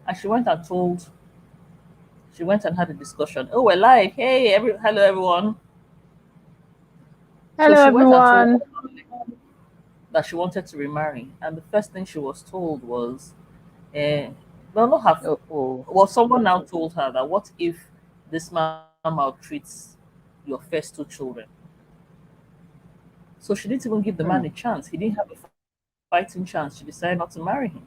And she went and had a discussion. Oh, we're live. Hey, hello everyone. So Hello, she went and told everyone. her family that she wanted to remarry, and the first thing she was told was, eh, well, not her. Oh, Well, someone now told her that what if this man maltreats your first two children? So she didn't even give the man a chance. He didn't have a fighting chance. She decided not to marry him.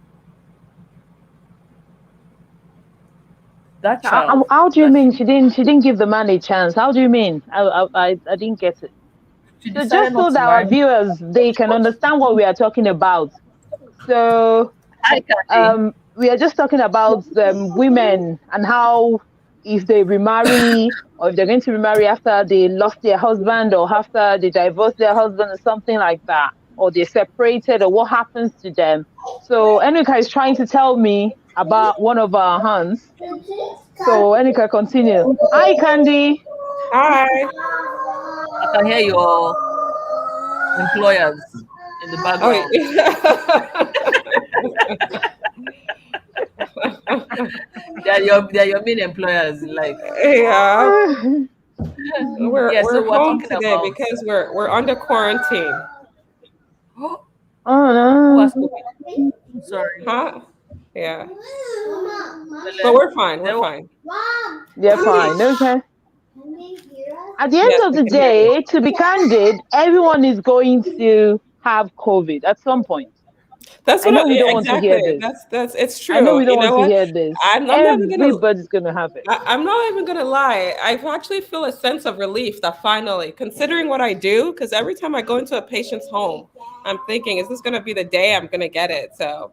That child, how do that you she mean she didn't give the man a chance? How do you mean? I didn't get it. she So decided just not so to that our marry him. viewers they can understand what we are talking about. So Hi, Candy. we are just talking about women and how if they remarry or if they're going to remarry after they lost their husband or after they divorced their husband or something like that, or they separated or what happens to them. So Enika is trying to tell me about one of our hands. So Enika, continue. Hi, Candy. Hi. I can hear your employers in the Oh, background. They're your main employers. Like, yeah. We're yeah. So we're we're home talking today about because we're under quarantine. Oh who has no. COVID. Sorry, Huh? Yeah. But Bele. we're fine. We're There, fine. They're fine. Okay. At the end Yes, of I the can hear you. day, to be candid, everyone is going to have COVID at some point. That's I what know we yeah, don't want to exactly. hear this. That's it's I know true. we don't You know want to what? hear this. I'm not even gonna Everybody's going to have it. I'm not even gonna lie. I actually feel a sense of relief that finally, considering what I do, because every time I go into a patient's home, I'm thinking, is this gonna be the day I'm gonna get it? So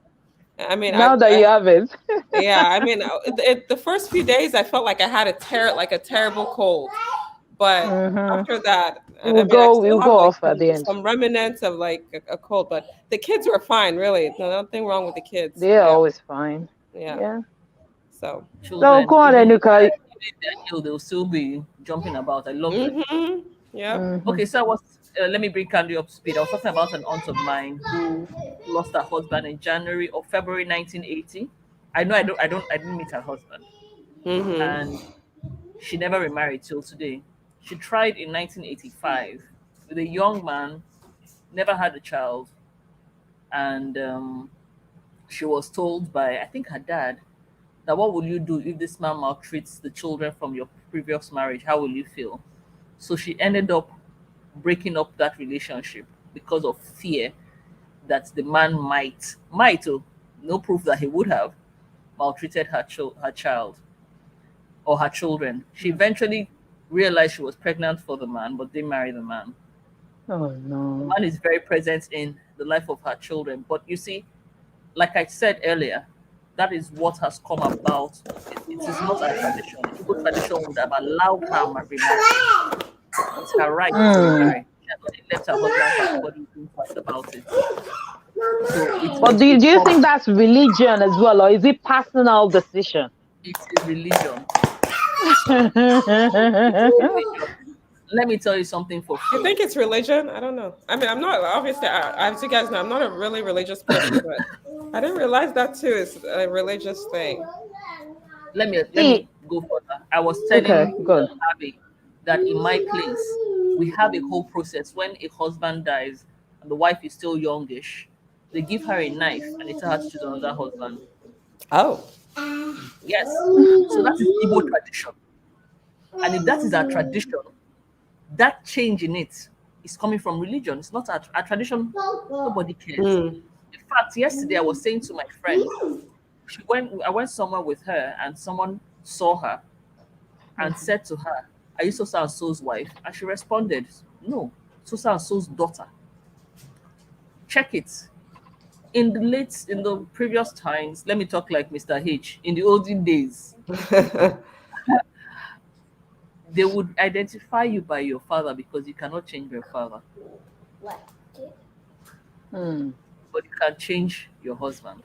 I mean, Now that you have it, yeah, I mean, the first few days I felt like I had like a terrible cold, but hmm after that, it I will mean, I go. It still will have go like off at the end. some remnants of like a cold, but the kids were fine, really. No, nothing wrong with the kids. They are Yeah, always fine. yeah. Yeah. So, So children, go on, even if Enuka. they're ill, they'll still be jumping about. I love them. yep. hmm Okay, so let me bring Candy up to speed. I was talking about an aunt of mine who lost her husband in January or February 1980. I didn't meet her husband, hmm and she never remarried till today. She tried in 1985 with a young man, never had a child, and she was told by, I think, her dad, that what will you do if this man maltreats the children from your previous marriage? How will you feel? So she ended up breaking up that relationship because of fear that the man might, no proof that he would have maltreated her child or her children. She eventually realized she was pregnant for the man, but didn't marry the man. Oh The no. man is very present in the life of her children, but you see, like I said earlier, that is what has come about. It is not a tradition. Igbo tradition would have allowed her remarry. It's her right to Mm. remarry. She has only left her husband and nobody is doing much about it. So But do you think that's religion as well, or is it personal decision? it is religion. It's mm. religion. Let me tell you something for You free. think it's religion? I don't know. I mean, I'm not obviously. As you guys know, I'm not a really religious person, but I didn't realize that too is a religious thing. Let me See, go further. I was okay, telling good. Abby that in my place we have a whole process. When a husband dies and the wife is still youngish, they give her a knife and they tell her to choose another husband. Oh. Yes. So that is Igbo tradition. And if that is our tradition, that change in it is coming from religion. It's not our tradition. Nobody cares. Mm. In fact, yesterday I was saying to my friend, I went somewhere with her and someone saw her and Mhm. said to her, "Are you so and so's wife?" And she responded, "No, so and so's daughter." Check it. In the previous times, let me talk like Mr. H. In the olden days, they would identify you by your father because you cannot change your father, Mm. but you can change your husband.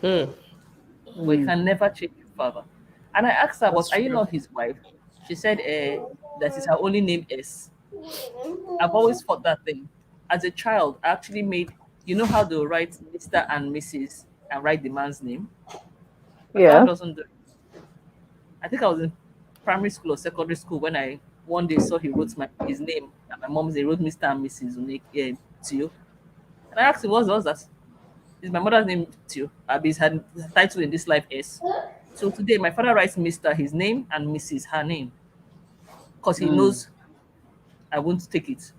Mm. But you Mm. can never change your father. And I asked her, "But That's are you true. not his wife?" She said, that is her only name S. I've always fought that thing. As a child, I actually made, you know how they write Mr. and Mrs. and write the man's name? My father Yeah. doesn't do it. I think I was in primary school or secondary school when I one day saw he wrote his name and my mom's name, wrote Mr. and Mrs. Tio. And I asked him, what's that? Is my mother's name Tio? Abby's had title in this life is. So today my father writes Mr. his name and Mrs. her name because he knows I won't take it.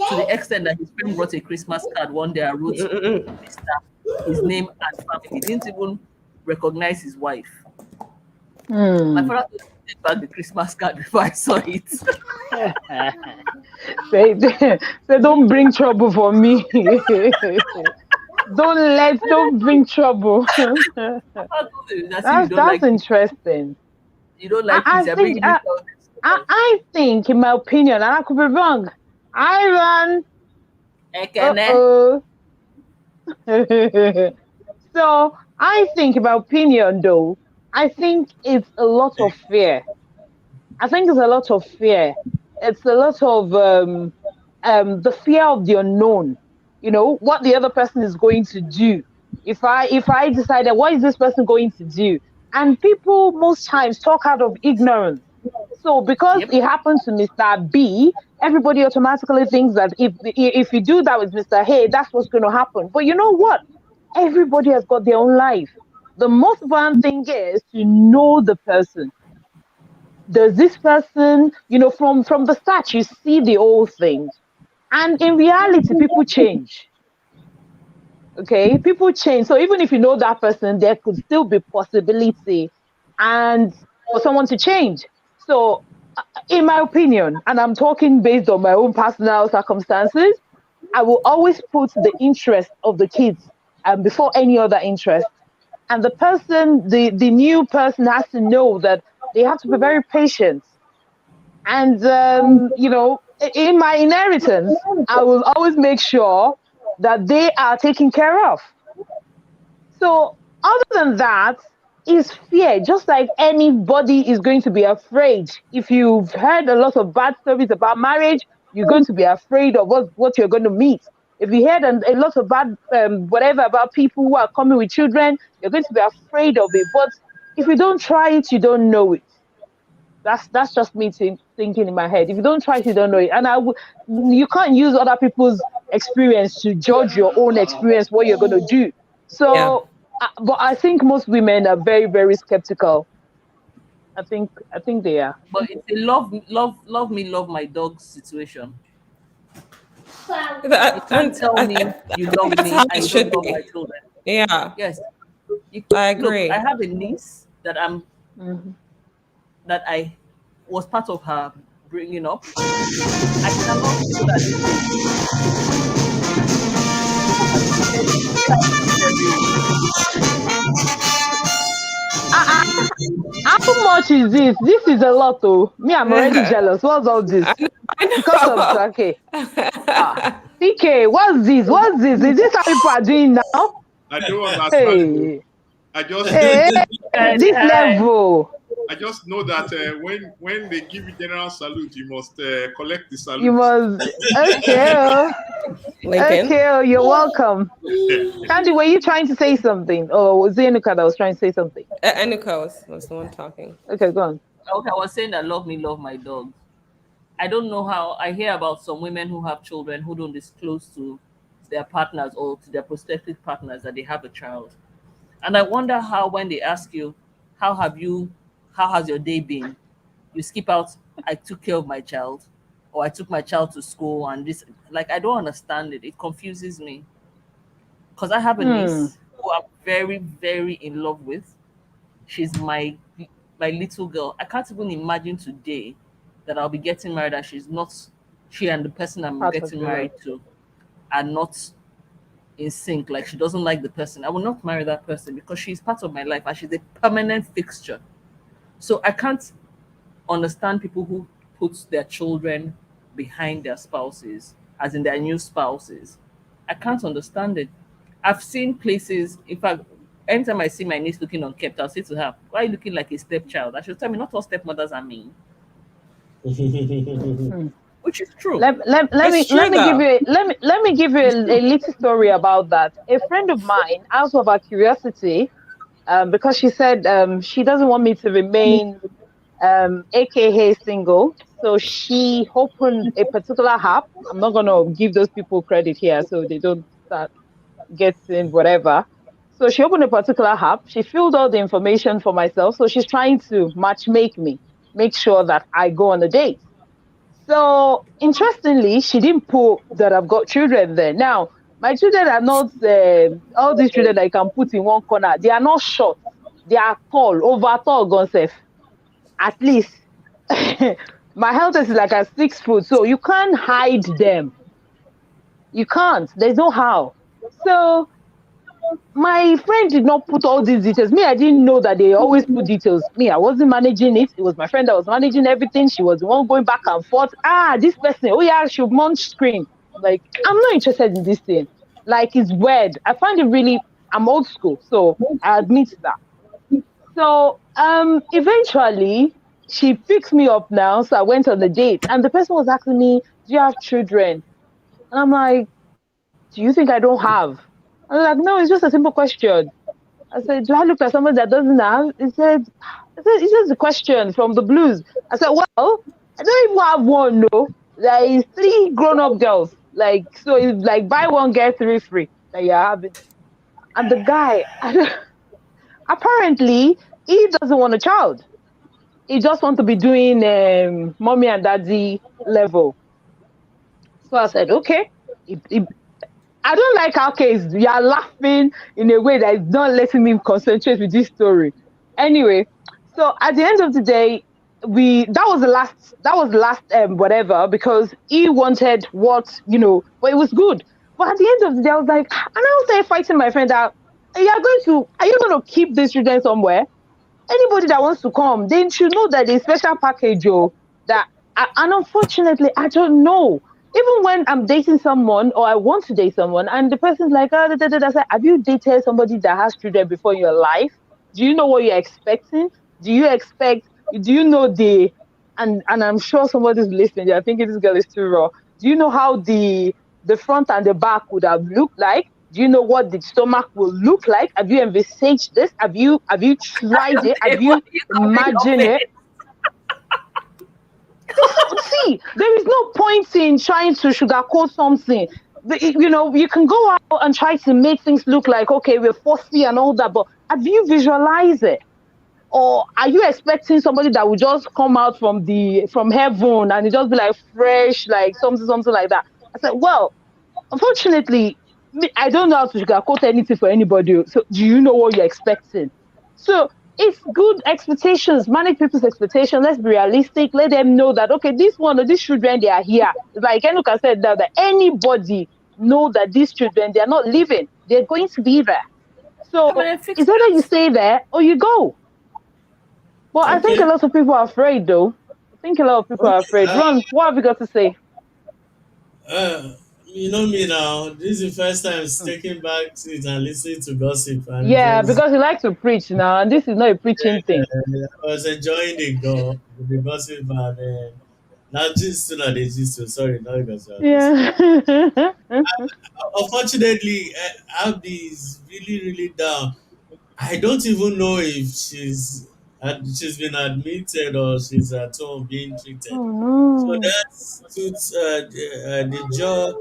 To the extent that his friend brought a Christmas card one day, I wrote Mr. his name and family. He didn't even recognize his wife. My father told me to take back the Christmas card before I saw it. Say don't bring trouble for me. Don't bring trouble. That's interesting. You don't like peace. I think, in my opinion, and I could be wrong. Ivan. So I think, in my opinion, though, I think it's a lot of fear. I think it's a lot of fear. It's a lot of the fear of the unknown. You know what the other person is going to do. If I decided what is this person going to do, and people most times talk out of ignorance. So because it happened to Mr. B, everybody automatically thinks that if you do that with Mr. Hey, that's what's going to happen. But you know what? Everybody has got their own life. The most important thing is to know the person. Does this person, from the start, you see the old things. And in reality, people change. Okay, people change. So even if you know that person, there could still be possibility and for someone to change. So in my opinion, and I'm talking based on my own personal circumstances, I will always put the interest of the kids before any other interest. And the person, the new person has to know that they have to be very patient. And, in my inheritance, I will always make sure that they are taken care of. So other than that is fear, just like anybody is going to be afraid. If you've heard a lot of bad stories about marriage, you're going to be afraid of what you're going to meet. If you heard a lot of bad whatever about people who are coming with children, you're going to be afraid of it. But if you don't try it, you don't know it. That's just me thinking in my head. If you don't try it, you don't know it. And you can't use other people's experience to judge your own experience, what you're going to do. So, but I think most women are very, very skeptical. I think they are. But it's a love me, love my dog situation. You can't tell me you love me and you don't love my children. Yeah. Yes. I agree. Look, I have a niece that that I was part of her bringing up. I cannot do that. How much is this? This is a lot, though. Me, I'm already jealous. What's all this? I know. Because of okay. PK, what's this? What's this? Is this how people are doing now? I don't understand. Hey. I just this level. I just know that when they give you general salute, you must collect the salute. You must. Okay. Okay, you're welcome. Candy, were you trying to say something? Or was it Enuka that was trying to say something? Enuka was the one talking. Okay, go on. Okay, I was saying that love me, love my dog. I don't know how I hear about some women who have children who don't disclose to their partners or to their prospective partners that they have a child. And I wonder how when they ask you, how has your day been? You skip out, I took care of my child, or I took my child to school, and this, like, I don't understand it. It confuses me. Because I have a niece who I'm very, very in love with. She's my little girl. I can't even imagine today that I'll be getting married and she and the person I'm getting married to are not in sync. Like, she doesn't like the person. I will not marry that person because she's part of my life and she's a permanent fixture. So I can't understand people who put their children behind their spouses, as in their new spouses. I can't understand it. I've seen places, in fact, anytime I see my niece looking unkept, I'll say to her, why are you looking like a stepchild? I should tell me not all stepmothers are mean. Which is true. Let me give you a little story about that. A friend of mine, out of her curiosity, because she said she doesn't want me to remain aka single. So she opened a particular app. I'm not gonna give those people credit here, so they don't start getting whatever. So she opened a particular app. She filled all the information for myself. So she's trying to match make me, make sure that I go on a date. So interestingly, she didn't put that I've got children there. Now, my children are not all these children that you can put in one corner. They are not short. They are tall, over tall, gone safe. At least my health is like a 6 foot, so you can't hide them. You can't. There's no how. So my friend did not put all these details. Me, I didn't know that they always put details. Me, I wasn't managing it. It was my friend that was managing everything. She was the one going back and forth. This person, oh yeah, she'll munch screen. Like, I'm not interested in this thing. Like, it's weird. I find it really, I'm old school, so I admit that. So eventually she picked me up now. So I went on the date and the person was asking me, do you have children? And I'm like, do you think I don't have? I'm like, no, it's just a simple question. I said, do I look like someone that doesn't have? It's just a question from the blues. I said, well, I don't even have one, no. There is 3 grown-up girls. Like, so it's like buy one, get 3 free that you're having. And the guy, apparently, he doesn't want a child. He just wants to be doing mommy and daddy level. So I said, okay. I don't like how case you are laughing in a way that is not letting me concentrate with this story. Anyway, so at the end of the day, that was the last whatever, because he wanted what, but it was good. But at the end of the day, I was like, and I was there fighting my friend out. Are you going to keep this children somewhere? Anybody that wants to come, they should know that there's special package, and unfortunately, I don't know. Even when I'm dating someone or I want to date someone and the person's like, I say, have you dated somebody that has children before in your life? Do you know what you're expecting? Do you know and I'm sure somebody's listening, they're thinking this girl is too raw. Do you know how the front and the back would have looked like? Do you know what the stomach will look like? Have you envisaged this? Have you tried it? Have you imagined it? See, there is no point in trying to sugarcoat something. You can go out and try to make things look like, okay, we're fussy and all that, but have you visualized it? Or are you expecting somebody that will just come out from heaven and it just be like fresh, like something like that? I said, well, unfortunately, I don't know how to sugarcoat anything for anybody. So do you know what you're expecting? So it's good expectations, manage people's expectations. Let's be realistic. Let them know that, okay, these children, they are here. Like Enuka said, that anybody know that these children, they are not living. They're going to be there. So it's either you stay there or you go. Well, okay. I think a lot of people are afraid, though. Ron, what have you got to say? You know me now. This is the first time taking back seat and listening to gossip. And because you like to preach now, and this is not a preaching thing. I was enjoying the gossip, and now this is not exist. Sorry, not gossip. Yeah. Unfortunately, Abby is really, really down. I don't even know if she's been admitted or she's at home being treated. Oh, no. So that's the jaw.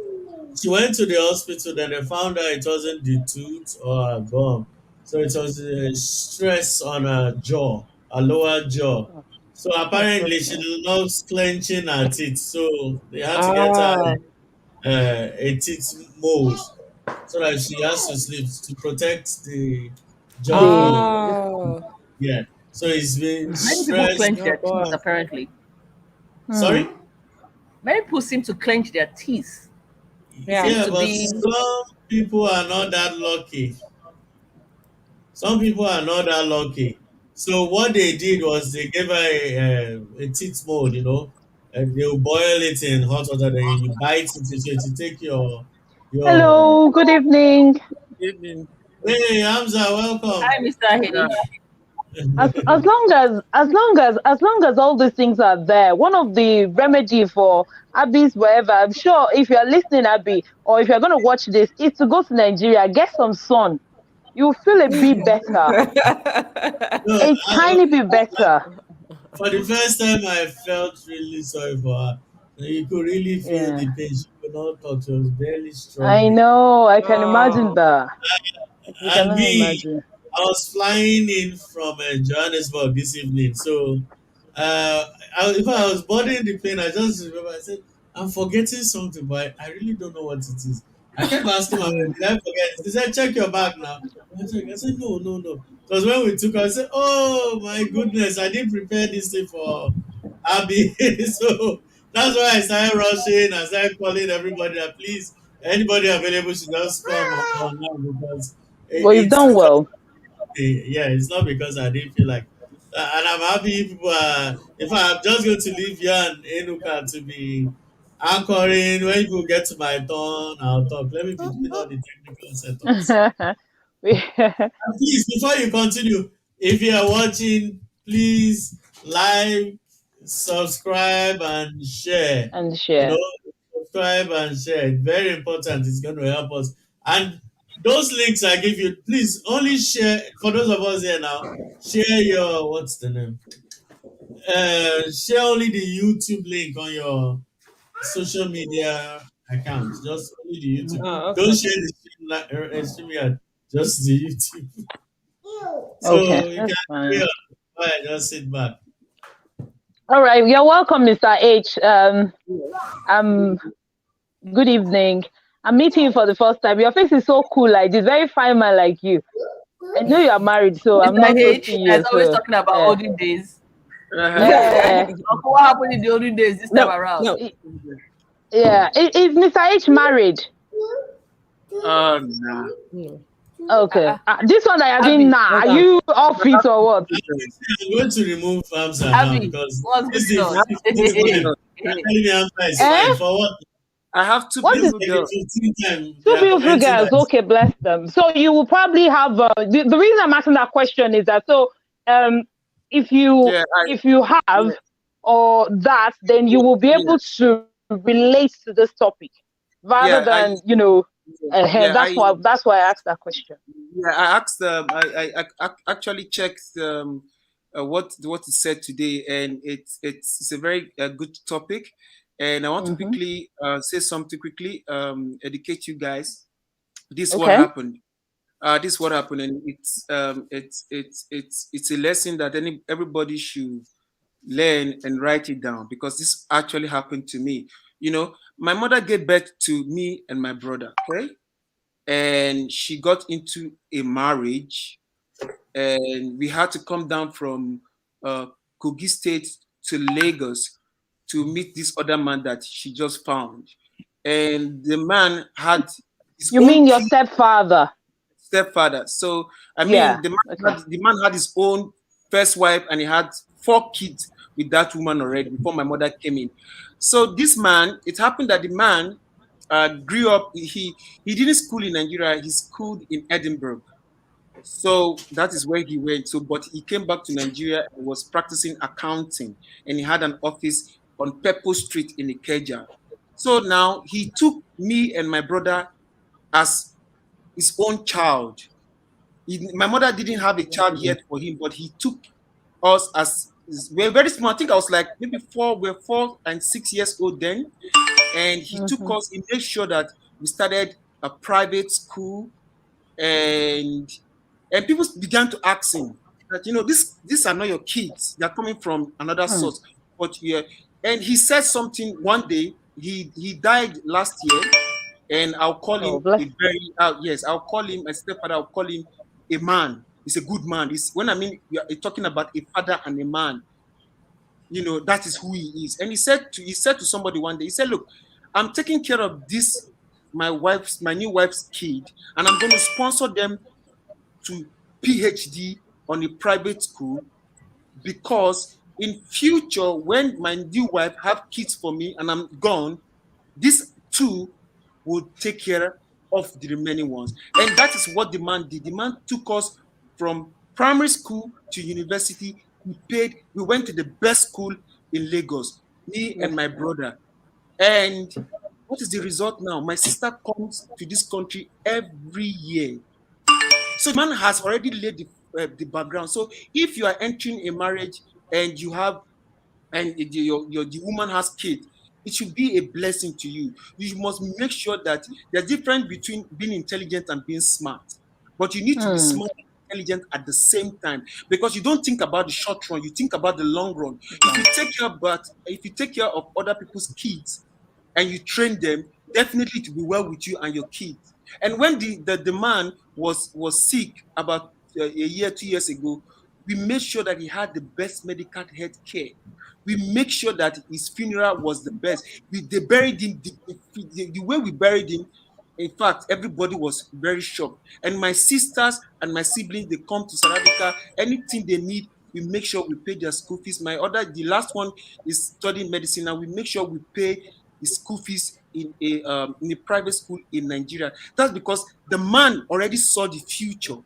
She went to the hospital, then they found out it wasn't the tooth or her gum. So it was stress on her jaw, her lower jaw. So apparently she loves clenching her teeth. So they had to get her a teeth mold so that she has to sleep to protect the jaw. Yeah. So it's been many people clench their teeth, apparently. Sorry? Many people seem to clench their teeth. Yeah, but some people are not that lucky. So what they did was they gave her a teeth mold, and they'll boil it in hot water, then you bite it, so it will take your Hello, good evening. Good evening. Hey, Hamza, welcome. Hi, Mr. Hedish. As long as all these things are there, one of the remedy for Abby's wherever, I'm sure if you're listening, Abby, or if you're going to watch this, is to go to Nigeria, get some sun. you feel a bit better, No, a tiny bit better. for the first time, I felt really sorry for her. You could really feel Yeah, the pain. She could not talk. She was barely I struggling. know. I can imagine Oh. that. I can And only me, imagine. I was flying in from Johannesburg this evening. So, if I was boarding the plane, I just remember I said, I'm forgetting something, but I really don't know what it is. I kept asking my friend, did I forget? He said, check your bag now. I said, no, no, no. Because when we took, I said, oh my goodness, I didn't prepare this thing for Abby. So that's why I started rushing. I started calling everybody that please, anybody available should just come on now because But you've it's done well. yeah, it's not because I didn't feel like, and I'm happy people are. In fact, I'm just going to leave you and Enuka to be anchoring. When you get to my turn, I'll talk. Let me be doing all the technical setups. We- And please, before you continue, if you are watching, please like, subscribe, and share. and You share. know, subscribe and share. It's very important. It's going to help us. And those links I give you, please only share for those of us here now. Share your what's the name? Share only the YouTube link on your social media accounts. Just only the YouTube. Oh, Don't okay. share the stream yet. Just the YouTube. Okay, So you can that's carry fine. on. All right, just sit back. All right, you're welcome, Mr. H. Um, good evening. I'm meeting you for the first time. Your face is so cool, like this. Very fine man like you. I know you are married, so I'm Mr. not H toasting is you. always So talking about yeah, olden days. yeah, Uncle, what happened in the olden days this time No, around? no. yeah. Is Mr. H married? Nah. No. Okay. Uh-uh. This one that you're doing Abby, now, Hold are on. you off it or what? I'm going to remove Hamza now Abby, because what's this going is on? the 15th time. You're telling me Hamza is Eh? fine. For what? I have two What This is is beautiful like girls. the 15th time they two are beautiful commenting girls? that. Okay, bless them. So you will probably have the reason I'm asking that question is that um if you Yeah, have or that, then you will be yeah, able to relate to this topic rather yeah. than Yeah, that's why I asked that question. yeah. I asked. I actually checked what is said today, and it's a very good topic, and I want to Mm-hmm. quickly say something quickly, educate you guys. This what Okay. happened. This is what happened, and it's a lesson that everybody should learn and write it down because this actually happened to me. You know, my mother gave birth to me and my brother. Okay, and she got into a marriage, and we had to come down from Kogi State to Lagos to meet this other man that she just found, and the man had his You own mean your kid stepfather? stepfather. So I Yeah. mean, Okay. the man had his own first wife, and he had 4 kids with that woman already before my mother came in. So this man, it happened that the man grew up. He didn't school in Nigeria. He schooled in Edinburgh. So that is where he went. So, but he came back to Nigeria and was practicing accounting, and he had an office on Pepper Street in Ikeja. So now he took me and my brother as his own child. My mother didn't have a child yet for him, but he took us as we're very small. I think I was like maybe we're 4 and 6 years old then, and he took Mm-hmm. us. He made sure that we started a private school, and people began to ask him that these are not your kids. They're coming from another Hmm. source. But yeah, and he said something one day. He died last year, and I'll call Oh, him bless. a very yes, I'll call him my stepfather. I'll call him a man. He's a good man. He's, when I mean we are talking about a father and a man, that is who he is. And he said to somebody one day, he said, "Look, I'm taking care of this my new wife's kid, and I'm going to sponsor them to PhD on a private school because in future when my new wife have kids for me and I'm gone, these two will take care of the remaining ones." And that is what the man did. The man took us from primary school to university. We went to the best school in Lagos, me and Bless my them. brother. And what is the result now? My sister comes to this country every year. So the man has already laid the background. So if you are entering a marriage and you have and the woman has kids, it should be a blessing to you. You must make sure that there's difference between being intelligent and being smart. But you need to be smart and intelligent at the same time, because you don't think about the short run, you think about the long run. If you take care of other people's kids and you train them, definitely to be well with you and your kids. And when the man was sick about a year, 2 years ago, we made sure that he had the best medical health care. We make sure that his funeral was the best. They buried him the way we buried him. In fact, everybody was very shocked. And my sisters and my siblings, they come to South Africa. Anything they need, we make sure we pay their school fees. The last one is studying medicine, and we make sure we pay the school fees in a private school in Nigeria. That's because the man already saw the future.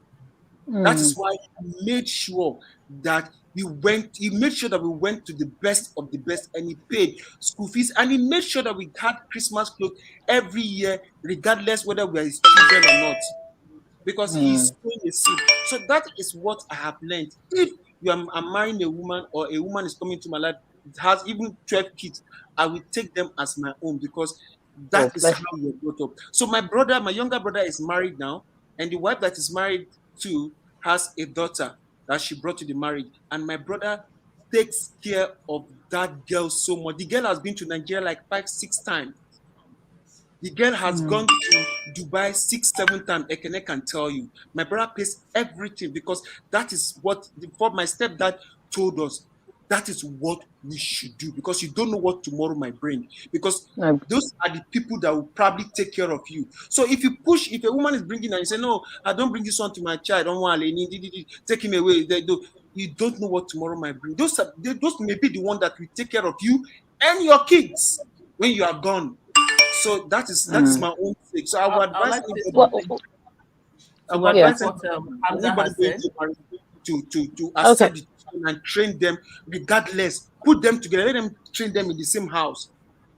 That is why he made sure that he made sure that we went to the best of the best, and he paid school fees, and he made sure that we had Christmas clothes every year, regardless whether we are his children or not, because he's sowing a seed. So that is what I have learned. If I'm marrying a woman, or a woman is coming to my life, it has even 12 kids, I will take them as my own, because that is how we are brought up. So my younger brother is married now, and the wife that is married to has a daughter that she brought to the marriage. And my brother takes care of that girl so much. The girl has been to Nigeria like 5-6 times. The girl has gone to Dubai 6-7 times. Ekene can tell you. My brother pays everything, because that is what my stepdad told us. That is what we should do, because you don't know what tomorrow might bring. Because those are the people that will probably take care of you. So if a woman is bringing and you say, no, I don't bring this one to my child, don't want to take him away. You don't know what tomorrow might bring. Those may be the one that will take care of you and your kids when you are gone. So that is my own thing. So I would advise to accept the children and train them regardless. Put them together, let them train them in the same house,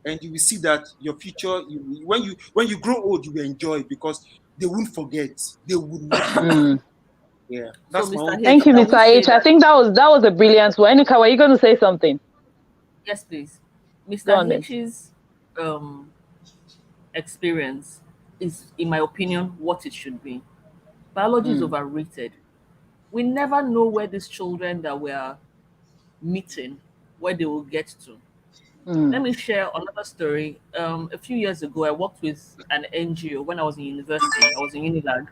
and you will see that your future. When you grow old, you will enjoy it, because they won't forget. They will not forget. Yeah, that's so, my own. Thank you, Mr. H. I think that was a brilliant one. Enika, were you going to say something? Yes, please. Mr. H's experience is, in my opinion, what it should be. Biology is overrated. We never know where these children that we are meeting, where they will get to. Let me share another story. A few years ago, I worked with an NGO when I was in university. I was in Unilag,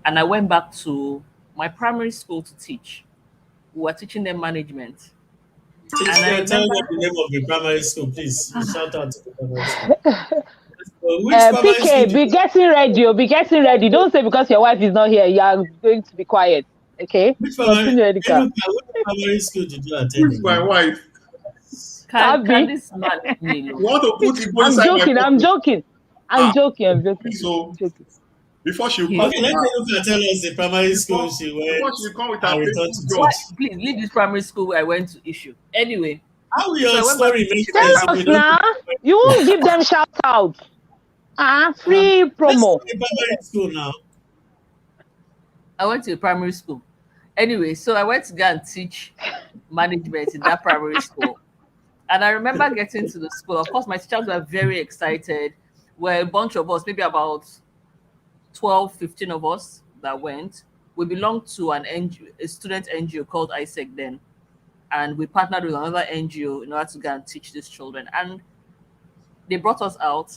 and I went back to my primary school to teach. We were teaching them management. Please, tell them the name of the primary school, please. Shout out to the primary school. PK, be getting ready. Be getting ready. Don't say because your wife is not here, you are going to be quiet. Okay? Which primary school did you attend? With my wife. Can this man you want to put Igbo inside I'm joking. So, before she okay, let me tell us the primary school she went. Before she come with her please leave this primary school where I went to issue. Anyway. How will your story make sense? Tell us now. You won't give them shout out. Free promo. Let's primary school now. I went to a primary school. Anyway, so I went to go and teach management in that primary school. And I remember getting to the school. Of course, my teachers were very excited. We're a bunch of us, maybe about 12, 15 of us that went. We belonged to an NGO, a student NGO called ISEC then. And we partnered with another NGO in order to go and teach these children. And they brought us out.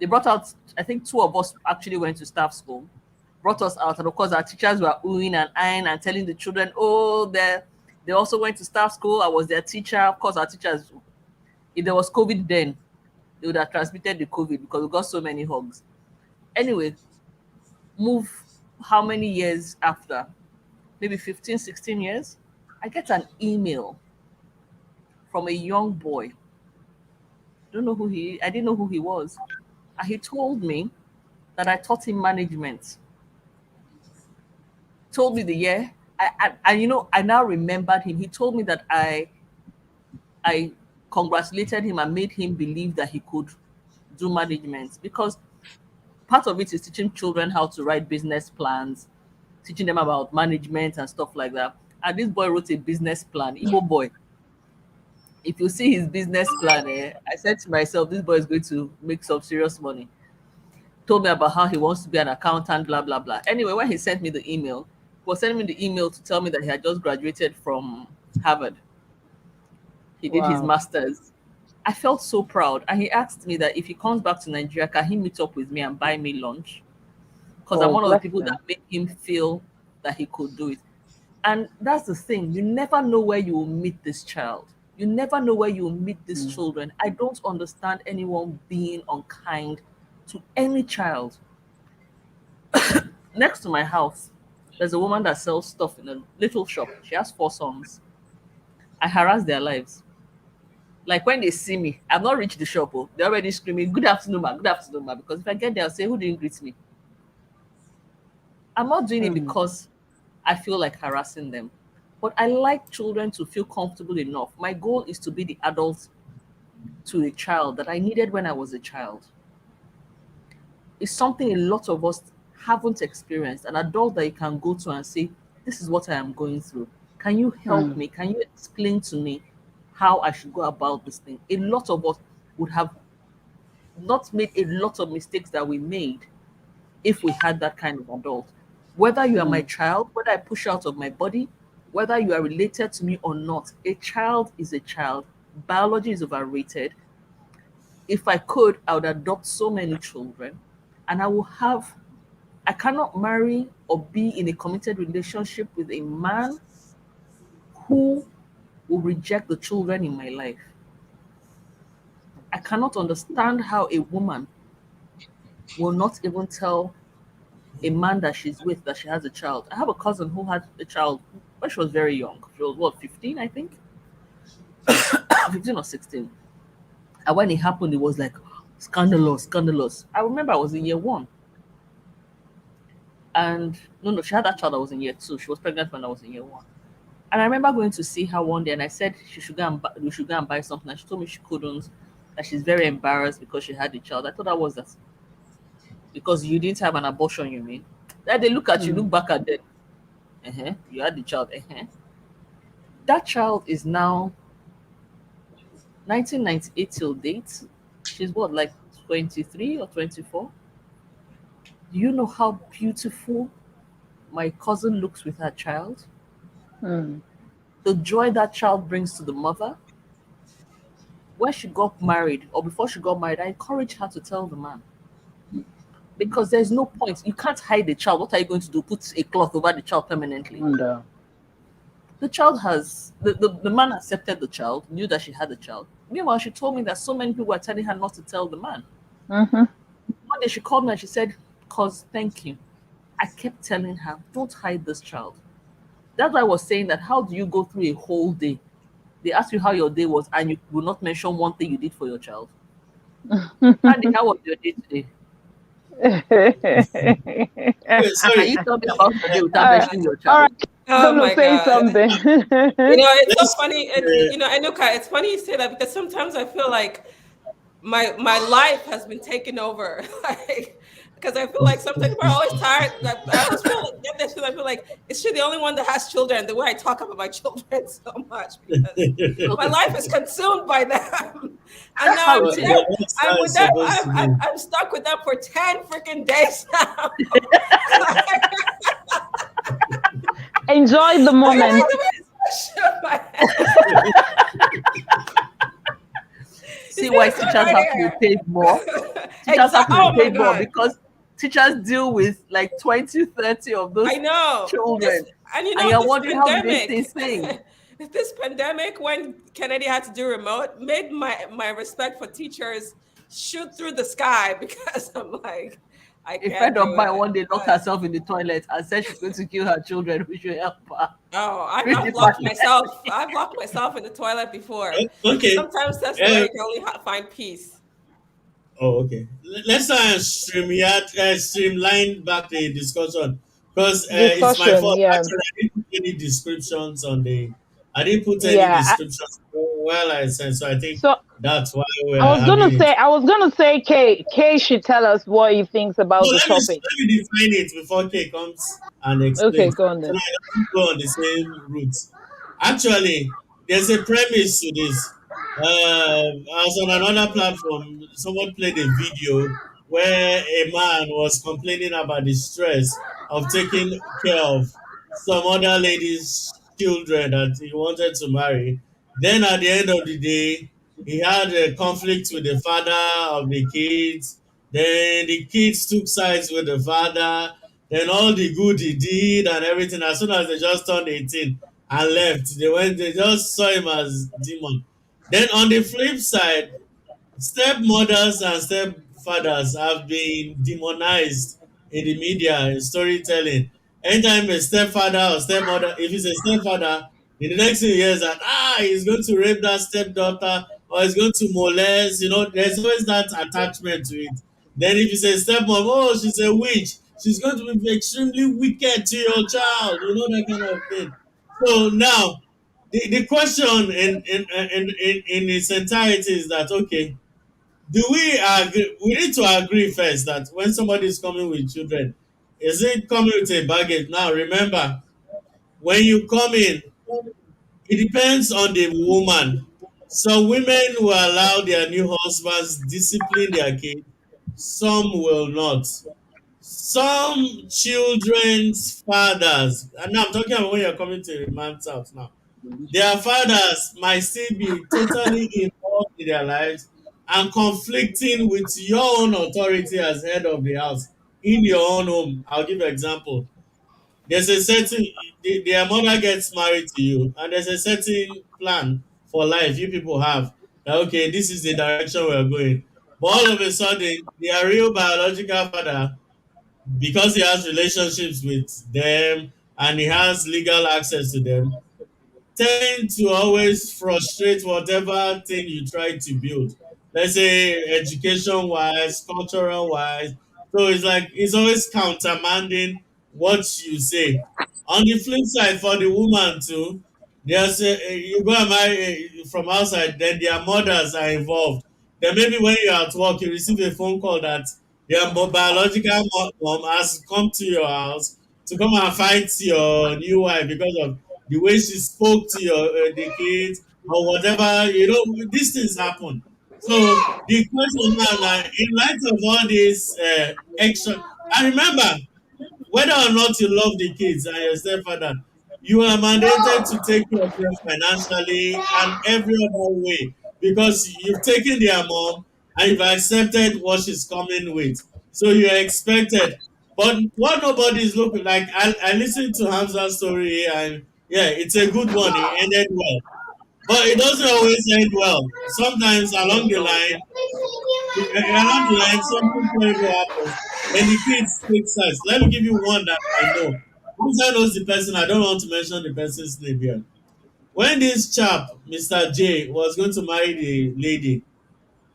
They brought out, I think 2 of us actually went to staff school, brought us out. And of course, our teachers were oohing and eyeing and telling the children, oh, they also went to staff school. I was their teacher. Of course, our teachers, if there was COVID then, they would have transmitted the COVID because we got so many hugs. Anyway, move how many years after? Maybe 15, 16 years? I get an email from a young boy. I didn't know who he was. And he told me that I taught him management. Told me the year. I now remembered him. He told me that I congratulated him and made him believe that he could do management, because part of it is teaching children how to write business plans, teaching them about management and stuff like that. And this boy wrote a business plan, Igbo boy. If you see his business plan, I said to myself, this boy is going to make some serious money. Told me about how he wants to be an accountant, blah, blah, blah. Anyway, when he sent me the email, he was sending me the email to tell me that he had just graduated from Harvard. He did his Wow. master's. I felt so proud. And he asked me that if he comes back to Nigeria, can he meet up with me and buy me lunch? Because I'm Oh, one of the bless people him. that made him feel that he could do it. And that's the thing. You never know where you will meet this child. You never know where you will meet these children. I don't understand anyone being unkind to any child. Next to my house, there's a woman that sells stuff in a little shop. She has 4 sons. I harass their lives. Like when they see me, I've not reached the shop. Oh, they're already screaming, "Good afternoon, ma, good afternoon, ma." Because if I get there, I'll say, "Who didn't greet me?" I'm not doing it Mm. because I feel like harassing them. But I like children to feel comfortable enough. My goal is to be the adult to a child that I needed when I was a child. It's something a lot of us haven't experienced. An adult that you can go to and say, "This is what I am going through. Can you help Mm. me? Can you explain to me how I should go about this thing?" A lot of us would have not made a lot of mistakes that we made if we had that kind of adult. Whether you are my Mm. child, whether I push you out of my body, whether you are related to me or not, a child is a child. Biology is overrated. If I could, I would adopt so many children and I cannot marry or be in a committed relationship with a man who will reject the children in my life. I cannot understand how a woman will not even tell a man that she's with that she has a child. I have a cousin who had a child when she was very young. She was what, 15, I think? 15 or 16. And when it happened, it was like scandalous, scandalous. I remember I was in year one. And no, no, she had that child that was in year two. She was pregnant when I was in year one. And I remember going to see her one day and I said she should go and we should go and buy something. And she told me she couldn't, that she's very embarrassed because she had a child. I thought that was that because you didn't have an abortion, you mean? Then they look at you, look Mm. back at them. You had the child. That child is now 1998 till date. She's what, like 23 or 24? Do you know how beautiful my cousin looks with her child? Mm. The joy that child brings to the mother. When she got married or before she got married, I encouraged her to tell the man because there's no point. You can't hide the child. What are you going to do? Put a cloth over the child permanently? Wonder. The child has the man accepted the child, knew that she had a child. Meanwhile, she told me that so many people were telling her not to tell the man. Mm-hmm. One day she called me and she said, "Cause thank you." I kept telling her, "Don't hide this child." That's why I was saying that how do you go through a whole day? They ask you how your day was and you will not mention one thing you did for your child. Andy, how was your day today? Wait, Can sorry. you tell me about your day without All right. mentioning your All child? right. Oh Gonna my say God. something. It's so Let's, funny. Anuka, it's funny you say that because sometimes I feel like my life has been taken over. Like, because I feel like sometimes people are always tired. Like, I always feel like get this. I feel like is she the only one that has children? The way I talk about my children so much because my Okay, life is consumed by them, and that's now how I'm it but with them. is. that's I'm how with it's them. supposed to be. I'm stuck with them for 10 freaking days now. Enjoy the I feel moment. like the way I shook my head. You See see why this one teachers right have to be here? paid more? Teachers have Exactly. to be Oh my paid more God. because teachers deal with like 20, 30 of I those know this, children. and And you're wondering how do they stay sane? this pandemic, when Kennedy had to do remote, made my respect for teachers shoot through the sky because I'm like, I A can't friend of do mine it. one day locked herself in the toilet and said she's going to kill her children. We should help her. Oh, Pretty I've locked bad. myself. I've locked myself in the toilet before. Okay. Sometimes that's the way Um, you can only find peace. oh, okay. Let's try and streamline back the discussion because it's my Discussion. fault. Yeah. Actually, I didn't put any descriptions on the. I didn't put any Yeah. descriptions. well, I said, so I think So that's why we're having it. I was gonna say, Kay should tell us what he thinks No, about the topic. let me define it before K comes and Okay, explains. go on So then. that I don't go on the same route. Actually, there's a premise to this. I was on another platform. Someone played a video where a man was complaining about the stress of taking care of some other lady's children that he wanted to marry. Then at the end of the day, he had a conflict with the father of the kids. Then the kids took sides with the father. Then all the good he did and everything, as soon as they just turned 18 and left, they just saw him as demon. Then on the flip side, stepmothers and stepfathers have been demonized in the media in storytelling. Anytime a stepfather or stepmother, if it's a stepfather, in the next few years that he's going to rape that stepdaughter or he's going to molest, there's always that attachment to it. Then if it's a stepmom, oh, she's a witch, she's going to be extremely wicked to your child, that kind of thing. So now the question in its entirety is that, okay, do we agree? We need to agree first that when somebody is coming with children, is it coming with a baggage? Now, remember, when you come in, it depends on the woman. Some women will allow their new husbands discipline their kids, some will not. Some children's fathers, and now I'm talking about when you're coming to a man's house now, their fathers might still be totally involved in their lives and conflicting with your own authority as head of the house in your own home. I'll give you an example. There's a certain their mother gets married to you, and there's a certain plan for life you people have. That okay, this is the direction we're going. But all of a sudden, their real biological father, because he has relationships with them and he has legal access to them, tend to always frustrate whatever thing you try to build. Let's say education wise, cultural wise. So it's like it's always countermanding what you say. On the flip side, for the woman too, there's you go and marry from outside, then their mothers are involved. Then maybe when you're at work, you receive a phone call that their biological mom has come to your house to come and fight your new wife because of the way she spoke to your the kids or whatever. These things happen. So the question now, in light of all this extra, and remember, whether or not you love the kids and your stepfather, you are mandated to take care of them financially and every other way because you've taken their mom and you've accepted what she's coming with. So you're expected. But what nobody is looking like, I listened to Hamza's story and yeah, it's a good one. It ended well. But it doesn't always end well. Sometimes along the line, something terrible happens. Then the kids take sides. Let me give you one that I know. Once I knows the person, I don't want to mention the person's name here. When this chap, Mr. J, was going to marry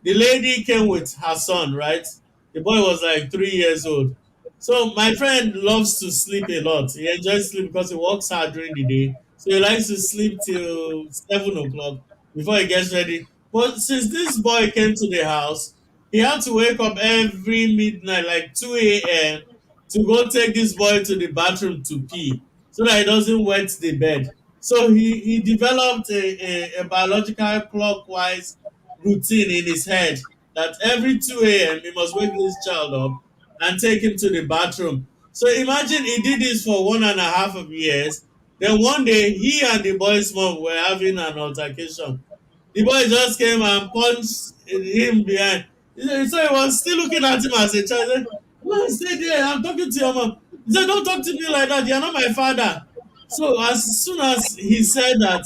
the lady came with her son, right? The boy was like 3 years old. So my friend loves to sleep a lot. He enjoys sleep because he works hard during the day. So he likes to sleep till 7 o'clock before he gets ready. But since this boy came to the house, he had to wake up every midnight, like 2 a.m., to go take this boy to the bathroom to pee so that he doesn't wet the bed. So he developed a biological clockwise routine in his head that every 2 a.m. he must wake this child up and take him to the bathroom. So imagine he did this for 1.5 of years. Then one day he and the boy's mom were having an altercation. The boy just came and punched him behind. So he was still looking at him as a child. He said, "Man, stay there. I'm talking to your mom." He said, "Don't talk to me like that. You're not my father." So as soon as he said that,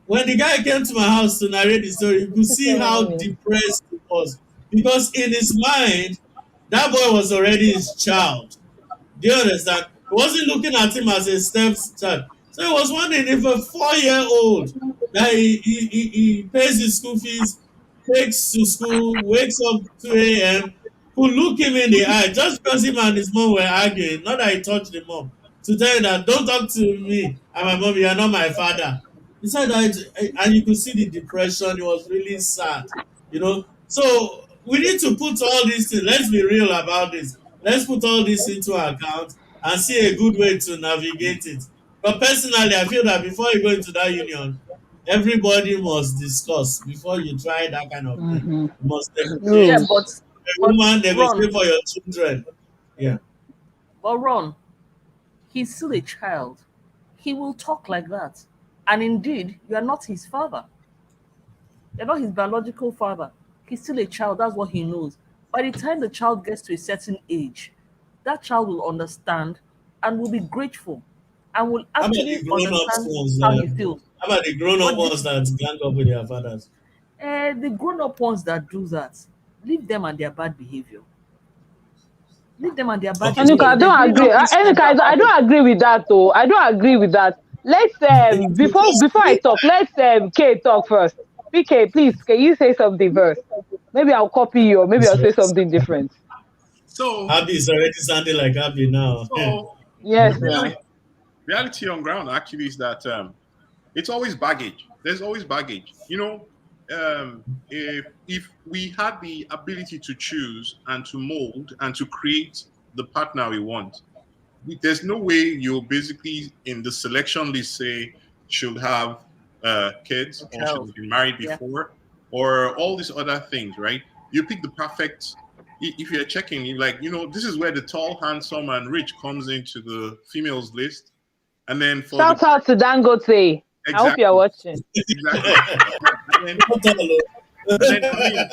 when the guy came to my house to narrate the story, you could see how depressed he was. Because in his mind, that boy was already his child. Do you understand? He wasn't looking at him as a stepchild. So he was wondering if a 4-year-old that he pays his school fees, takes to school, wakes up 2 a.m., could look him in the eye just because him and his mom were arguing, not that he touched the mom, to tell you that don't talk to me and my mom, you are not my father. He said that, and you could see the depression. It was really sad, you know. So we need to put all these things. Let's be real about this. Let's put all this into account and see a good way to navigate it. But personally, I feel that before you go into that union, everybody must discuss before you try that kind of thing. Mm-hmm. You must Yeah, negotiate. No. A but woman Ron, negotiate for your children. Yeah. Ron, he's still a child. He will talk like that. And indeed, you are not his father. You're not his biological father. He's still a child. That's what he knows. By the time the child gets to a certain age, that child will understand and will be grateful and will How about actually the grown-ups understand ones? how he feels. How about the grown-up But ones that gang up with their fathers? the grown up ones that do that, leave them and their bad behavior. Leave them and their bad Okay, so Anuka, behavior. I There's don't really agree. nothing Anuka, stronger I about it. don't agree with that though. I don't agree with that. Let's they should before just I create talk, let's K talk first. PK, please, can you say something first? Maybe I'll copy you, or maybe I'll say this. something different. So, Abby is already sounding like Abby now. so Yes, really, now. reality on ground actually is that it's always baggage. There's always baggage. If we had the ability to choose and to mold and to create the partner we want, there's no way you'll basically in the selection list say should have kids A or should child. have been married Yeah. before or all these other things, right? You pick the perfect. If you're checking, you like, this is where the tall, handsome, and rich comes into the females list, and then for the Shout out to Dangote. I hope you're exactly, watching. exactly, and then Not all and then I mean,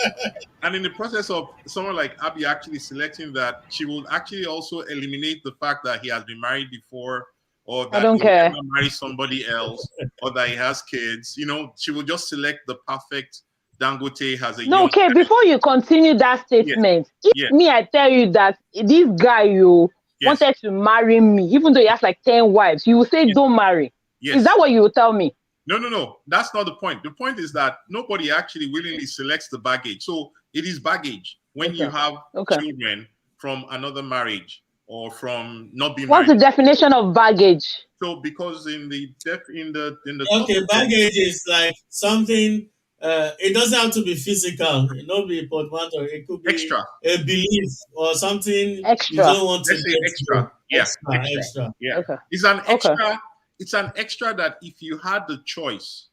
and in the process of someone like Abby actually selecting that, she will actually also eliminate the fact that he has been married before, or I that don't he will care. never marry somebody else, or that he has kids. She will just select the perfect Dangote has a No, young. okay, before you continue that Yes, statement, if yes, me, I tell you that this guy you yes, wanted to marry me, even though he has like 10 wives, you will say yes, don't marry. Is yes. that what you will tell me? No, no, no. That's not the point. The point is that nobody actually willingly selects the baggage. So it is baggage when you Okay. have Okay. children from another marriage or from not being What's married. the definition of baggage? So because in the Okay, baggage is like something. It doesn't have to be physical. It not be portmanteau. It could be extra, a belief or something you Extra. don't want to let's say let extra, go. yeah, Extra, extra. yeah, Okay. it's an Okay. extra. It's an extra that if you had the choice,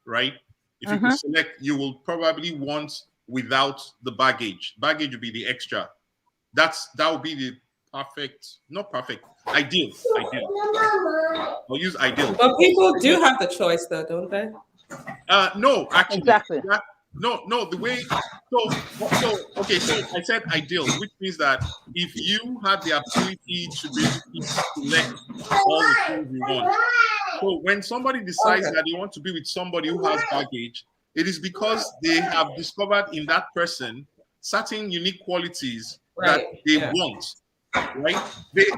right? If you could Mm-hmm. select, you will probably want without the baggage. Baggage would be the extra. That would be the perfect, not perfect, ideal. I'll use ideal. But people do have the choice, though, don't they? No, actually, Exactly. no. The way okay. So I said ideal, which means that if you had the ability to basically select all the things you want. So when somebody decides Okay. that they want to be with somebody who has baggage, it is because they have discovered in that person certain unique qualities that Right. they Yeah. want, right? They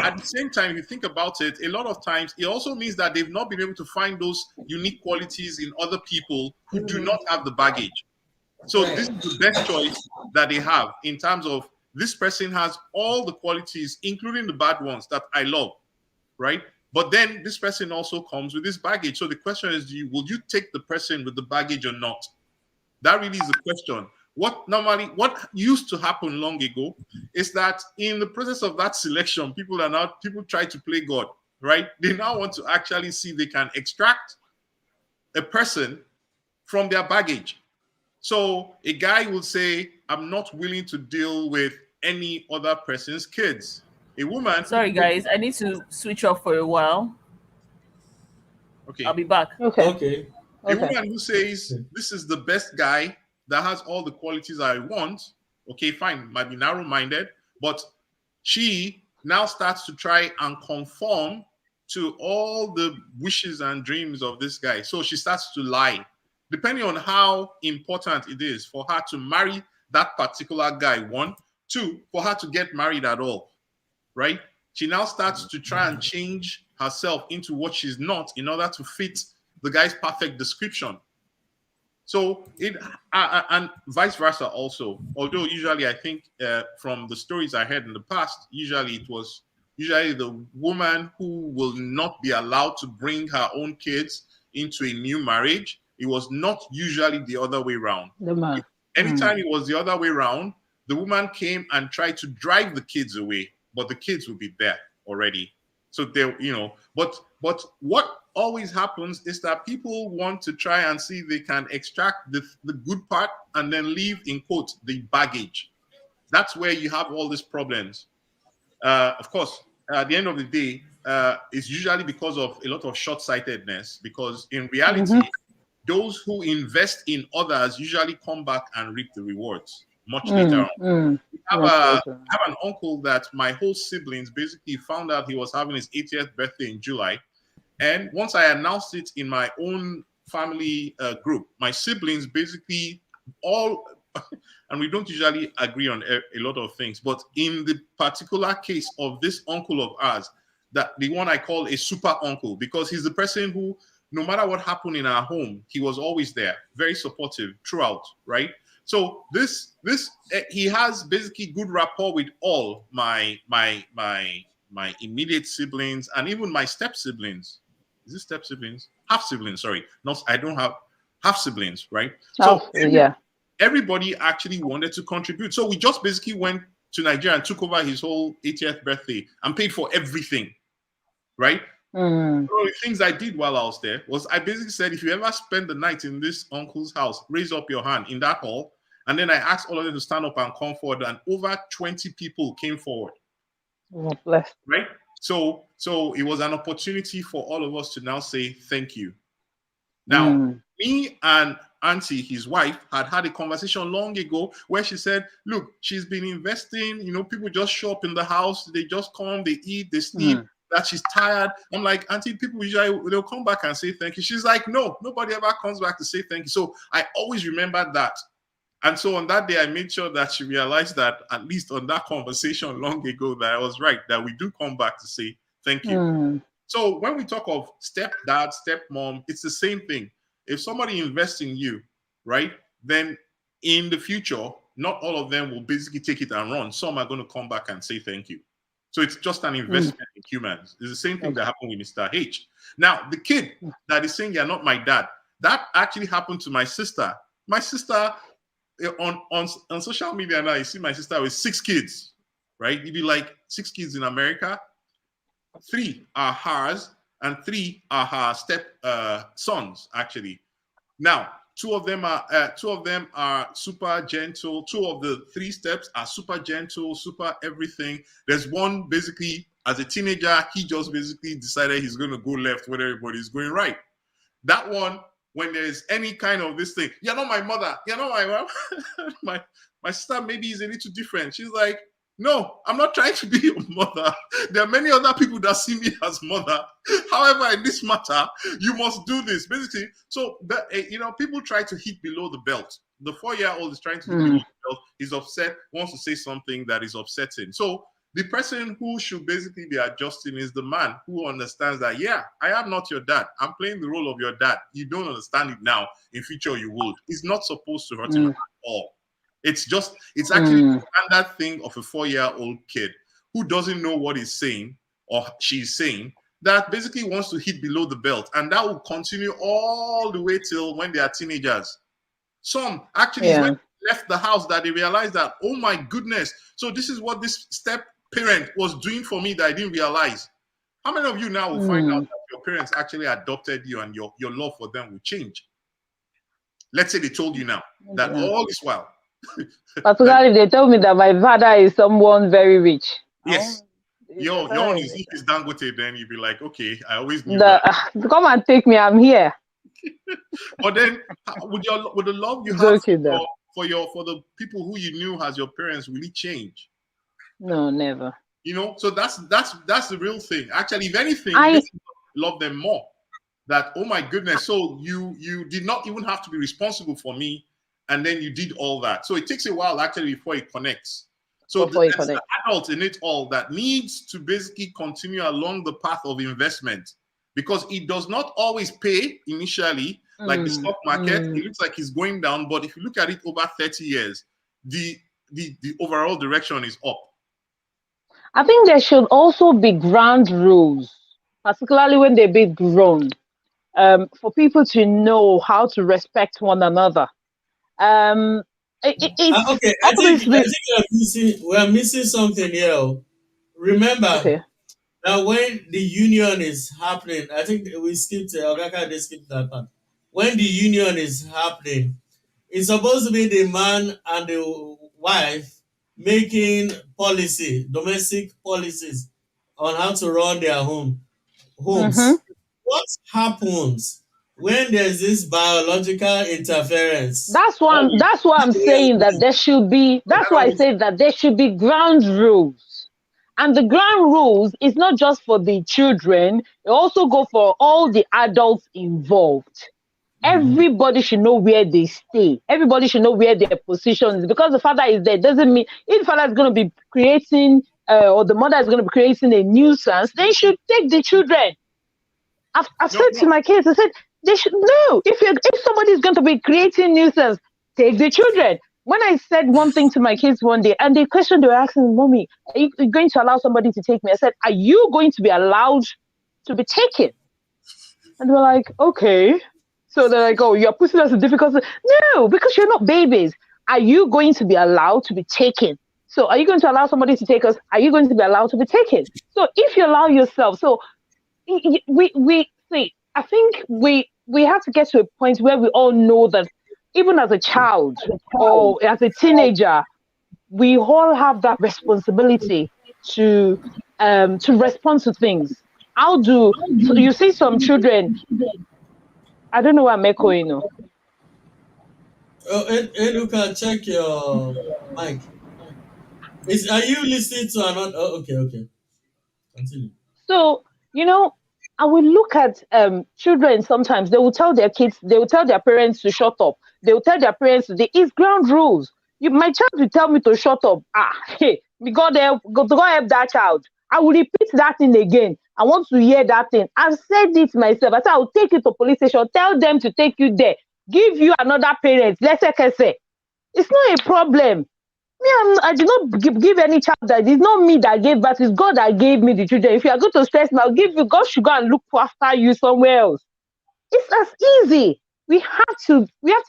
at the same time, if you think about it, a lot of times it also means that they've not been able to find those unique qualities in other people who do not have the baggage. So Right. this is the best choice that they have in terms of this person has all the qualities, including the bad ones that I love, right? But then this person also comes with this baggage. So the question is, will you take the person with the baggage or not? That really is the question. What used to happen long ago is that in the process of that selection, people try to play God, right? They now want to actually see they can extract a person from their baggage. So a guy will say, I'm not willing to deal with any other person's kids. A woman, Sorry, guys. I need to switch off for a while. I'll okay, be back. Okay. Okay. a Okay. woman who says, this is the best guy that has all the qualities I want, okay, fine, might be narrow-minded, but she now starts to try and conform to all the wishes and dreams of this guy. So she starts to lie, depending on how important it is for her to marry that particular guy. One, two, for her to get married at all, right? She now starts to try and change herself into what she's not in order to fit the guy's perfect description. So and vice versa also. Although usually I think from the stories I heard in the past, usually it was usually the woman who will not be allowed to bring her own kids into a new marriage. It was not usually the other way around. The man. Anytime it was the other way around, the woman came and tried to drive the kids away, but the kids would be there already. So they, but what always happens is that people want to try and see they can extract the good part and then leave, in quote, the baggage. That's where you have all these problems. Of course, at the end of the day, it's usually because of a lot of short-sightedness, because in reality, those who invest in others usually come back and reap the rewards much later on. I have an uncle that my whole siblings basically found out he was having his 80th birthday in July. And once I announced it in my own family group, my siblings basically all, and we don't usually agree on a lot of things, but in the particular case of this uncle of ours, that the one I call a super uncle, because he's the person who, no matter what happened in our home, he was always there, very supportive throughout, right? So he has basically good rapport with all my immediate siblings and even my step siblings. Is it step siblings? Half siblings, sorry. Not, I don't have half siblings, right? So everybody actually wanted to contribute. So we just basically went to Nigeria and took over his whole 80th birthday and paid for everything, right? So the things I did while I was there was I basically said, if you ever spend the night in this uncle's house, raise up your hand in that hall. And then I asked all of them to stand up and come forward, and over 20 people came forward. Oh, bless. Right? So it was an opportunity for all of us to now say thank you. Now, me and Auntie, his wife, had a conversation long ago where she said, look, she's been investing, people just show up in the house, they just come, they eat, they sleep, that she's tired. I'm like, Auntie, people usually, they'll come back and say thank you. She's like, no, nobody ever comes back to say thank you. So I always remember that. And so on that day, I made sure that she realized that, at least on that conversation long ago, that I was right, that we do come back to say thank you. So when we talk of stepdad, stepmom, it's the same thing. If somebody invests in you, right, then in the future, not all of them will basically take it and run. Some are going to come back and say thank you. So it's just an investment in humans. It's the same thing that happened with Mr. H. Now, the kid that is saying, you're not my dad, that actually happened to my sister. My sister, on social media now, you see my sister with 6 kids, right? You'd be like, 6 kids in America, 3 are hers, and 3 are her step sons, actually. Now, 2 of them are super gentle. 2 of the 3 steps are super gentle, super everything. There's one basically, as a teenager, he just basically decided he's going to go left when everybody's going right. That one, when there's any kind of this thing, you're not my mother, you're not my mom. my sister maybe is a little different. She's like, no, I'm not trying to be your mother. There are many other people that see me as mother. However, in this matter, you must do this. Basically, so that, people try to hit below the belt. The 4-year-old is trying to hit below the belt. He's upset, wants to say something that is upsetting. So the person who should basically be adjusting is the man who understands that, yeah, I am not your dad. I'm playing the role of your dad. You don't understand it now. In future, you will. It's not supposed to hurt him at all. It's actually a standard thing of a 4-year-old kid who doesn't know what he's saying or she's saying, that basically wants to hit below the belt. And that will continue all the way till when they are teenagers. Some actually when they left the house that they realized that, oh my goodness, so this is what this step parent was doing for me that I didn't realize. How many of you now will find out that your parents actually adopted you and your love for them will change? Let's say they told you now that all is well. Particularly, they told me that my father is someone very rich. Yes. Your one is Dangote, then you'd be like, okay, I always knew that. Come and take me, I'm here. But then, would the love you have for the people who you knew as your parents really change? No, never. So that's the real thing. Actually, if anything, you love them more. That, oh my goodness, so you did not even have to be responsible for me, and then you did all that. So it takes a while actually before it connects. So there's the adult in it all that needs to basically continue along the path of investment, because it does not always pay initially, like the stock market. It looks like it's going down, but if you look at it over 30 years, the overall direction is up. I think there should also be ground rules, particularly when they be grown, for people to know how to respect one another. Um, it's Okay, I obviously think we are missing something here. Oh. Remember okay. that when the union is happening, I think we skipped Ogaka, they skipped that part. When the union is happening, it's supposed to be the man and the wife making policy, domestic policies on how to run their Hmm. homes. What happens when there's this biological interference? That's why I'm saying that there should be. That's why I say that there should be ground rules, and the ground rules is not just for the children. It also go for all the adults involved. Everybody should know where they stay. Everybody should know where their position is. Because the father is there doesn't mean if the father is going to be creating or the mother is going to be creating a nuisance, they should take the children. I've No, said to no. my kids, I said they should know if somebody is going to be creating nuisance, take the children. When I said one thing to my kids one day, and the question they were asking, "Mommy, are you going to allow somebody to take me?" I said, "Are you going to be allowed to be taken?" And we're like, "Okay." So they're like, "Oh, you're putting us in difficulty." No, because you're not babies. Are you going to be allowed to be taken? So are you going to allow somebody to take us? Are you going to be allowed to be taken? So if you allow yourself, so we see. I think we have to get to a point where we all know that even as a child or as a teenager, we all have that responsibility to respond to things. How do so you see some children? I don't know why I'm echoing. No. Oh, Eluka, check your mic. Are you listening to another? Oh, okay, okay. Continue. So, you know, I will look at children sometimes. They will tell their kids, they will tell their parents to shut up. They will tell their parents, it's ground rules. My child will tell me to shut up. Ah, hey, God help that child. I will repeat that thing again. I want to hear that thing. I've said it myself. I said, I will take you to police station, tell them to take you there, give you another parent. Let's say, it's not a problem. I did not give any child that. It's not me that gave birth. It's God that gave me the children. If you are going to stress me, I'll give you. God should go and look after you somewhere else. It's as easy. We have to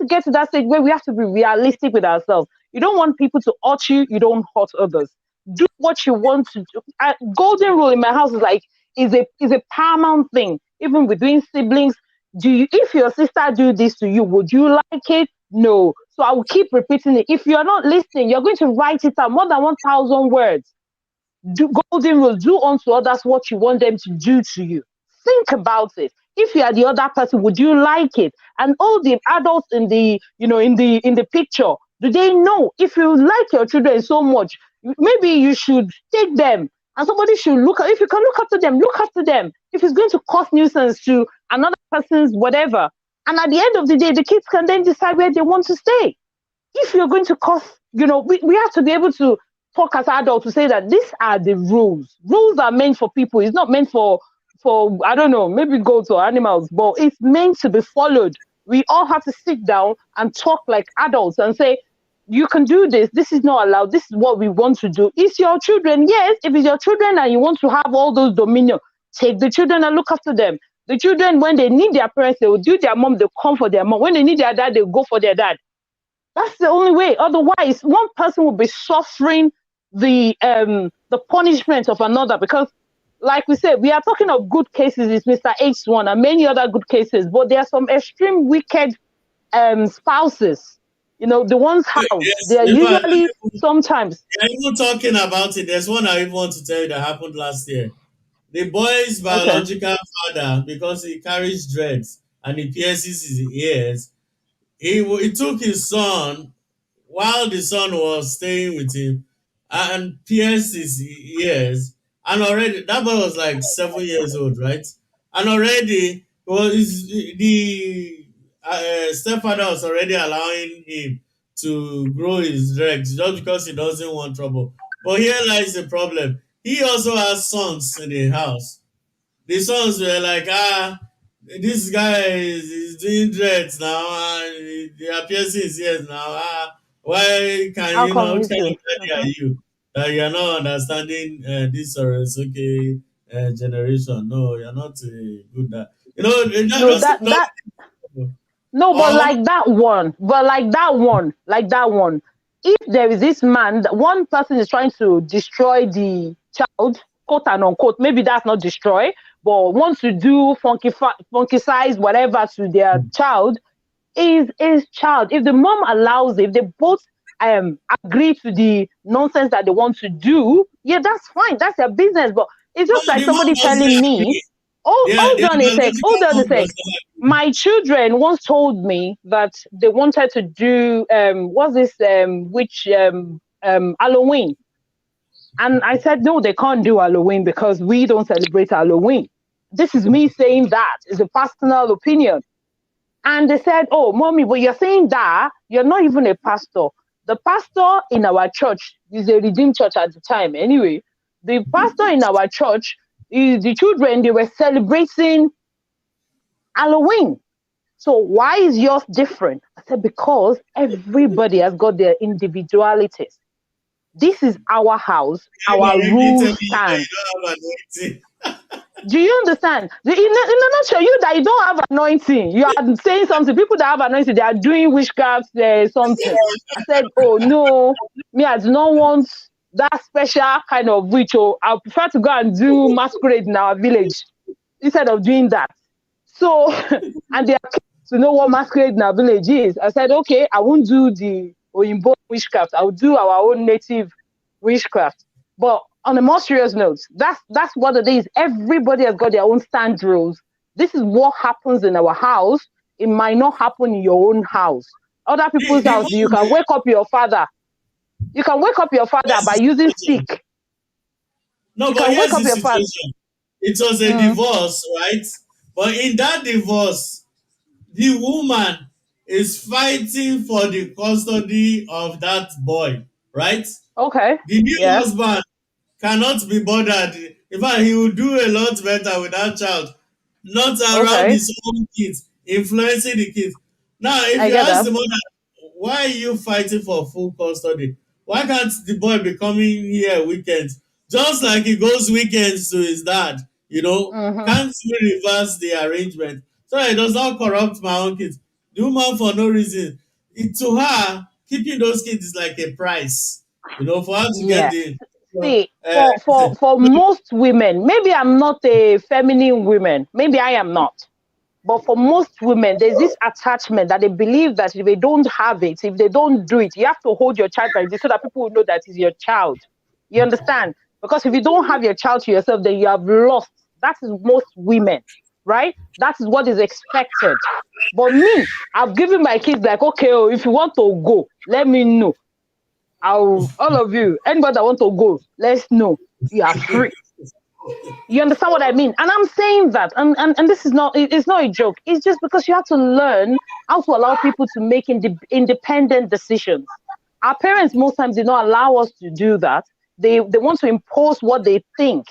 get to that stage where we have to be realistic with ourselves. You don't want people to hurt you. You don't hurt others. Do what you want to do. Golden rule in my house is like is a paramount thing. Even between siblings, if your sister do this to you, would you like it? No. So I will keep repeating it. If you're not listening, you're going to write it out more than 1,000 words. Golden rule: do unto others what you want them to do to you. Think about it. If you are the other person, would you like it? And all the adults in the picture, do they know? If you like your children so much, maybe you should take them, and somebody should if you can look after them, look after them. If it's going to cause nuisance to another person's whatever, and at the end of the day, the kids can then decide where they want to stay. If you're going to cause, we have to be able to talk as adults to say that these are the rules. Rules are meant for people. It's not meant for I don't know, maybe goats or animals, but it's meant to be followed. We all have to sit down and talk like adults and say, you can do this. This is not allowed. This is what we want to do. It's your children. Yes, if it's your children and you want to have all those dominion, take the children and look after them. The children, when they need their parents, they will do their mom, they'll come for their mom. When they need their dad, they'll go for their dad. That's the only way. Otherwise, one person will be suffering the punishment of another because, like we said, we are talking of good cases. It's Mr. H's one and many other good cases, but there are some extreme wicked spouses. The one's house. Yes, They are in fact, usually sometimes even talking about it, there's one I even want to tell you that happened last year. The boy's okay. biological father, because he carries dreads and he pierces his ears, he took his son while the son was staying with him and pierced his ears. And already, that boy was like 7 years old, right? And already, the stepfather was already allowing him to grow his dreads just because he doesn't want trouble. But here lies the problem. He also has sons in the house. The sons were like, this guy is doing dreads now, they are piercing his ears now. Why can How you come know you which kind too? of daddy are you? that you're not understanding this Sorosuke generation. No, you're not good at. No, Just that no, but or like that one, if there is this man, one person is trying to destroy the child, quote and unquote, maybe that's not destroy, but wants to do funky size whatever to their child, is child. If the mom allows it, if they both agree to the nonsense that they want to do, yeah, that's fine. That's their business. But it's no, just like the mom somebody doesn't telling me, agree. oh, Yeah, hold the on a sec, hold biological on a mom sec. does not agree. My children once told me that they wanted to do what's this which Halloween. And I said, no, they can't do Halloween because we don't celebrate Halloween. This is me saying that. It's a personal opinion. And they said, oh, mommy, but you're saying that you're not even a pastor. The pastor in our church is a redeemed church at the time. Anyway, the pastor in our church is the children, they were celebrating Halloween. So why is yours different? I said, because everybody has got their individualities. This is our house. Our Indirectly telling rules you that stand. you don't have anointing. Do you understand? In a nutshell, you that you don't have anointing, you are saying something. People that have anointing, they are doing witchcraft, something. I said, oh no, me, I do not want that special kind of ritual. I prefer to go and do masquerade in our village instead of doing that. So, and they are to know what masquerade in our village is. I said, okay, I won't do the Oyinbo witchcraft. I will do our own native witchcraft. But on a more serious note, that's what it is. Everybody has got their own stand rules. This is what happens in our house. It might not happen in your own house. Other people's The house, you mom, can wake up your father. You can wake up your father here's by the using situation. stick. No, You but can wake here's up the your father. situation. It was a Mm, divorce, right? But in that divorce, the woman is fighting for the custody of that boy, right? okay. The new Yeah. husband cannot be bothered. In fact, he will do a lot better with that child, not around Okay. his own kids, influencing the kids. Now, if I you get ask that. the mother, why are you fighting for full custody? Why can't the boy be coming here weekends? Just like he goes weekends to his dad, Mm-hmm. can't we reverse the arrangement so that it does not corrupt my own kids? The woman, for no reason. To her, keeping those kids is like a price, for her to get Yes. the See, uh, for most women, maybe I'm not a feminine woman. Maybe I am not. But for most women, there's this attachment that they believe that if they don't have it, if they don't do it, you have to hold your child like this so that people will know that it's your child. You understand? Because if you don't have your child to yourself, then you have lost. That is most women, right? That is what is expected. But me, I've given my kids like, okay, oh, if you want to go, let me know. All of you, anybody that want to go, let's know. You are free. You understand what I mean? And I'm saying that, and this is not, it's not a joke. It's just because you have to learn how to allow people to make independent decisions. Our parents most times did not allow us to do that. They want to impose what they think.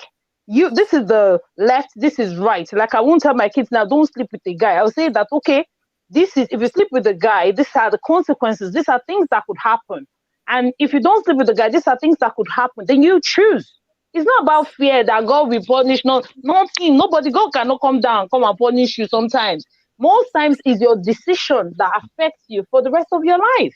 This is the left, this is right. Like I won't tell my kids now, don't sleep with a guy. I'll say that, okay, this is, if you sleep with a guy, these are the consequences. These are things that could happen. And if you don't sleep with the guy, these are things that could happen. Then you choose. It's not about fear that God will punish. No, nothing. Nobody. God cannot come and punish you sometimes. Most times it's your decision that affects you for the rest of your life.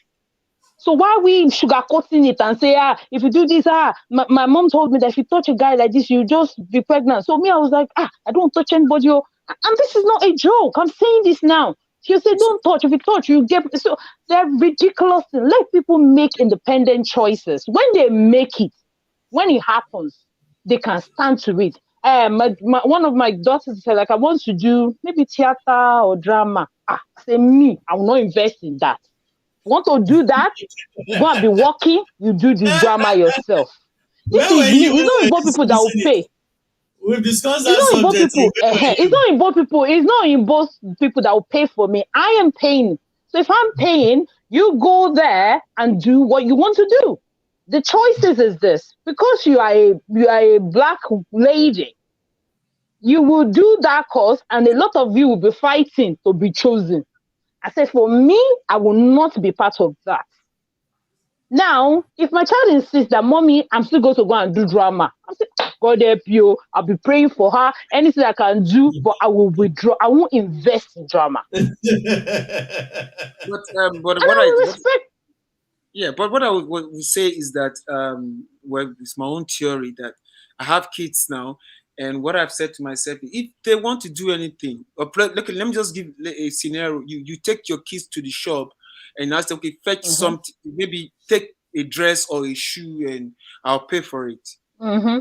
So why we sugarcoating it and say, if you do this, my mom told me that if you touch a guy like this, you just be pregnant. So me, I was like, I don't touch anybody. Oh. And this is not a joke. I'm saying this now. She said, don't touch. If you touch, you get. So they're ridiculous. Let people make independent choices. When they make it, when it happens, they can stand to it. One of my daughters said, like, I want to do maybe theater or drama. Say me, I will not invest in that. Want to do that? You go and be working, you do the drama yourself. This Where were is me. you It's when not we were about people that will discussing it? pay. We've discussed It's that not about subject. people. Where were It's you? not about people. It's not about people that will pay for me. I am paying. So if I'm paying, you go there and do what you want to do. The choices is this: because you are a black lady, you will do that course, and a lot of you will be fighting to be chosen. I said, for me, I will not be part of that. Now, if my child insists that mommy, I'm still going to go and do drama, I'm saying, God help you. I'll be praying for her. Anything I can do, but I will withdraw. I won't invest in drama. But but And what I I will what, respect. yeah, but what I would say is that well, it's my own theory that I have kids now, and what I've said to myself, if they want to do anything, or look, let me just give a scenario. You take your kids to the shop, and ask them, okay, fetch Mm-hmm. something, maybe take a dress or a shoe, and I'll pay for it. Mm-hmm.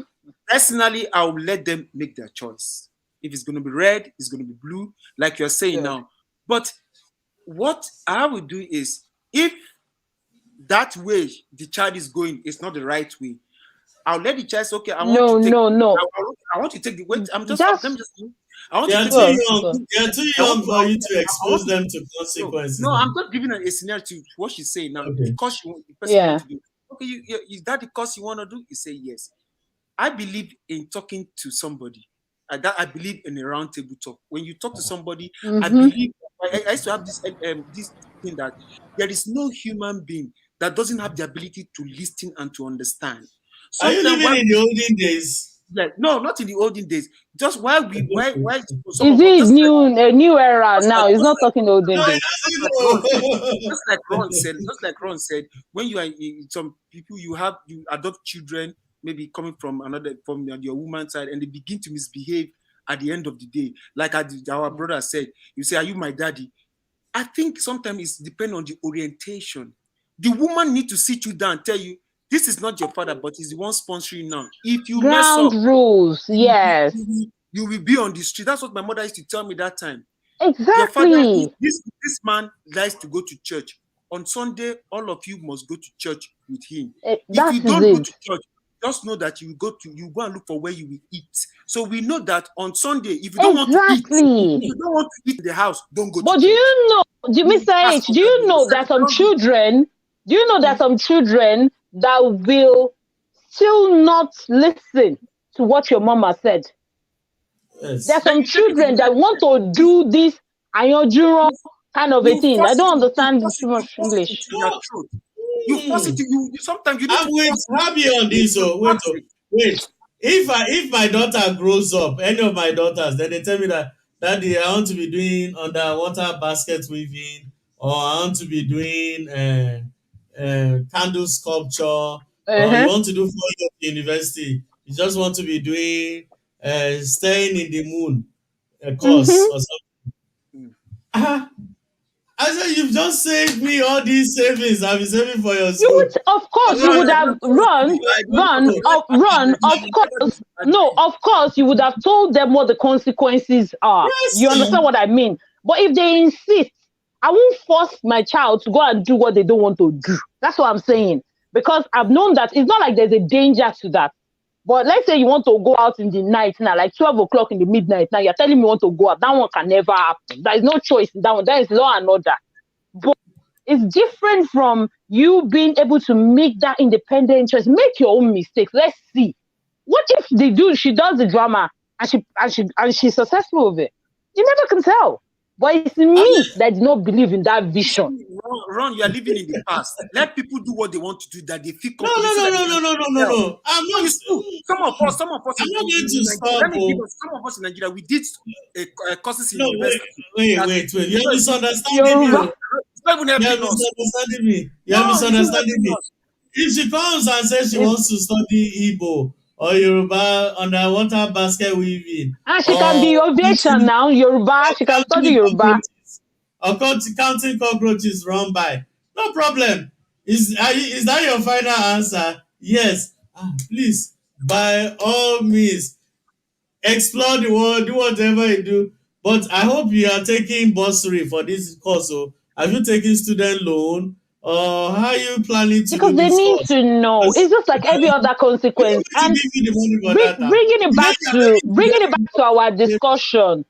Personally, I'll let them make their choice. If it's going to be red, it's going to be blue, like you're saying Good. now. But what I would do is, if that way the child is going is not the right way, I'll let the child say, okay, I want to No, take, no, no. I want to take the wait. Let me That's just. I want They to are take too the. good. young. Good. They are too I want young to. for you to I want expose to. them to No, consequences. no, I'm just giving a scenario to what she's saying now. Okay. Because the person Yeah. wants to do. Okay, is that the course you want to do? You say yes. I believe in talking to somebody. That I believe in a round table talk. When you talk to somebody, I Mm-hmm. believe. I used to have this thing that there is no human being that doesn't have the ability to listen and to understand. Are you Sometimes living while in the olden days? like no, not in the olden days. Just why some Is of us it new a new era just like now? It's just not like talking olden No, days. just like Ron said, it just like Ron said, when you are in some people, you adopt children, maybe coming from your woman's side, and they begin to misbehave at the end of the day. Like our brother said, you say, "Are you my daddy?" I think sometimes it's depend on the orientation. The woman need to sit you down and tell you, this is not your father, but he's the one sponsoring now. If you mess Ground up, rules. Yes. you will be on the street. That's what my mother used to tell me that time. Your father, Exactly. this man likes to go to church. On Sunday, all of you must go to church with him. If That you is don't go it. to church, just know that you go and look for where you will eat. So we know that on Sunday, if you don't want to eat, Exactly. if you don't want to eat in the house, don't go to But do church. you know, Mr. That's H, what do I you do. know that some children, do you know that some children that will still not listen to what your mama said? There are yes. Then some you take it to the children that want to next. do this ayojuro kind of a thing. I don't understand too You much force it into English. their No. throat. You force it. You sometimes you need I'm to with force it. Happy on You need this. to Oh, wait, force oh, it. wait. If my daughter grows up, any of my daughters, then they tell me that Daddy, I want to be doing underwater basket weaving, or I want to be doing candle sculpture, or you Uh-huh. want to do 4 years university, you just want to be doing staying in the moon a course Mm-hmm. or something. Mm. Ah, I said, you've just saved me all these savings I've been saving for your You school. would, of course, you Run, would I have don't know. I don't know. run. Of course, no, of course, you would have told them what the consequences are. yes, You understand now. what I mean? But if they insist, I won't force my child to go and do what they don't want to do. That's what I'm saying. Because I've known that it's not like there's a danger to that. But let's say you want to go out in the night now, like 12 o'clock in the midnight. Now you're telling me you want to go out. That one can never happen. There is no choice in that one. That is law and order. But it's different from you being able to make that independent choice. Make your own mistakes. Let's see. What if she does the drama and she's successful with it? You never can tell. But it's I me mean, that did not believe in that You vision. see, Ron, you are living in the past. Let people do what they want to do, that they feel no, confident, no, so no, that no, they no, can no, no, no, tell. no. No, it's true. Some of us I'm not going in to Nigeria. stop. Let me give Oh. us some of us in Nigeria. We did courses in No, wait, university. wait, That wait, wait. You're so misunderstanding me. Yoruba. Oh. it's not even You're helping us. misunderstanding me. You're No, it's not misunderstanding helping me. us. If she comes and says she Is wants to study Igbo or Yoruba underwater basket weaving and she can be or ovation now, Yoruba. She can study counting Yoruba. cockroaches or counting cockroaches run by, no problem. Is that your final answer? Yes. Ah, please, by all means, explore the world, do whatever you do. But I hope you are taking bursary for this course. So, have you taken student loan, or how are you planning to do Because they this need course? to know. Because It's just like every other we are consequence. going to And give you the money for that. Now. You know, you are bringing it very, back to our discussion.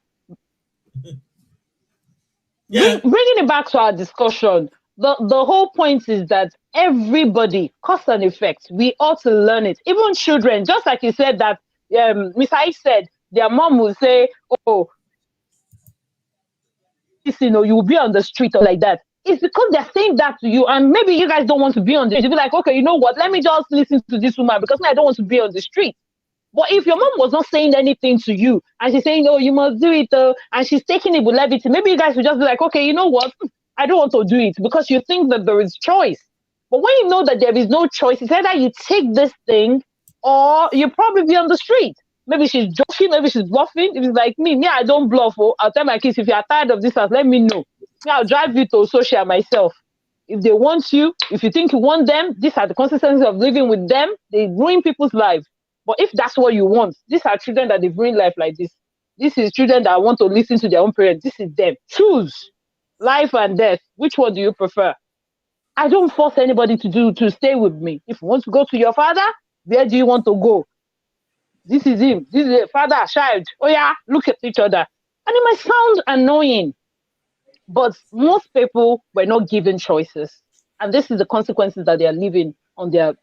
yeah. Bringing it back to our discussion, the whole point is that everybody, cause and effect, we ought to learn it. Even children, just like you said that Miss I said, their mom will say, oh, you know, you will be on the street or like that. it's because they're saying that to you, and maybe you guys don't want to be on the street. You be like, okay, you know what? Let me just listen to this woman because I don't want to be on the street. But if your mom was not saying anything to you, and she's saying, "Oh, you must do it," and she's taking it with levity, maybe you guys would just be like, "Okay, you know what? I don't want to do it," because you think that there is choice. But when you know that there is no choice, it's either you take this thing or you probably be on the street. Maybe she's joking, maybe she's bluffing. If it's like me, I don't bluff. Oh, I'll tell my kids, if you are tired of this house, let me know. I'll drive you to social myself. If they want you, if you think you want them, these are the consequences of living with them. They ruin people's lives. But if that's what you want, these are children that they've ruined life like this. This is children that want to listen to their own parents. This is them. Choose life and death. Which one do you prefer? I don't force anybody to stay with me. If you want to go to your father, where do you want to go? This is him. This is a father, child. Oh yeah, look at each other. And it might sound annoying, but most people were not given choices. And this is the consequences that they are living on their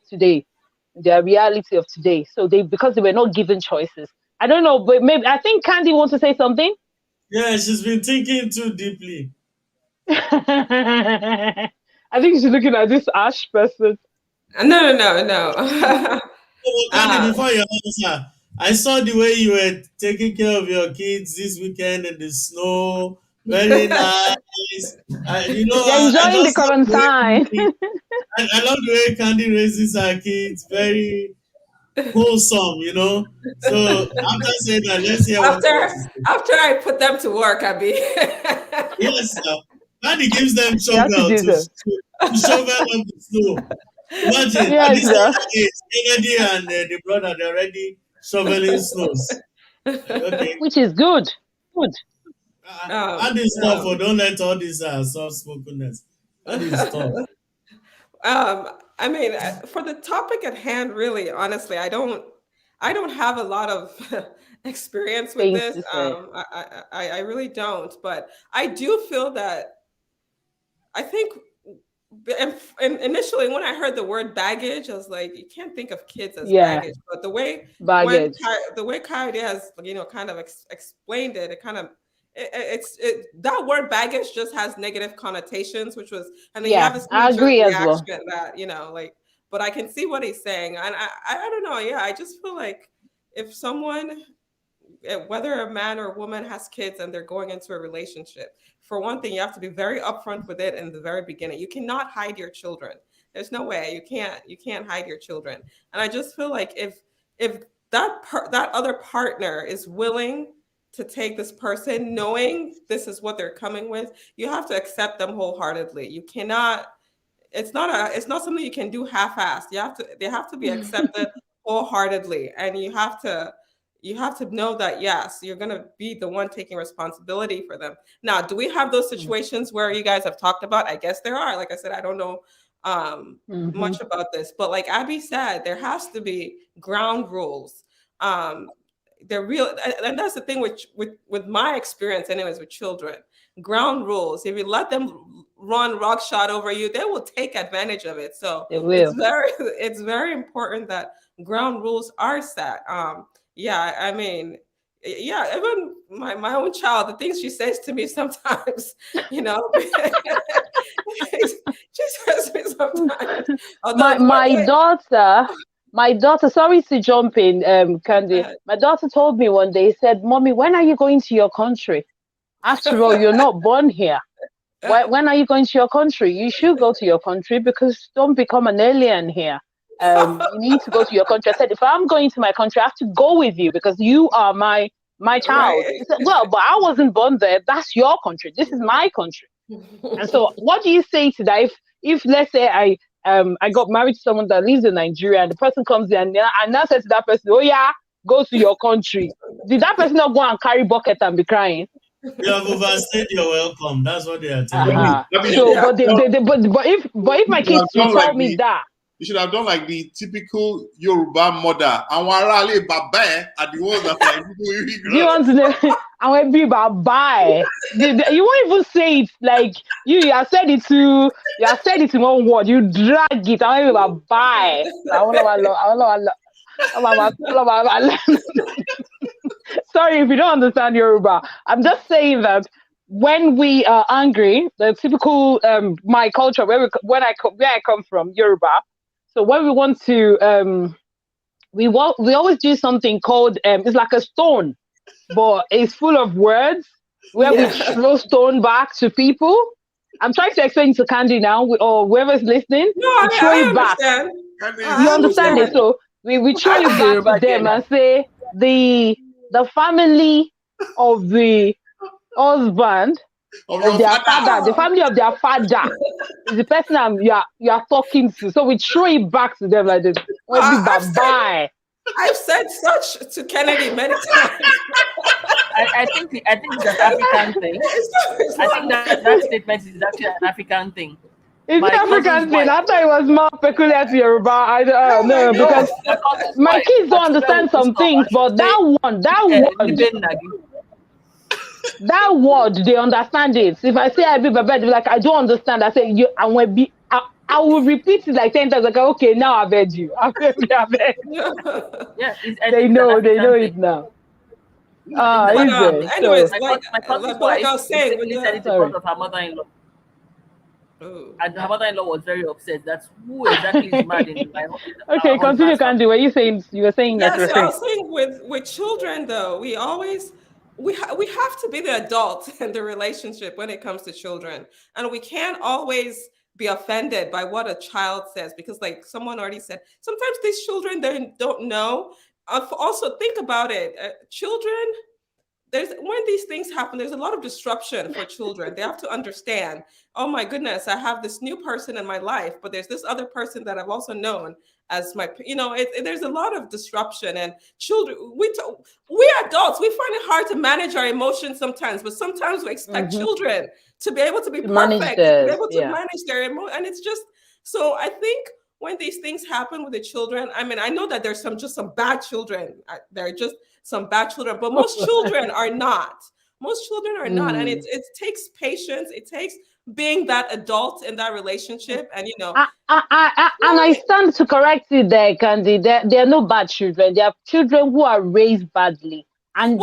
reality of today. So because they were not given choices. I don't know, but maybe I think Candy wants to say something. Yeah, she's been thinking too deeply. I think she's looking at this Ash person. No. Candy, before you answer, I saw the way you were taking care of your kids this weekend in the snow. Very nice. They're enjoying the quarantine. I love the way Candy raises her kids. Very wholesome, So after saying that, let's hear what after I put them to work, Abby. Yes, sir. Candy gives them shovel to shovel up the snow. Imagine, at this age, Kennedy and the brother, they're already shoveling snows. Okay. Which is good. Good. And this stuff, don't let all this soft-spokenness. That is tough. I mean, for the topic at hand, really, honestly, I don't have a lot of experience with this. I really don't, but I do feel that I think initially when I heard the word baggage, I was like, you can't think of kids as baggage, but the way Coyote has, kind of explained it, it kind of that word baggage just has negative connotations, which was, and then you have this reaction that, but I can see what he's saying. And I don't know. Yeah. I just feel like if someone, whether a man or a woman has kids and they're going into a relationship, for one thing, you have to be very upfront with it in the very beginning. You cannot hide your children. There's no way you can't hide your children. And I just feel like if that other partner is willing to take this person, knowing this is what they're coming with, you have to accept them wholeheartedly. You cannot. It's not something you can do half-assed. They have to be accepted wholeheartedly, and you have to know that yes, you're gonna be the one taking responsibility for them. Now, do we have those situations where you guys have talked about? I guess there are. Like I said, I don't know much about this, but like Abby said, there has to be ground rules. They're real, and that's the thing with my experience, anyways, with children. Ground rules. If you let them run rockshot over you, they will take advantage of it. So it's very important that ground rules are set. I mean, even my own child, the things she says to me sometimes, she says to me sometimes. My daughter, sorry to jump in, Candy. My daughter told me one day, said, "Mommy, when are you going to your country? After all, you're not born here. When are you going to your country? You should go to your country because don't become an alien here. You need to go to your country." I said, "If I'm going to my country, I have to go with you because you are my child." Right. He said, "Well, but I wasn't born there. That's your country. This is my country." And so what do you say to that? If let's say I got married to someone that lives in Nigeria and the person comes in and I now said to that person, "Oh yeah, go to your country." Did that person not go and carry bucket and be crying? You have overstayed your welcome. That's what they are telling me. So, but if my kids told me that, you should have done like the typical Yoruba mother. And are the ones that are you want to know? I want to be bye. You won't even say it like you have said it in one word. You drag it. I want to be bye. Sorry if you don't understand Yoruba. I'm just saying that when we are angry, the typical my culture where I come from, Yoruba. So when we want to we always do something called it's like a stone, but it's full of words where we Yeah. throw stone back to people. I'm trying to explain to Candy now, or whoever's listening. No, We throw I it back. understand. Candy You I is understand it? understand. So we throw How it is the back to Yoruba them girl? and say the family of the husband of of your their father. father, the family of their father is the person you are talking to. So we throw it back to them like this. We be I've said bye. I've said such to Kennedy many times. I think it's an African thing. It's I not think that statement is actually an African thing. It's an My cousin's African thing. wife. I thought it was more peculiar to Yoruba. I don't know No, because my cousin's my wife. kids Her don't children understand would just some come things, and she'll but say, "Nibe Nagi." that word they understand it. If I say I be baba, they're like I don't understand. I say you I will be I will repeat it like 10 times. Like okay, now I've heard you. I've heard you. I've heard. Yeah, I think it's an They know African it thing. now. I think it's an Is African but it? thing. So anyways, like My cousin's like wife I was saying with mistakenly said the it in front sorry. of her mother-in-law, oh. and her mother-in-law was very upset. That's who exactly is mad in our Okay, continue, husband's family. Candy. You were saying that Yeah, you were so I saying. was saying with children though, we have to be the adult in the relationship when it comes to children, and we can't always be offended by what a child says because, like someone already said, sometimes these children they don't know. Also, think about it. Children there's when these things happen, there's a lot of disruption for children. They have to understand, oh my goodness, I have this new person in my life, but there's this other person that I've also known as my, there's a lot of disruption. And children, we adults, we find it hard to manage our emotions sometimes, but sometimes we expect Mm-hmm. children to be able to be To manage perfect, to be this, able to yeah. manage their emotion. And it's just, so I think when these things happen with the children, I mean, I know that there's some bad children. They're just some bad children, but most children are not. Most children are not, and Mm. it takes patience. It takes being that adult in that relationship, and And I try. stand to correct it there, Candy. There are no bad children. There are children who are raised badly. And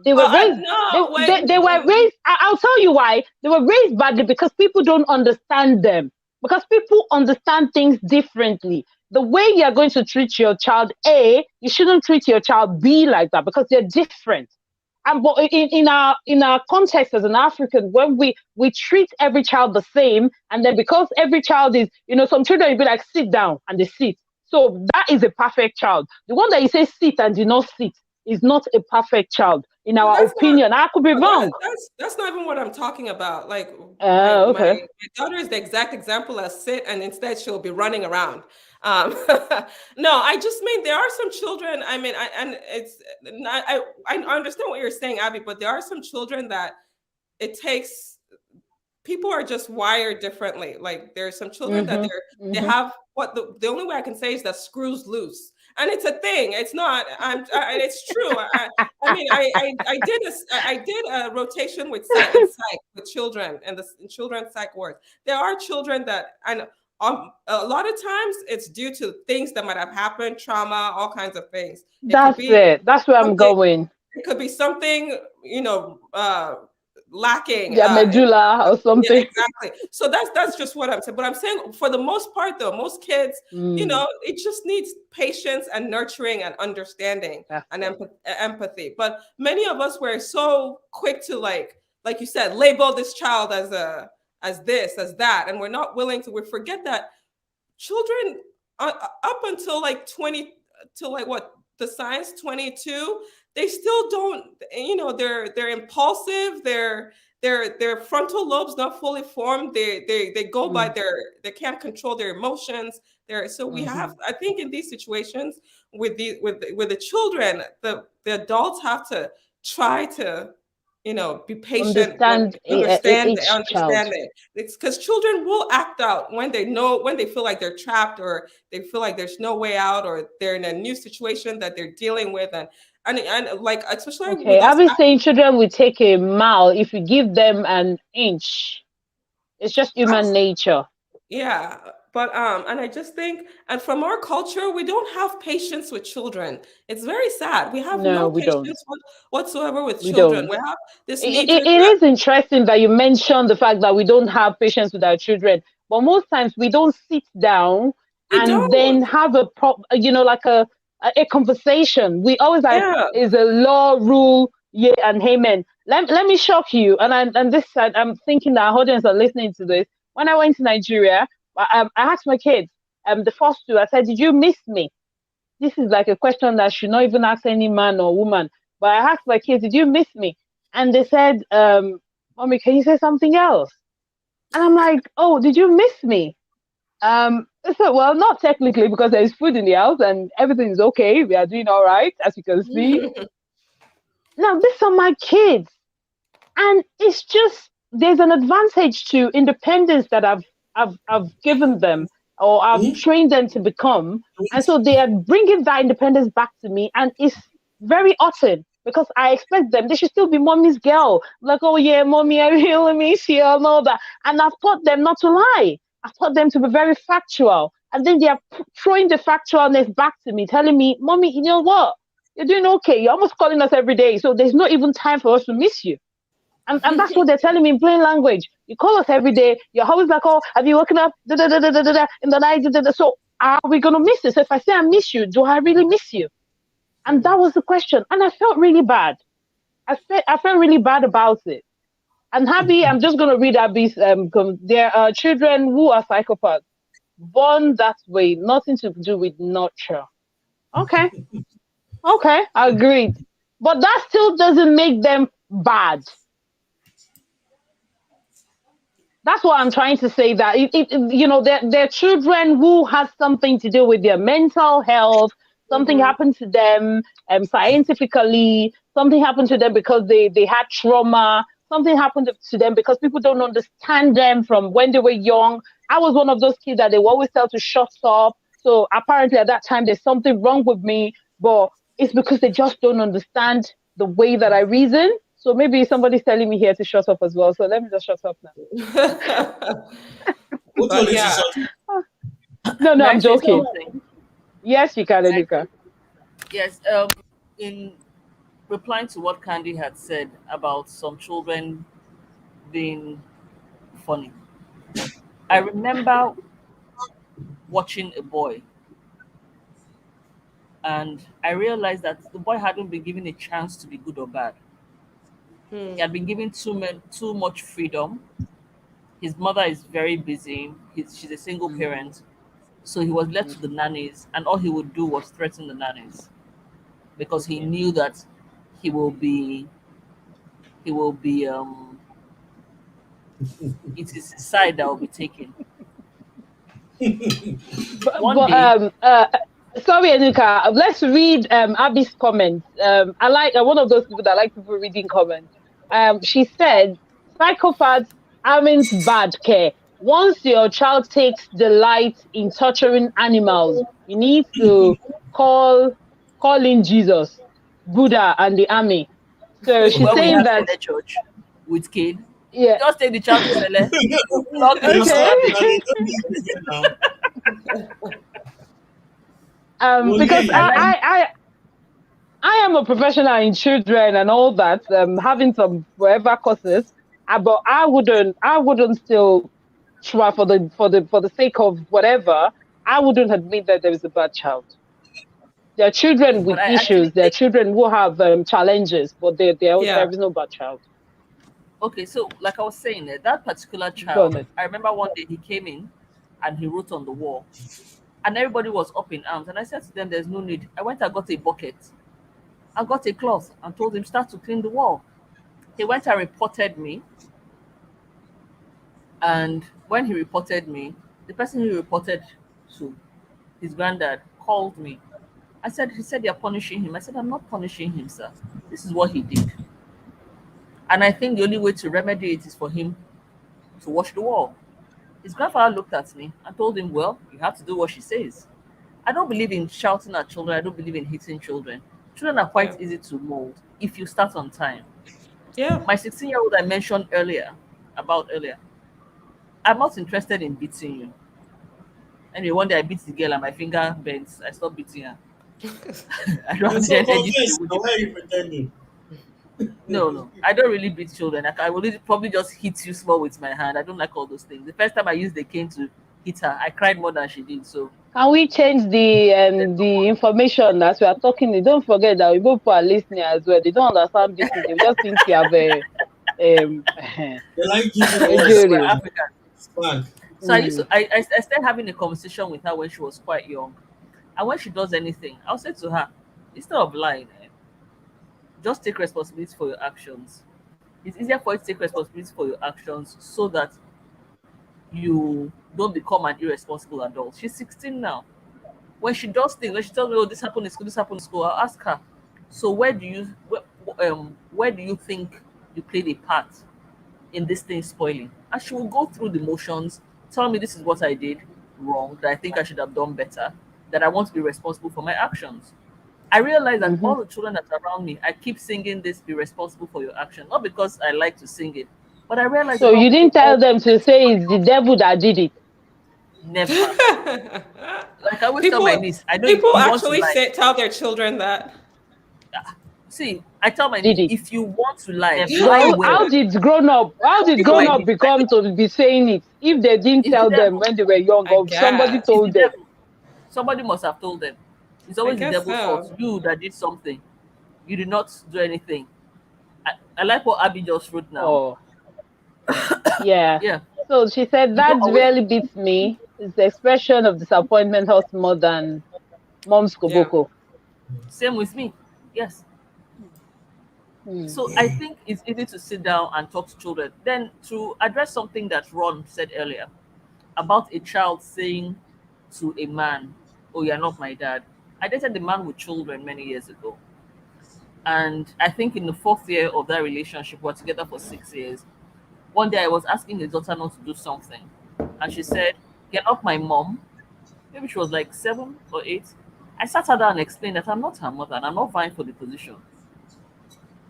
they were raised No, wait. they were raised I'll tell you why. They were raised badly because people don't understand them. Because people understand things differently. The way you're going to treat your child A, you shouldn't treat your child B like that because they're different. And but in our context as an African, when we treat every child the same, and then because every child is, some children will be like sit down and they sit. So that is a perfect child. The one that you say sit and do not sit is not a perfect child, in But our that's not. opinion. I could be But wrong. that's not even what I'm talking about. Like my Okay. daughter is the exact example as sit, and instead she'll be running around. Um, no, I just mean there are some children. I mean, and it's I understand what you're saying, Abby, but there are some children that it takes people are just wired differently. Like there's some children that Mm-hmm. they Mm-hmm. have what the only way I can say is that screws loose, and it's a thing. It's not. It's true. I mean, I did a rotation with psych with children and the in children's psych wards. There are children that and. A lot of times it's due to things that might have happened, trauma, all kinds of things. It could That's be it. That's where I'm something. going. It could be something, lacking. Yeah, medulla or Yeah, something. exactly. So that's just what I'm saying. But I'm saying for the most part, though, most kids, Mm, it just needs patience and nurturing and understanding that's and it. empathy. But many of us were so quick to like you said, label this child as this, as that, and we're not willing to. We forget that children up until like 20 to like what the science 22 they still don't they're impulsive their frontal lobes not fully formed they go by Mm, they can't control their emotions so we mm-hmm. have I think in these situations with the children the adults have to try to be patient when Understand each child. understand it. It's because children will act out when they feel like they're trapped or they feel like there's no way out or they're in a new situation that they're dealing with and like especially Okay, with I've us. been saying children will take a mile if you give them an inch. It's just human nature. Yeah, But and I just think, and from our culture, we don't have patience with children. It's very sad. We have No, no we don't. patience whatsoever with We children. don't. We have this It, need it, to. it is interesting that you mentioned the fact that we don't have patience with our children, but most times we don't sit down We and don't. then have like a conversation. We always like Yeah. is a law, rule, yeah, and amen. Let me shock you, I'm thinking that our audience are listening to this. When I went to Nigeria, I asked my kids, the first two, I said, "Did you miss me?" This is like a question that should not even ask any man or woman. But I asked my kids, "Did you miss me?" And they said, "Mommy, can you say something else?" And I'm like, "Oh, did you miss me?" I said, "Well, not technically because there is food in the house and everything is okay. We are doing all right, as you can see." Now, these are my kids. And it's just, there's an advantage to independence that I've given them, or I've Hmm? trained them to become. And so they are bringing that independence back to me. And it's very often because I expect them, they should still be mommy's girl. Like, "Oh yeah, mommy, I really miss you," and all that. And I've taught them not to lie. I've taught them to be very factual. And then they are throwing the factualness back to me, telling me, "Mommy, you know what? You're doing okay. You're almost calling us every day. So there's not even time for us to miss you." And that's what they're telling me in plain language. You call us every day. You're always like, "Oh, have you woken up? Da, da, da, da, da, da, da, in the night. Da, da, da." So are we going to miss this? So if I say I miss you, do I really miss you? And that was the question. And I felt really bad. I felt really bad about it. And Abby, I'm just going to read Abby's. There are children who are psychopaths, born that way, nothing to do with nurture. Okay, okay, I agreed. But that still doesn't make them bad. That's what I'm trying to say. That they're children who has something to do with their mental health. Something Mhm. happened to them scientifically. Something happened to them because they had trauma. Something happened to them because people don't understand them from when they were young. I was one of those kids that they will always tell to shut up. So apparently at that time there's something wrong with me, but it's because they just don't understand the way that I reason. So maybe somebody's telling me here to shut up as well. So let me just shut up now. Which one But is yeah, short? No, May I I'm say joking. something? Yes, you can, Enika. Yes. In replying to what Candy had said about some children being funny, I remember watching a boy, and I realized that the boy hadn't been given a chance to be good or bad. He Hmm. had been given too much freedom. His mother is very busy. She's a single parent, so he was left to the nannies, and all he would do was threaten the nannies because he knew that he will be he will be it is his side that will be taken. One But day, sorry, Enika. Let's read Abby's comments. I like one of those people that like people reading comments. She said, "Psychopaths aren't bad care. Once your child takes delight in torturing animals, you need to call call in Jesus, Buddha, and the army." So she's when we saying have that, Sele Church with kid, yeah, just take the child to Sele, flog You him. okay. start now, they don't need again now. Because And then I am a professional in children and all that, having some whatever courses, but I wouldn't still try for the sake of whatever. I wouldn't admit that there is a bad child. There are children but with I actually issues. There are think children who have challenges, but Yeah. there is no bad child. okay, so like I was saying, that particular Go child, on. I remember one day he came in and he wrote on the wall, and everybody was up in arms. And I said to them, "There's no need." I went and got a bucket, I got a cloth, and told him start to clean the wall. He went and reported me, and when he reported me, the person he reported to, his granddad, called me. He said you're punishing him. I said, I'm not punishing him, sir. This is what he did. And I think the only way to remedy it is for him to wash the wall. His grandfather looked at me and told him, well, you have to do what she says. I don't believe in shouting at children. I don't believe in hitting children. Children are Yeah. quite easy to mold if you start on time. Yeah. My 16-year-old I mentioned earlier, I'm not interested in beating you. Anyway, one day I beat the girl and my finger bent. I stopped beating her. I don't have So the energy to confess do now, it. why are you pretending? No, no, I don't really beat children. I will probably just hit you small with my hand. I don't like all those things. The first time I used the cane to hit her, I cried more than she did. So Can we change the information as we are talking? Don't forget that we both are listening as well. They don't understand this thing. They just think you have a They like using words we're injury. like African. spank. So I used Mm. to I started having a conversation with her when she was quite young. And when she does anything, I'll say to her, instead of lying, just take responsibility for your actions. It's easier for you to take responsibility for your actions so that you don't become an irresponsible adult. She's 16 now. When she does things, when she tells me, "Oh, this happened in school, this happened in school," I'll ask her, "So where do you think you played a part in this thing spoiling?" And she will go through the motions, tell me this is what I did wrong, that I think I should have done better, that I want to be responsible for my actions. I realize that Hmm. all the children that are around me, I keep singing this, be responsible for your action, not because I like to sing it, but I realize a So lot of you people didn't tell all them to say it's the devil that did it. never. Like I always tell my people niece, I know people you want to actually lie. tell their children that. See, I tell my niece, Did it. if you want to lie, lie So well. how did grown up? How did See my grown up niece, I become think to be saying it if they didn't it's the tell them devil. when they were young, I or somebody guess. It's the told them? devil. Somebody must have told them. It's I always the guess devil's fault. so. You that did something. You did not do anything. I like what Abby just wrote now. Oh, yeah. Yeah. So she said You don't that always really beats me. It's the expression of disappointment hurts more than mom's Yeah. koboko. same with me. Yes. Hmm. So I think it's easy to sit down and talk to children. Then to address something that Ron said earlier about a child saying to a man, "Oh, you're not my dad." I dated a man with children many years ago. And I think in the fourth year of that relationship, we're together for 6 years. One day I was asking his daughter not to do something. And she said, "You're not my mom." Maybe she was like 7 or 8. I sat her down and explained that I'm not her mother and I'm not vying for the position.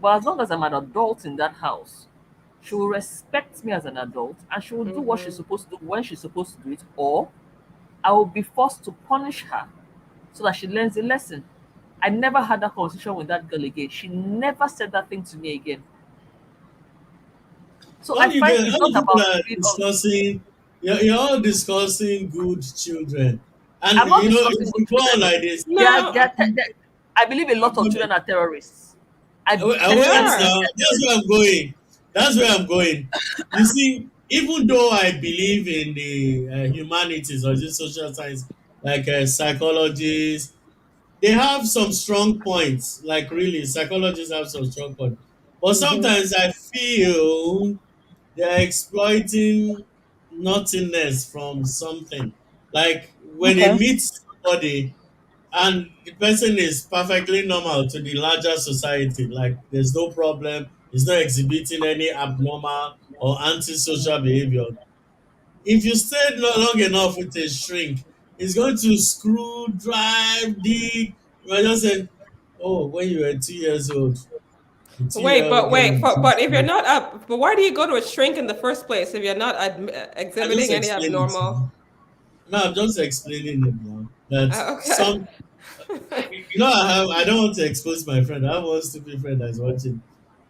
But as long as I'm an adult in that house, she will respect me as an adult and she will do what she's Hmm. supposed to do when she's supposed to do it, or I will be forced to punish her so that she learns a lesson. I never had that conversation with that girl again. She never said that thing to me again. So I find it's All not you people about are being discussing, you're all discussing good children. And I'm not if discussing we good go on children. like this, No, I believe a lot of children are terrorists. I they wait personally are. believe now, they're that's where I'm terrorists. going. That's where I'm going. You see, even though I believe in the humanities or the social science, like psychologists, they have some strong points. Like really, psychologists have some strong points. But Hmm. sometimes I feel they're exploiting nothingness from something. Like when they Okay. meet somebody and the person is perfectly normal to the larger society, like there's no problem, he's not exhibiting any abnormal or antisocial behavior. If you stay long enough with a shrink, it's going to screw, drive, dig. You might just say, "Oh, when you were 2 years old, the 2 year old girl Wait. is But just..." if you're not up, but why do you go to a shrink in the first place if you're not I just exhibiting any explain it to abnormal? you. No, I'm just explaining it now. That Okay. some, I don't want to expose my friend. I have one stupid friend that's watching.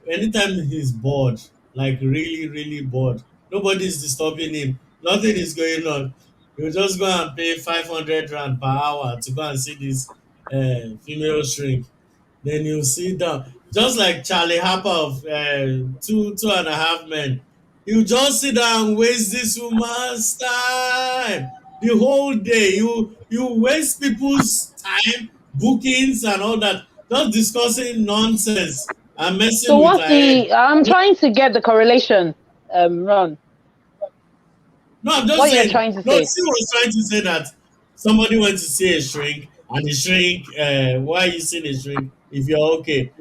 Anytime he's bored, like really, really bored, nobody's disturbing him. Nothing is going on. He'll just go and pay 500 rand per hour to go and see this female shrink. Then you sit down, just like Charlie Harper of two and a half men. You just sit down and waste this woman's time the whole day. You waste people's time, bookings and all that, just discussing nonsense and So messing with what's her head. the? I'm trying to get the correlation. Ron, No, I'm just what you're saying. trying to No, say? she was trying to say that somebody went to see a shrink, and the shrink. Why are you seeing a shrink if you're okay?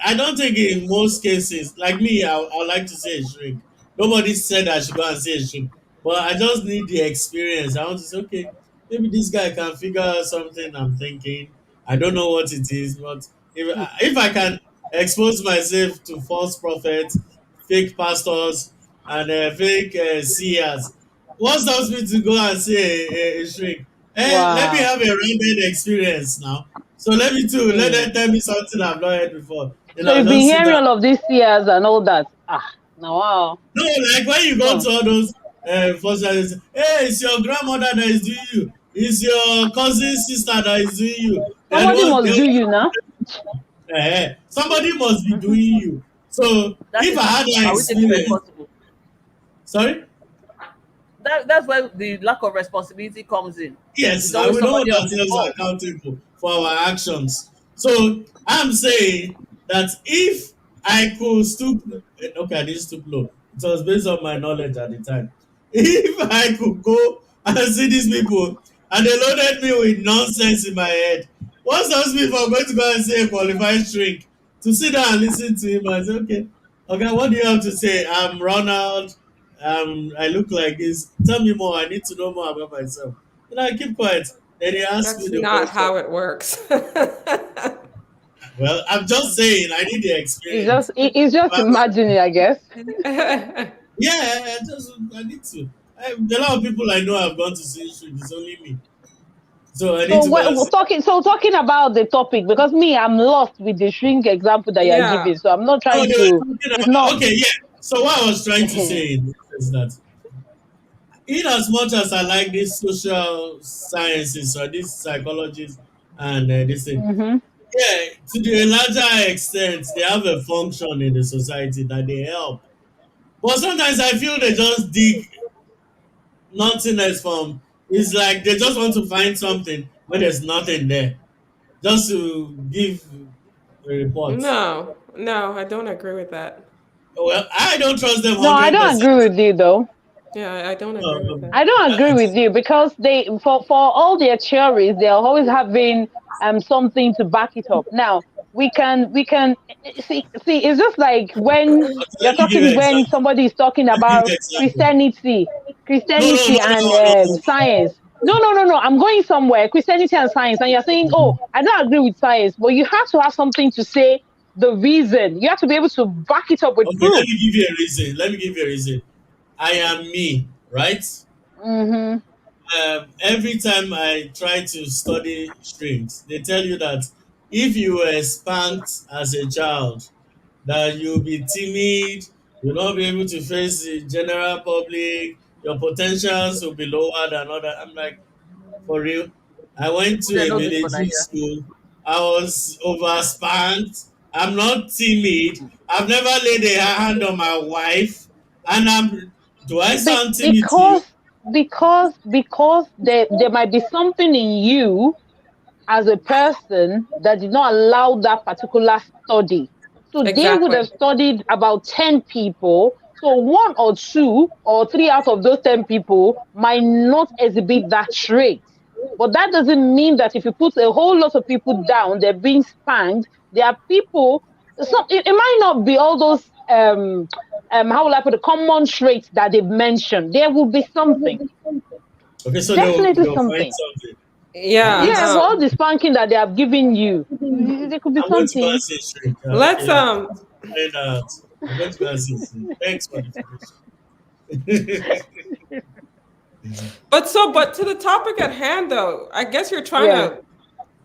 I don't think in most cases, like me, I would like to see a shrink. Nobody said I should go and see a shrink, but I just need the experience. I want to say, okay, maybe this guy can figure out something I'm thinking. I don't know what it is, but if I can expose myself to false prophets, fake pastors, and fake seers, what stops me to go and see a shrink? Let me Wow. have a rounded experience now. So let Hmm. them tell me something I've not heard before. Then So I'll you've been just sit hearing down. all of these years and all that. Now wow. No, like when you go Hmm. to all those functions, hey, it's your grandmother that is doing you. It's your cousin sister that is doing you. Then Somebody what? must do you now. Somebody must be doing you. So That if I is, had that are we taking experience, responsible? sorry. That's where the lack of responsibility comes in. It's Yes, and always we don't somebody hold else's ourselves fault. accountable for our actions. So I'm saying that if I could stoop, okay, I didn't stoop low. It was based on my knowledge at the time. If I could go and see these people and they loaded me with nonsense in my head, what stops me from going to go and see a qualified shrink to sit down and listen to him and say, okay, what do you have to say? I'm Ronald. I look like this. Tell me more. I need to know more about myself. And I keep quiet. Then he asked me That's the not question. how it works. Well, I'm just saying, I need the experience. It's just But, imagining, I guess. yeah, I need to. A lot of people I know have gone to see shrink. It's only me. So I need So to go and see. talking about the topic, because me, I'm lost with the shrink example that you're Yeah. giving. So I'm not No, trying they to. were talking It's about, not. okay, yeah. So what I was trying to say is that in as much as I like these social sciences or these psychologists and this thing, Hmm. yeah, to the larger extent, they have a function in the society that they help. But sometimes I feel they just dig nothingness from. It's like they just want to find something when there's nothing there, just to give a report. No, no, I don't agree with that. Well, I don't trust them No, I don't 100%. agree with you though. Yeah, I don't agree with No, that. I don't I agree with just, you because they for all their theories, they're always having something to back it up. Now we can see it's just like when okay, you're let me give you talking an when example. somebody is talking Let me give you about an example. Christianity, No, no, Christianity not that and one. No, no, science. No. I'm going somewhere. Christianity and science, and you're saying, "Oh, I don't agree with science," but you have to have something to say. The reason you have to be able to back it up with okay, let proof. me give you a reason. Let me give you a reason. I am me, right? Hmm. Every time I try to study strings, they tell you that if you were spanked as a child, that you'll be timid, you'll not be able to face the general public, your potentials will be lower than other. I'm like, for real. I went Who to they a know this for military Nigeria? school. I was over spanked. I'm not timid. I've never laid a hand on my wife. And do I Be- sound timid to you? because because there might be something in you as a person that did not allow that particular study. So they would Exactly. have studied about 10 people. So one or two or three out of those 10 people might not exhibit that trait. But that doesn't mean that if you put a whole lot of people down, they're being spanked. There are people, it might not be all those, how will I put it, common traits that they've mentioned. There will be something, Okay, so definitely they'll find something. something. I'm going to Yeah, Yeah. for see. all the spanking that they have given you, there could be I'm going to go and something. see a shrink. Let's Okay, find out. I'm going to go and see a shrink. Thanks for the information. but to the topic at hand though, I guess you're trying Yeah.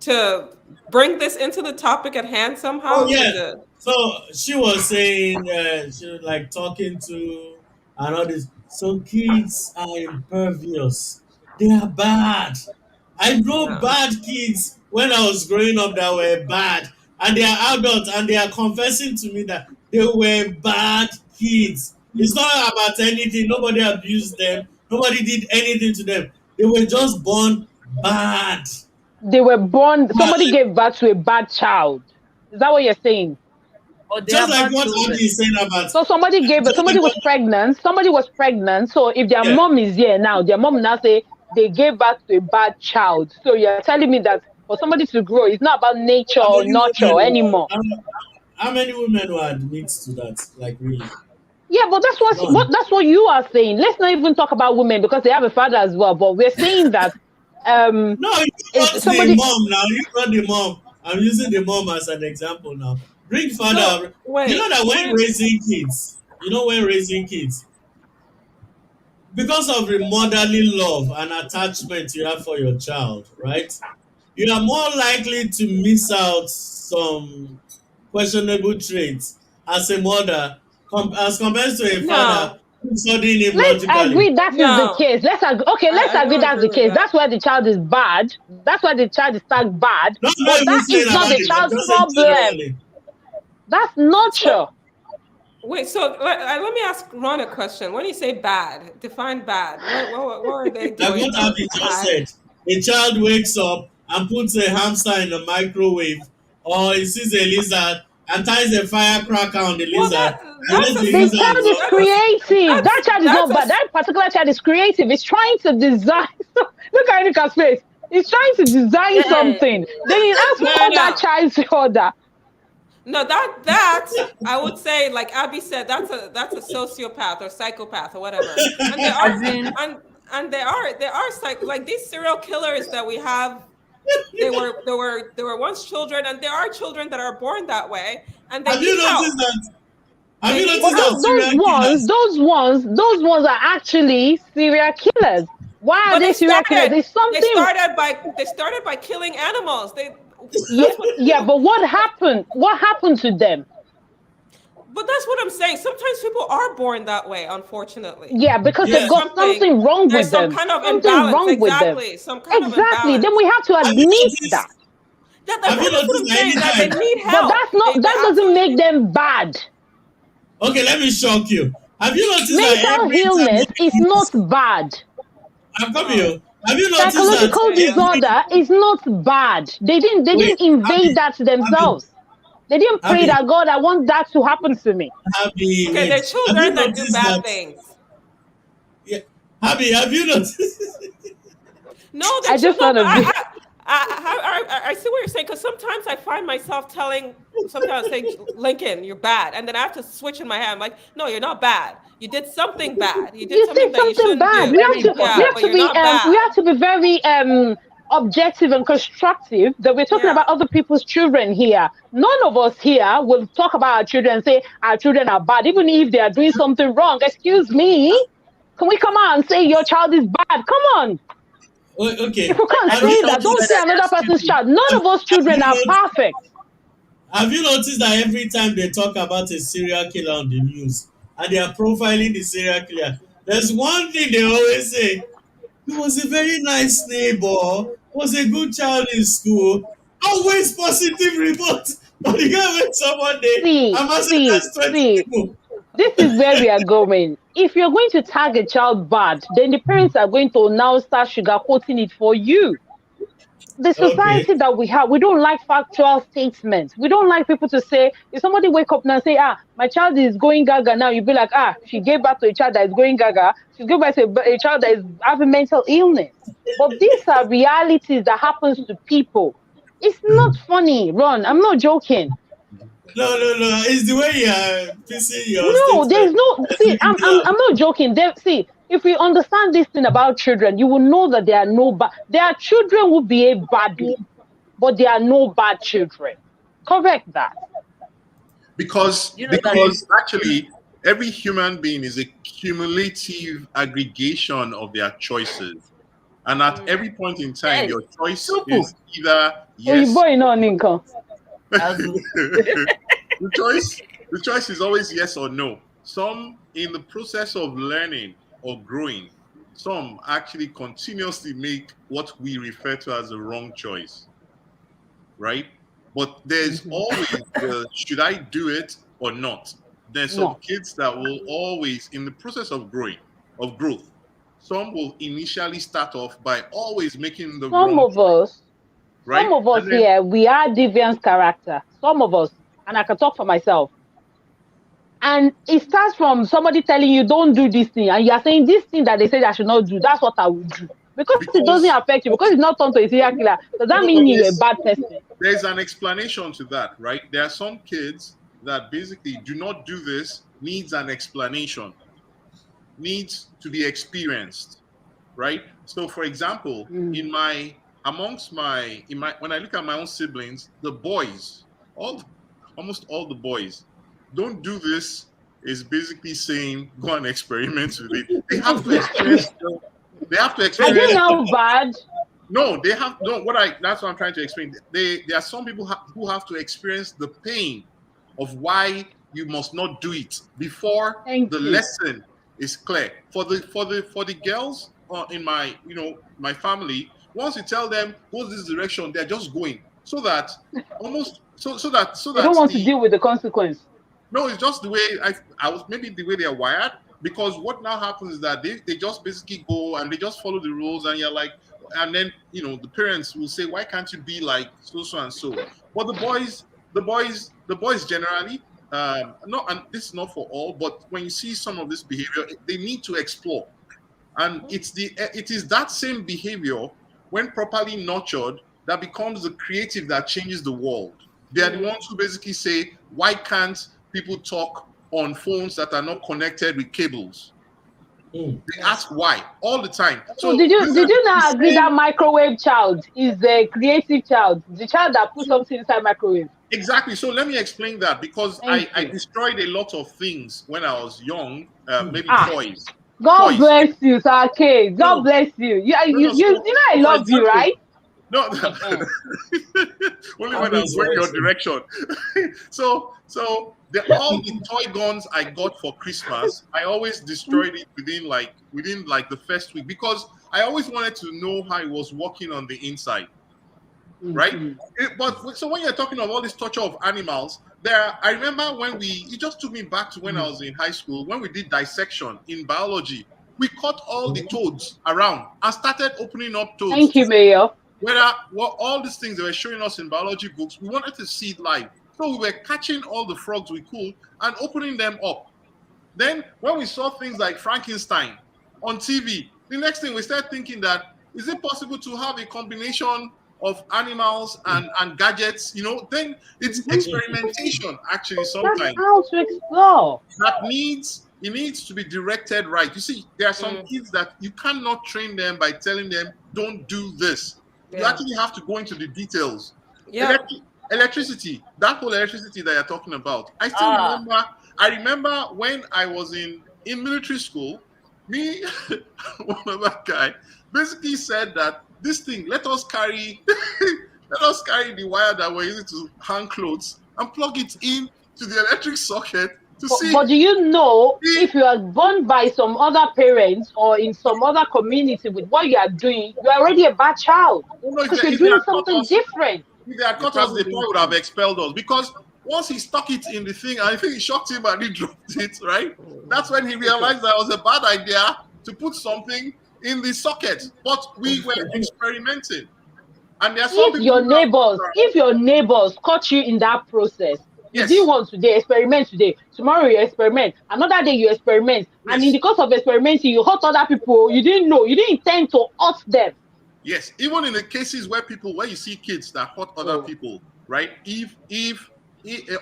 to bring this into the topic at hand Oh somehow yeah. with the So she was saying she was like talking to and all this. So kids are impervious. They are bad. I know no. bad kids when I was growing up that were bad, and they are adults and they are confessing to me that they were bad kids. It's not about anything. Nobody abused them. Nobody did anything to them. They were just born bad. They were born, Bad. somebody gave birth to a bad child. Is that what you're saying? But they Just are like bad what Abby children. is saying about, So just like somebody was what, pregnant, so if their yeah. mom is here now, their mom now say they gave birth to a bad child. So you're telling me that for somebody to grow, it's not about nature How or many women nurture will, anymore. how many women will admit to that? Like really? Yeah, but None. that's what you are saying. Let's not even talk about women because they have a father as well. But we're saying that um No, you brought the somebody mom now. You brought the mom. I'm using the mom as an example now. Bring So father. You know wait, that when wait. raising kids, you know when raising kids, because of the motherly love and attachment you have for your child, right? You are more likely to miss out some questionable traits as a mother as compared to a father No, who's studying him Let's logically. agree that is the no, case. Okay, let's I agree don't that's agree the with case. that. That's why the child is bad. That's why the child is tagged bad. No, I'm not But even that saying is not about the it. I'm child's just saying problem. generally. That's So nurture. wait, so let me ask Ron a question. When you say bad, define bad. What are they Like doing what that Abby was just bad? said, a child wakes up and puts a hamster in the microwave, or he sees a lizard and ties a firecracker on the Well, lizard and that's lets a the The lizard child is go. creative. That child is that's not bad. a That particular child is creative. It's trying to design. Look at Erika's face. He's trying to design Yeah. something. Then he asks no, for that no. child's order. No, that I would say, like Abby said, that's a sociopath or psychopath or whatever. And there As are in, and there are like these serial killers that we have. They were once children, and there are children that are born that way, and they Have you need help. noticed that? Have They you need But noticed that help. serial killers? those ones are actually serial killers. Why are But they serial killers? There's something. they started by killing animals. They Yeah, that's what yeah. But what happened? What happened to them? but that's what I'm saying. Sometimes people are born that way, unfortunately. Yeah, because they've Yes. got something wrong There's with some them. kind of Something imbalance. wrong with them. Exactly. Some kind of Exactly. Then imbalance. we have to Have you admit that. noticed? Have you That's what noticed I'm that saying, that they anytime? need But help. They that doesn't absolutely make need. them bad. Okay, let me shock you. Have you noticed that Mental every time illness is the not news, bad. I'm coming Oh, here. Have you noticed that Psychological okay. disorder is not bad. wait, They didn't invade Abby, that Abby, themselves. They didn't pray Abby, that God, I want that to happen to me. Abby, Okay, they're wait. Have you children that do noticed bad that? things. Yeah, Abby, have you noticed? No, they're I just no, want but to be. I see what you're saying, because sometimes I find myself telling, sometimes I say, Lincoln, you're bad, and then I have to switch in my head. I'm like, no, you're not bad. You did something bad. You did You something did that you something shouldn't bad. do. very We Yeah, important. have but to you're be not we bad. have to be very objective and constructive that we're talking Yeah. about other people's children here. None of us here will talk about our children and say our children are bad, even if they are doing something wrong. Excuse me. Can we come out and say your child is bad? Come on. If Okay. we can't I Have don't you say tell that, don't children say noticed? that they are another person's stupid. child. None of us Have children you are not? perfect. Have you noticed that every time they talk about a serial killer on the news and they are profiling the serial killer, there's one thing they always say: he was a very nice neighbor, was a good child in school, always positive reports. But the guy wakes up one day See, and see, massacres 20 see. people. This is where we are going. If you're going to tag a child bad, then the parents are going to now start sugarcoating it for you. The Okay. society that we have, we don't like factual statements. We don't like people to say, if somebody wake up now and say, my child is going gaga now, you'll be like, she gave birth to a child that is going gaga. She's gave birth to a child that is having mental illness. But these are realities that happens to people. It's not funny, Ron. I'm not joking. No, no, no. It's the way you are piecing your No, there's statement. no That's see. really I'm not joking. See, if we understand this thing about children, you will know that there are no bad. There are children who behave badly, but there are no bad children. Correct that. because You know that because actually every human being is a cumulative aggregation of their choices, and at every point in time yes, your choice simple. is either Oh, you yes. boy, no, Ninka. As The choice is always yes or no. Some in the process of learning or growing, some actually continuously make what we refer to as a wrong choice, right? But there's always the should I do it or not? There's some No, kids that will always, in the process of growth, some will initially start off by always making the some wrong of choice, us, right? some of us And then here, we are deviant character. Some of us, and I can talk for myself. And it starts from somebody telling you, don't do this thing. And you are saying, this thing that they said I should not do, that's what I will do. Because it doesn't because affect you, because it's not turned to a serial killer. Does that no, mean you're a there's, bad person? there's an explanation to that, right? There are some kids that basically do not do this, needs an explanation, needs to be experienced, right? So, for example, Mm. in my amongst my in my when I look at my own siblings, the boys, almost all the boys, don't do this is basically saying go and experiment with it. They have to experience. They have to I experience. didn't know bad. No, they have no. That's what I'm trying to explain. There are some people who have to experience the pain of why you must not do it before Thank the you. lesson is clear. For the girls in my my family, once you tell them go this direction, they're just going so that They don't want to deal with the consequence. no, it's just the way I was, maybe the way they're wired. Because what now happens is that they just basically go and they just follow the rules, and you're like, and then the parents will say, why can't you be like so and so? But the boys generally, no, and this is not for all, but when you see some of this behavior, they need to explore, and it is that same behavior when properly nurtured that becomes the creative that changes the world. They are the ones who basically say, why can't people talk on phones that are not connected with cables? They ask why all the time. So did you not agree that microwave child is the creative child, the child that put something inside microwave? Exactly. So let me explain that, because I destroyed a lot of things when I was young, maybe toys. God bless you, Sir K. God bless you. You know I love you, right? No, only when I'm going your direction. So all the toy guns I got for Christmas, I always destroyed it within like the first week, because I always wanted to know how it was working on the inside, right? But so when you're talking of all this torture of animals, I remember when it just took me back to when I was in high school, when we did dissection in biology. We caught all the toads around and started opening up toads. Thank you, Mayor. All these things they were showing us in biology books, we wanted to see it live. So we were catching all the frogs we could and opening them up. Then when we saw things like Frankenstein on TV, the next thing we started thinking that, is it possible to have a combination of animals and gadgets? Then it's experimentation, actually, sometimes. That's how to explore. It needs to be directed right. You see, there are some kids that you cannot train them by telling them, don't do this. You actually have to go into the details. Yeah. Electricity, that whole electricity that you're talking about. I still remember when I was in military school, me, one other guy, basically said that this thing, let us carry the wire that we're using to hang clothes and plug it in to the electric socket to see. But do you know, if you are born by some other parents or in some other community with what you are doing, you're already a bad child. Because you're doing something different. If they had caught us, they probably would have expelled us, because once he stuck it in the thing, I think it shocked him and he dropped it, right? That's when he realized that it was a bad idea to put something in the socket. But we were experimenting. And there are some if your neighbors caught you in that process, you did one today, experiment today. Tomorrow you experiment. Another day you experiment. Yes. And in the course of experimenting, you hurt other people. You didn't know. You didn't intend to hurt them. Yes, even in the cases where you see kids that hurt other people, right? If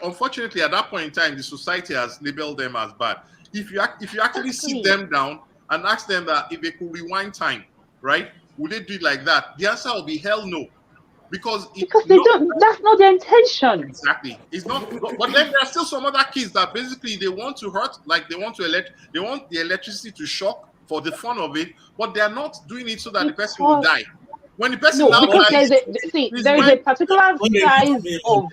unfortunately at that point in time the society has labeled them as bad. If you actually sit them down and ask them that if they could rewind time, right? Would they do it like that? The answer will be hell no. Because they don't. That's not their intention. Exactly. It's not. But then there are still some other kids that basically they want to hurt, like they want the electricity to shock for the fun of it, but they are not doing it so that the person will die. When the person dies, there is a particular size of.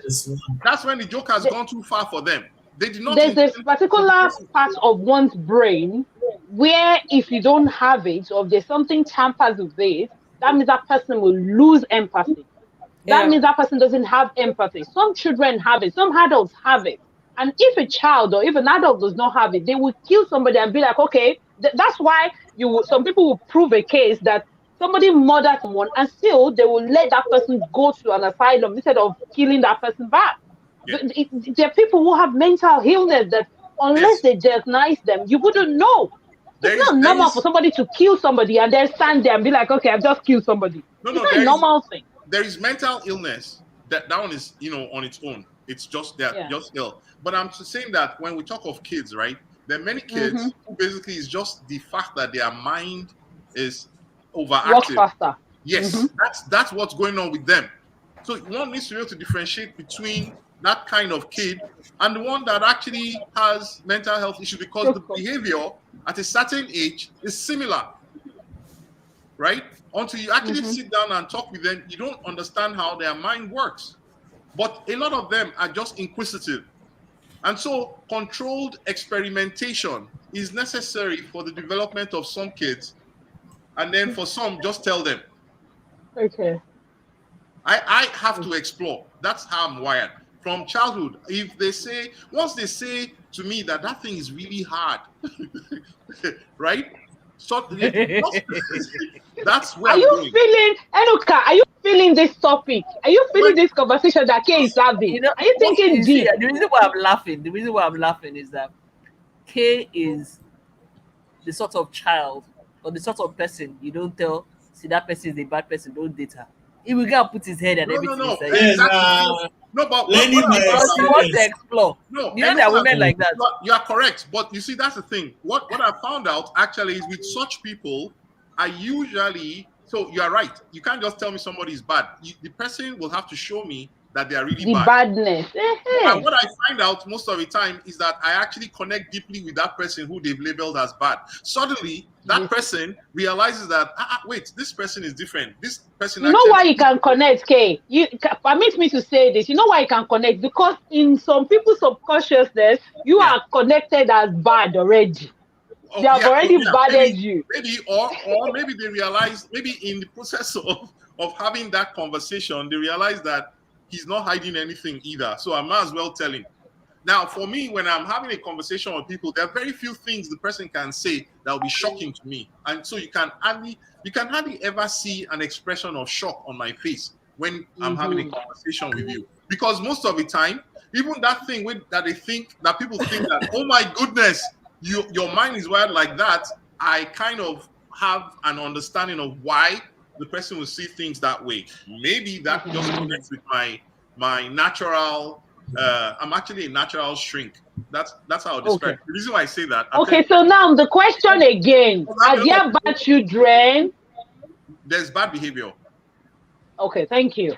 That's when the joke has gone too far for them. They did not. There's a particular part of one's brain where if you don't have it, or if there's something tampers with it, that means that person will lose empathy. That means that person doesn't have empathy. Some children have it, some adults have it. And if a child or if an adult does not have it, they will kill somebody and be like, okay, that's why some people will prove a case that somebody murdered someone and still they will let that person go to an asylum instead of killing that person back. Yeah. There are people who have mental illness that unless they diagnose them, you wouldn't know. It's not normal for somebody to kill somebody and then stand there and be like, okay, I've just killed somebody. It's not a normal thing. There is mental illness that one is, on its own. It's just just ill. But I'm saying that when we talk of kids, right? There are many kids who basically is just the fact that their mind is overactive. Works faster. Yes, that's what's going on with them. So one needs to be able to differentiate between that kind of kid and the one that actually has mental health issues because the behavior at a certain age is similar, right? Until you actually sit down and talk with them, you don't understand how their mind works. But a lot of them are just inquisitive. And so controlled experimentation is necessary for the development of some kids. And then for some, just tell them. Okay. I have to explore. That's how I'm wired. From childhood, if they say, once they say to me that that thing is really hard, right? So that's where are you feeling, Enuka, are you feeling this topic? Are you feeling this conversation that Kay is having? You know, are you thinking deep? The reason why I'm laughing is that Kay is the sort of child or the sort of person you don't tell, see that person is a bad person, don't date her. He will go and put his head and everything. No. Yes, no, but Lenny what he wants to explore. No, you know there are women like that. You are correct, but you see, that's the thing. What I found out actually is with such people, I usually, so you are right. You can't just tell me somebody is bad. The person will have to show me that they are really bad. Badness. And what I find out most of the time is that I actually connect deeply with that person who they've labeled as bad. Suddenly, that person realizes that, wait, this person is different. This person. You know why you can connect, Kay? Permit me to say this. You know why you can connect? Because in some people's subconsciousness, you are connected as bad already. They have already badded you. Maybe, or maybe they realize, maybe in the process of having that conversation, they realize that he's not hiding anything either. So I might as well tell him. Now, for me, when I'm having a conversation with people, there are very few things the person can say that will be shocking to me. And so you can hardly ever see an expression of shock on my face when I'm having a conversation with you. Because most of the time, even that thing that people think that, oh my goodness, your mind is wired like that, I kind of have an understanding of why the person will see things that way. Maybe that just connects with my natural. I'm actually a natural shrink. That's how I describe it. The reason why I say that. So now the question again: are there bad children? There's bad behavior. Okay, thank you.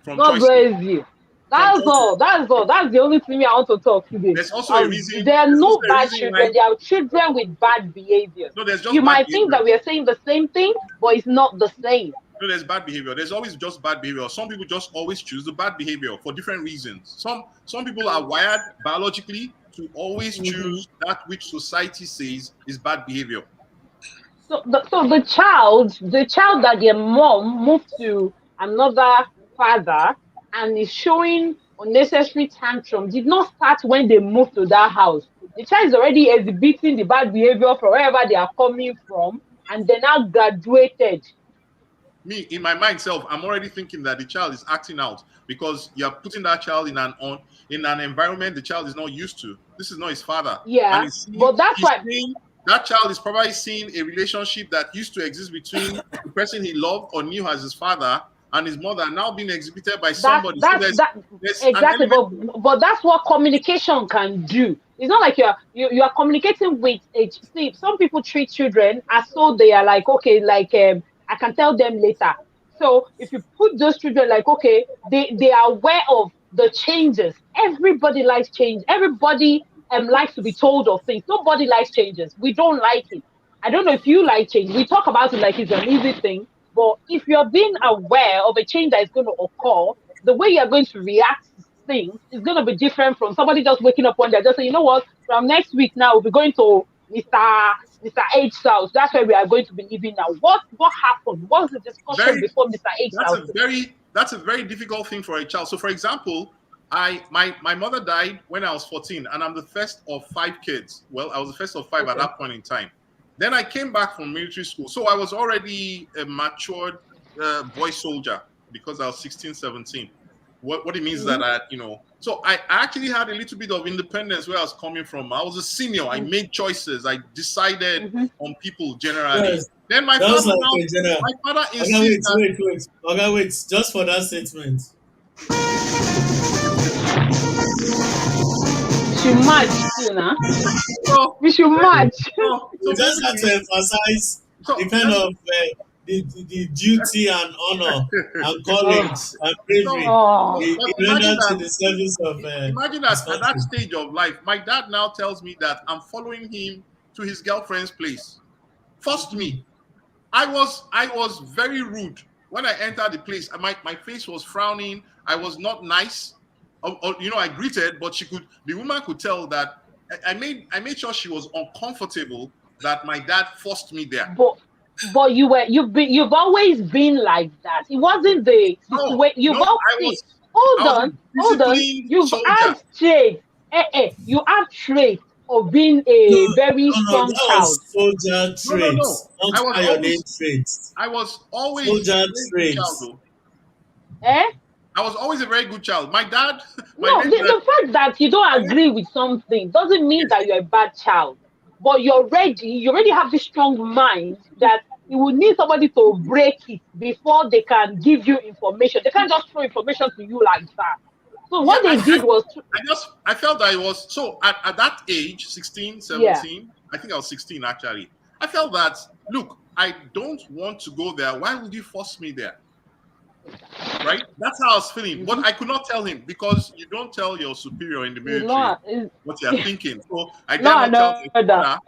God bless you. That's all. That's the only thing I want to talk today. There's also a reason. There are no bad children. There are children with bad behavior. No, there's just you might behavior. think that we are saying the same thing, but it's not the same. No, there's bad behavior. There's always just bad behavior. Some people just always choose the bad behavior for different reasons. Some people are wired biologically to always choose that which society says is bad behavior. So the child that their mom moved to another father and is showing unnecessary tantrum did not start when they moved to that house. The child is already exhibiting the bad behavior from wherever they are coming from, and they now graduated. Me, in my mind self, I'm already thinking that the child is acting out because you're putting that child in an environment the child is not used to. This is not his father. Yeah, but that's why that child is probably seeing a relationship that used to exist between the person he loved or knew as his father and his mother now being exhibited by somebody. Exactly, but that's what communication can do. It's not like you are communicating with see, some people treat children as though they are like, okay, like I can tell them later. So if you put those children like, okay, they are aware of the changes. Everybody likes change. Everybody likes to be told of things. Nobody likes changes. We don't like it. I don't know if you like change. We talk about it like it's an easy thing. But if you're being aware of a change that is going to occur, the way you're going to react to things is going to be different from somebody just waking up one day just saying, you know what, from next week now, we'll be going to Mr. H's house. That's where we are going to be living now. What happened? What's the discussion before Mr. H's house? That's a very difficult thing for a child. So, for example, my mother died when I was 14, and I'm the first of 5 kids. Well, I was the first of 5 at that point in time. Then I came back from military school. So I was already a matured boy soldier because I was 16, 17. What it means is that so I actually had a little bit of independence where I was coming from. I was a senior. I made choices. I decided on people generally. Yes. Then my father insists. Wait. Just for that statement. We should match, you know. We should match. We just have to emphasize the kind of the duty and honor and Oh, courage and So, bravery but, oh, but he imagine rendered to that. the service of Imagine his that at that country. stage of life, my dad now tells me that I'm following him to his girlfriend's place. Forced me. I was very rude when I entered the place. My face was frowning. I was not nice. I greeted, but the woman could tell that I made sure she was uncomfortable that my dad forced me there. but you've always been like that. It wasn't the No, situation. no, I See, was I hold was on, a hold on. disciplined You've had soldier. traits. You have traits of being No, a very no, strong that child. was soldier No, no, no. traits, not I was pioneer always traits. I was always a Soldier very good child, traits. though. Eh? I was always a very good child. My dad, my No, late dad, the fact that you don't my late, agree with something doesn't mean yes, that you're a bad child. But you already have this strong mind that you will need somebody to break it before they can give you information. They can't just throw information to you like that. So yeah, what they did was, I felt that I was so at that age, 16, yeah, 17. I think I was 16 actually. I felt that, look, I don't want to go there. Why would you force me there? Right? That's how I was feeling. But mhm. I could not tell him because you don't tell your superior in the It's military law, it's what you are thinking. So I dare law not and tell my order. father.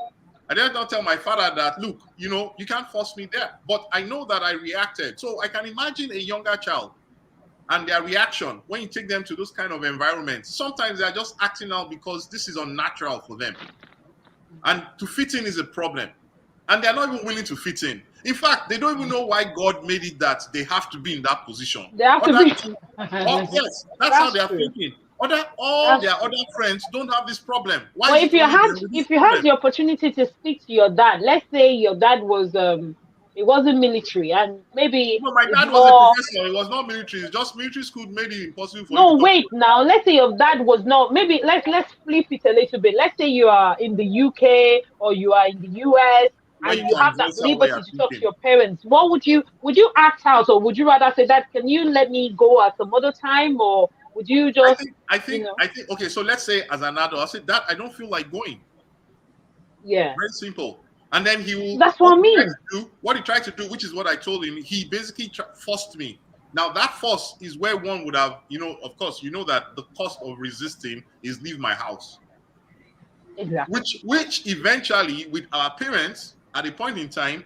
I dare not tell my father that, look, you can't force me there. But I know that I reacted. So I can imagine a younger child and their reaction when you take them to those kind of environments. Sometimes they're just acting out because this is unnatural for them. And to fit in is a problem. And they're not even willing to fit in. In fact, they don't even know why God made it that they have to be in that position. They have to Other, be. yes, that's how That's they are true. thinking. All That's their true. other friends don't have this problem. Why But is it only them with this if you had problem? the opportunity to speak to your dad, let's say your dad was it wasn't military and maybe No, my it's dad was a more. professor. It was not military. It's just military school made it impossible for you to No, talk to wait now. Let's say your dad was not. Maybe let's flip it a little bit. Let's say you are in the UK or you are in the US where and you you can have that voice out what liberty you're to talk to thinking. your parents. What would you act out, or would you rather say that can you let me go at some other time, or would you I just think, I you think, know I think. Okay, so let's say as an adult, I said that I don't feel like going. yeah, Very simple. And then he will that's what I mean. what he tried to do, which is what I told him. He basically forced me. Now that force is where one would have, of course, that the cost of resisting is leave my house. Exactly. Which eventually, with our parents, at a point in time,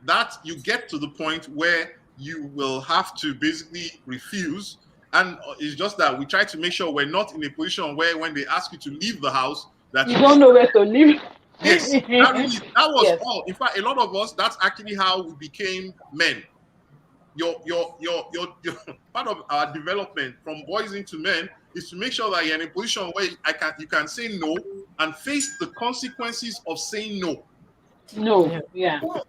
that you get to the point where you will have to basically refuse. And it's just that we try to make sure we're not in a position where when they ask you to leave the house, that You you don't leave. know where to live. Yes, that was Yes. all. In fact, a lot of us, that's actually how we became men. Your part of our development from boys into men is to make sure that you're in a position where you can say no and face the consequences of saying no. No. Yeah. But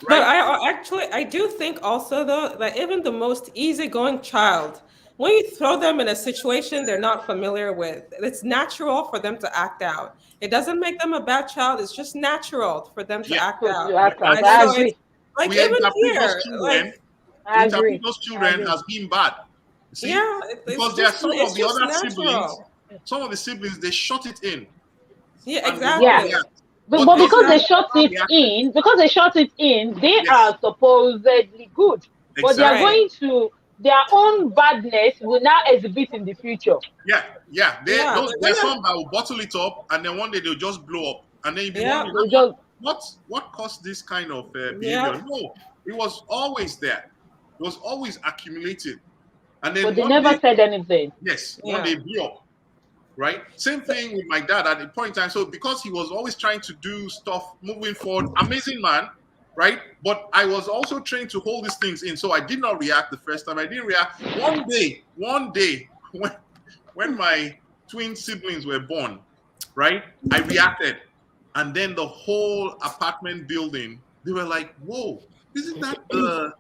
Right? I do think also though that even the most easygoing child, when you throw them in a situation they're not familiar with, it's natural for them to act out. It doesn't make them a bad child. It's just natural for them to Yeah. act So out. you act out. And I so Yes. it's agree. like We even interpret those here, children, we I interpret agree. those I children agree. as being bad. You see? yeah, Because there are it's just natural. some of the siblings, they shut it in Yeah, and will not Yeah. exactly. react. But But those because they ones Exactly. that shut have it reacted, in, they yes, are supposedly good. But they are exactly. Right. going to their own badness will now exhibit in the future. Yeah, yeah. Yeah, There are some that will bottle it up, and then one day they'll just blow up, and then you'll be yeah, wondering, They just what caused this kind of behavior? yeah. No, it was always there. It was always accumulated, and but then they one never day, said anything. yes, one Yeah. day blew up. Right? Same thing with my dad at a point in time. So because he was always trying to do stuff moving forward, amazing man, right? But I was also trained to hold these things in. So I did not react the first time. I didn't react. One day, when my twin siblings were born, right? I reacted. And then the whole apartment building, they were like, whoa, isn't that the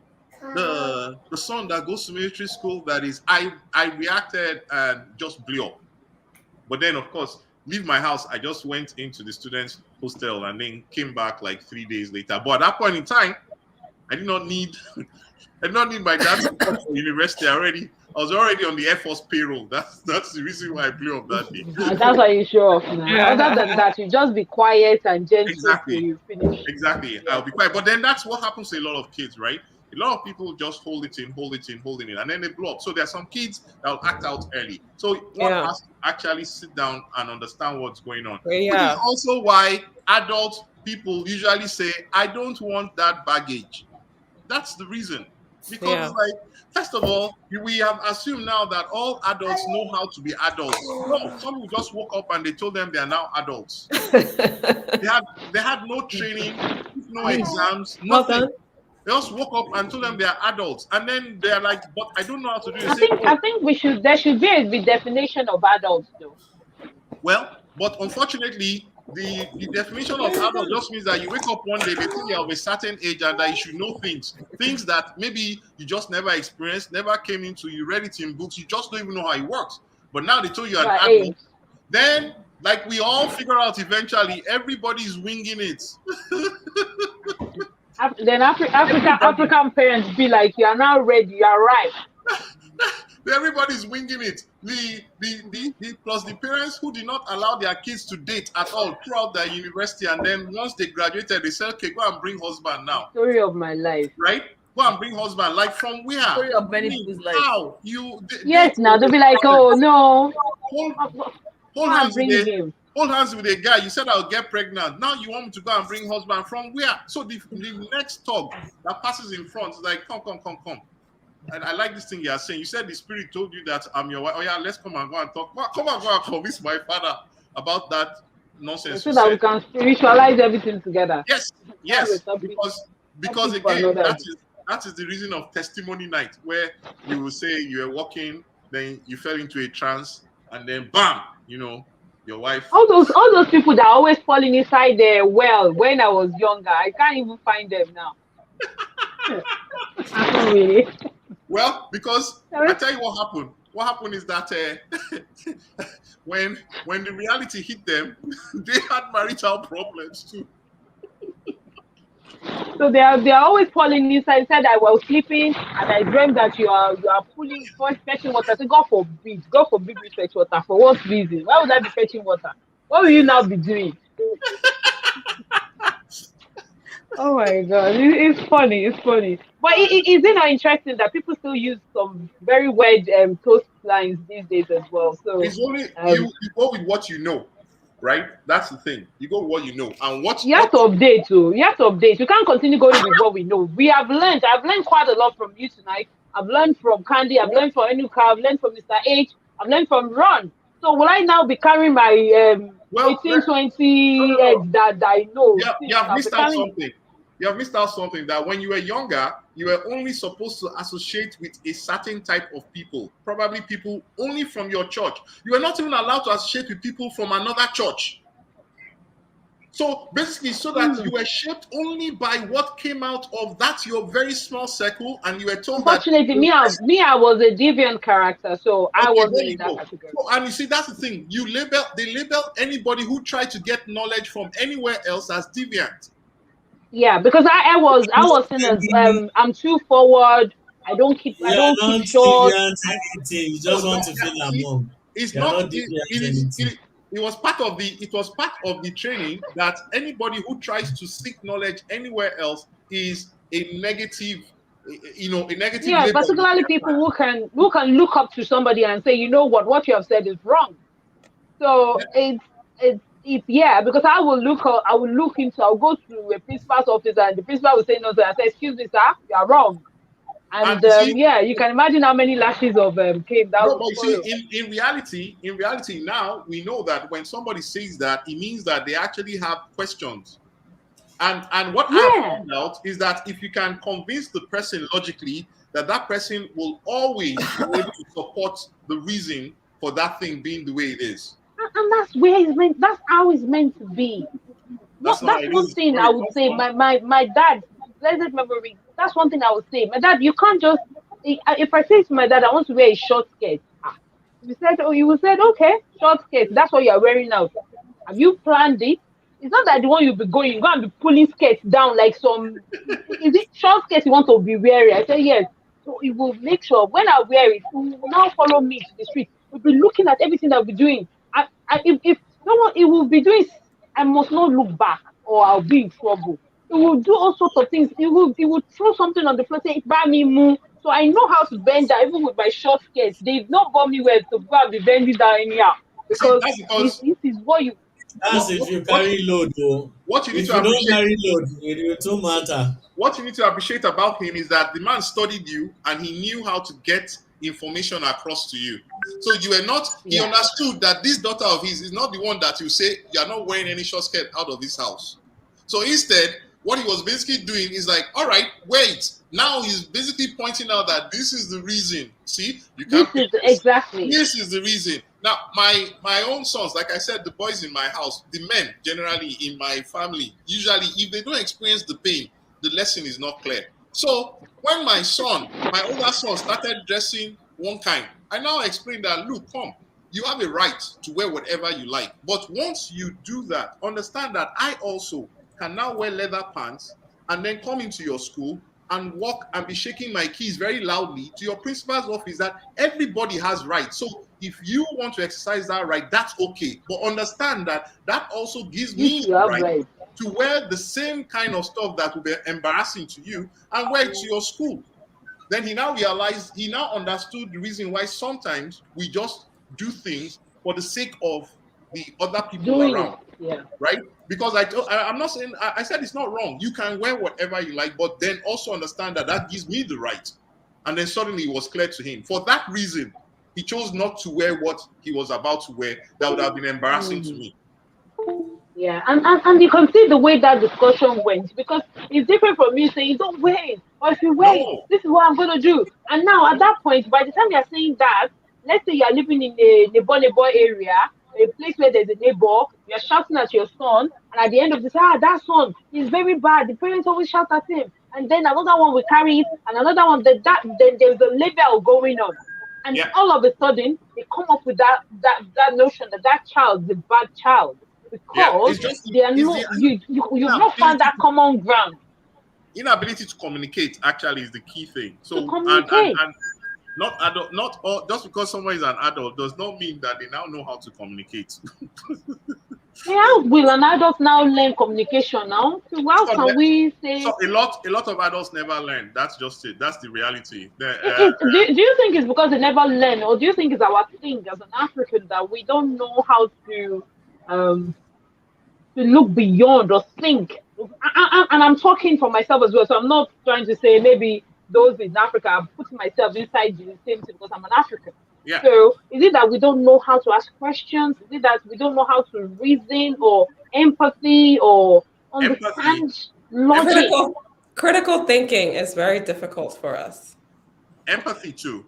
son that goes to military school? That is, I reacted and just blew up. But then, of course, leave my house. I just went into the students' hostel and then came back like 3 days later. But at that point in time, I did not need I did not need my dad's support for university already. I was already on the Air Force payroll. That's the reason why I blew up that day. That's why you show off now. Other than that, you just be quiet and gentle till Exactly. you finish. Exactly. Yeah. I'll be quiet. But then that's what happens to a lot of kids, right? A lot of people just hold it in, holding it, and then they blow up. So there are some kids that will act out early. So one Yeah. has to actually sit down and understand what's going on. Yeah. Which is also why adult people usually say, I don't want that baggage. That's the reason. Because Yeah. it's like, first of all, we have assumed now that all adults know how to be adults. No, some who just woke up and they told them they are now adults. They had no training, no exams, nothing. They just woke up and told them they are adults, and then they are like, "But I don't know how to do it." I think there should be a definition of adults though. Well, but unfortunately, the definition of adult just means that you wake up one day, they think you're of a certain age, and that you should know things that maybe you just never experienced, never came into. You read it in books, you just don't even know how it works. But now they told you an adult. Then, like we all figure out eventually, everybody's winging it. Then African parents be like, you are now ready, you are right. Everybody's winging it. Plus the parents who did not allow their kids to date at all throughout their university, and then once they graduated, they said, "Okay, go and bring husband now." Story of my life. Right? Go and bring husband. Like from where? Story of many people's life. How yes, now they'll be like, "Oh no." Hold hands with a guy. You said I'll get pregnant. Now you want me to go and bring husband from where? So the next talk that passes in front is like, come. And I like this thing you are saying. You said the spirit told you that I'm your wife. Oh yeah, let's come and go and talk. Well, come and go and convince my father about that nonsense. So that we can spiritualize everything together. Yes. Because again, that is the reason of testimony night, where you will say you were walking, then you fell into a trance, and then bam, your wife. All those people that are always falling inside their well when I was younger, I can't even find them now. Really. Well, because I tell you what happened. What happened is that when the reality hit them, they had marital problems too. So they are always falling inside. Said I was sleeping and I dreamed that you are fetching water. I said, God forbid me fetch water. For what reason? Why would I be fetching water? What will you now be doing? Oh my God, it's funny. But is it not interesting that people still use some very weird toast lines these days as well? So it's only you go with what you know, right? That's the thing. You go with what you know, and you have to update too. You have to update. You can't continue going with what we know. I've learned quite a lot from you tonight. I've learned from Candy. I've learned from Enuka. I've learned from Mr. H. I've learned from Ron. So will I now be carrying my 1820 eggs that I know? You have missed out something. You have missed out something that when you were younger, you were only supposed to associate with a certain type of people, probably people only from your church. You were not even allowed to associate with people from another church. So basically, so that you were shaped only by what came out of that your very small circle, and you were told Unfortunately, that I was a deviant character, so I wasn't in that category. So, and you see, that's the thing. They label anybody who tried to get knowledge from anywhere else as deviant. Yeah, because I was seen as I'm too forward. I don't keep short. You just want to feel among. It's not. It was part of the training that anybody who tries to seek knowledge anywhere else is a negative. A negative. Yeah, label. particularly people who can look up to somebody and say, you know what you have said is wrong. So because I'll go to a principal's office and the principal will say no, sir. I say, excuse me, sir, you are wrong. And you can imagine how many lashes of came down. No, but you see, in reality, now we know that when somebody says that, it means that they actually have questions. And what I found out is that if you can convince the person logically, that person will always be able to support the reason for that thing being the way it is. And that's how it's meant to be. That's one thing I would say. My dad, blessed memory. That's one thing I would say. My dad, you can't just. If I say to my dad, I want to wear a short skirt. He will say, okay, short skirt. That's what you are wearing now. Have you planned it? It's not that the one you'll be going. You're going to be pulling skirts down like some. Is it short skirts you want to be wearing? I say yes. So it will make sure when I wear it, you will now follow me to the street. We'll be looking at everything that we're doing. If no one, it will be doing. I must not look back or I'll be in trouble. It will do all sorts of things. He will throw something on the floor, say, "Buy me moo." So I know how to bend down, even with my short skirts. They've not bought me well to go and be bending down anyhow, See, because that's this, because this is what you. That's if you carry load, though. what you need If to you don't appreciate. carry load, it don't matter. What you need to appreciate about him is that the man studied you and he knew how to get information across to you. So you were not, he Yeah. understood that this daughter of his is not the one that you say you are not wearing any short skirt out of this house. So instead, what he was basically doing is like, all right, wait. Now he's basically pointing out that this is the reason. See, you This can't pick is this. exactly. This is the reason. Now, my own sons, like I said, the boys in my house, the men generally in my family, usually if they don't experience the pain, the lesson is not clear. So when my older son started dressing one kind, I now explained that, look, come, you have a right to wear whatever you like. But once you do that, understand that I also can now wear leather pants and then come into your school and walk and be shaking my keys very loudly to your principal's office, that everybody has rights. So if you want to exercise that right, that's okay. But understand that that also gives me You the have right right. to wear the same kind of stuff that will be embarrassing to you and wear it to your school. Then he now realized, he now understood the reason why sometimes we just do things for the sake of the other people Doing it. around, Yeah. right? Because I'm not saying, I said it's not wrong. You can wear whatever you like, but then also understand that that gives me the right. And then suddenly it was clear to him. For that reason, he chose not to wear what he was about to wear that would have been embarrassing to me. Yeah, and you can see the way that discussion went, because it's different from you saying don't wait, or if you wait, No. this is what I'm gonna do. And now at that point, by the time you're saying that, let's say you're living in a neighbor area, a place where there's a neighbor, you're shouting at your son, and at the end of the day, that son is very bad. The parents always shout at him, and then another one will carry it, and another one then there's a label going on. And Yeah. all of a sudden, they come up with that notion that that child is a bad child, Yeah. because It's just they are it's not the you've not found that common ground inability to communicate actually is the key thing. to So communicate. and not adult, not all, just because someone is an adult does not mean that they now know how to communicate. How will an adult now learn communication now? So how So, can we say so a lot of adults never learn. That's just it. That's the reality. do you think it's because they never learn, or do you think it's our thing as an African that we don't know how um to look beyond or think? And I'm talking for myself as well, so I'm not trying to say maybe those in Africa. I'm putting myself inside the same thing because I'm an African. Yeah. So is it that we don't know how to ask questions? Is it that we don't know how to reason or empathy or Empathy. understand logic? Critical thinking is very difficult for us. Empathy too,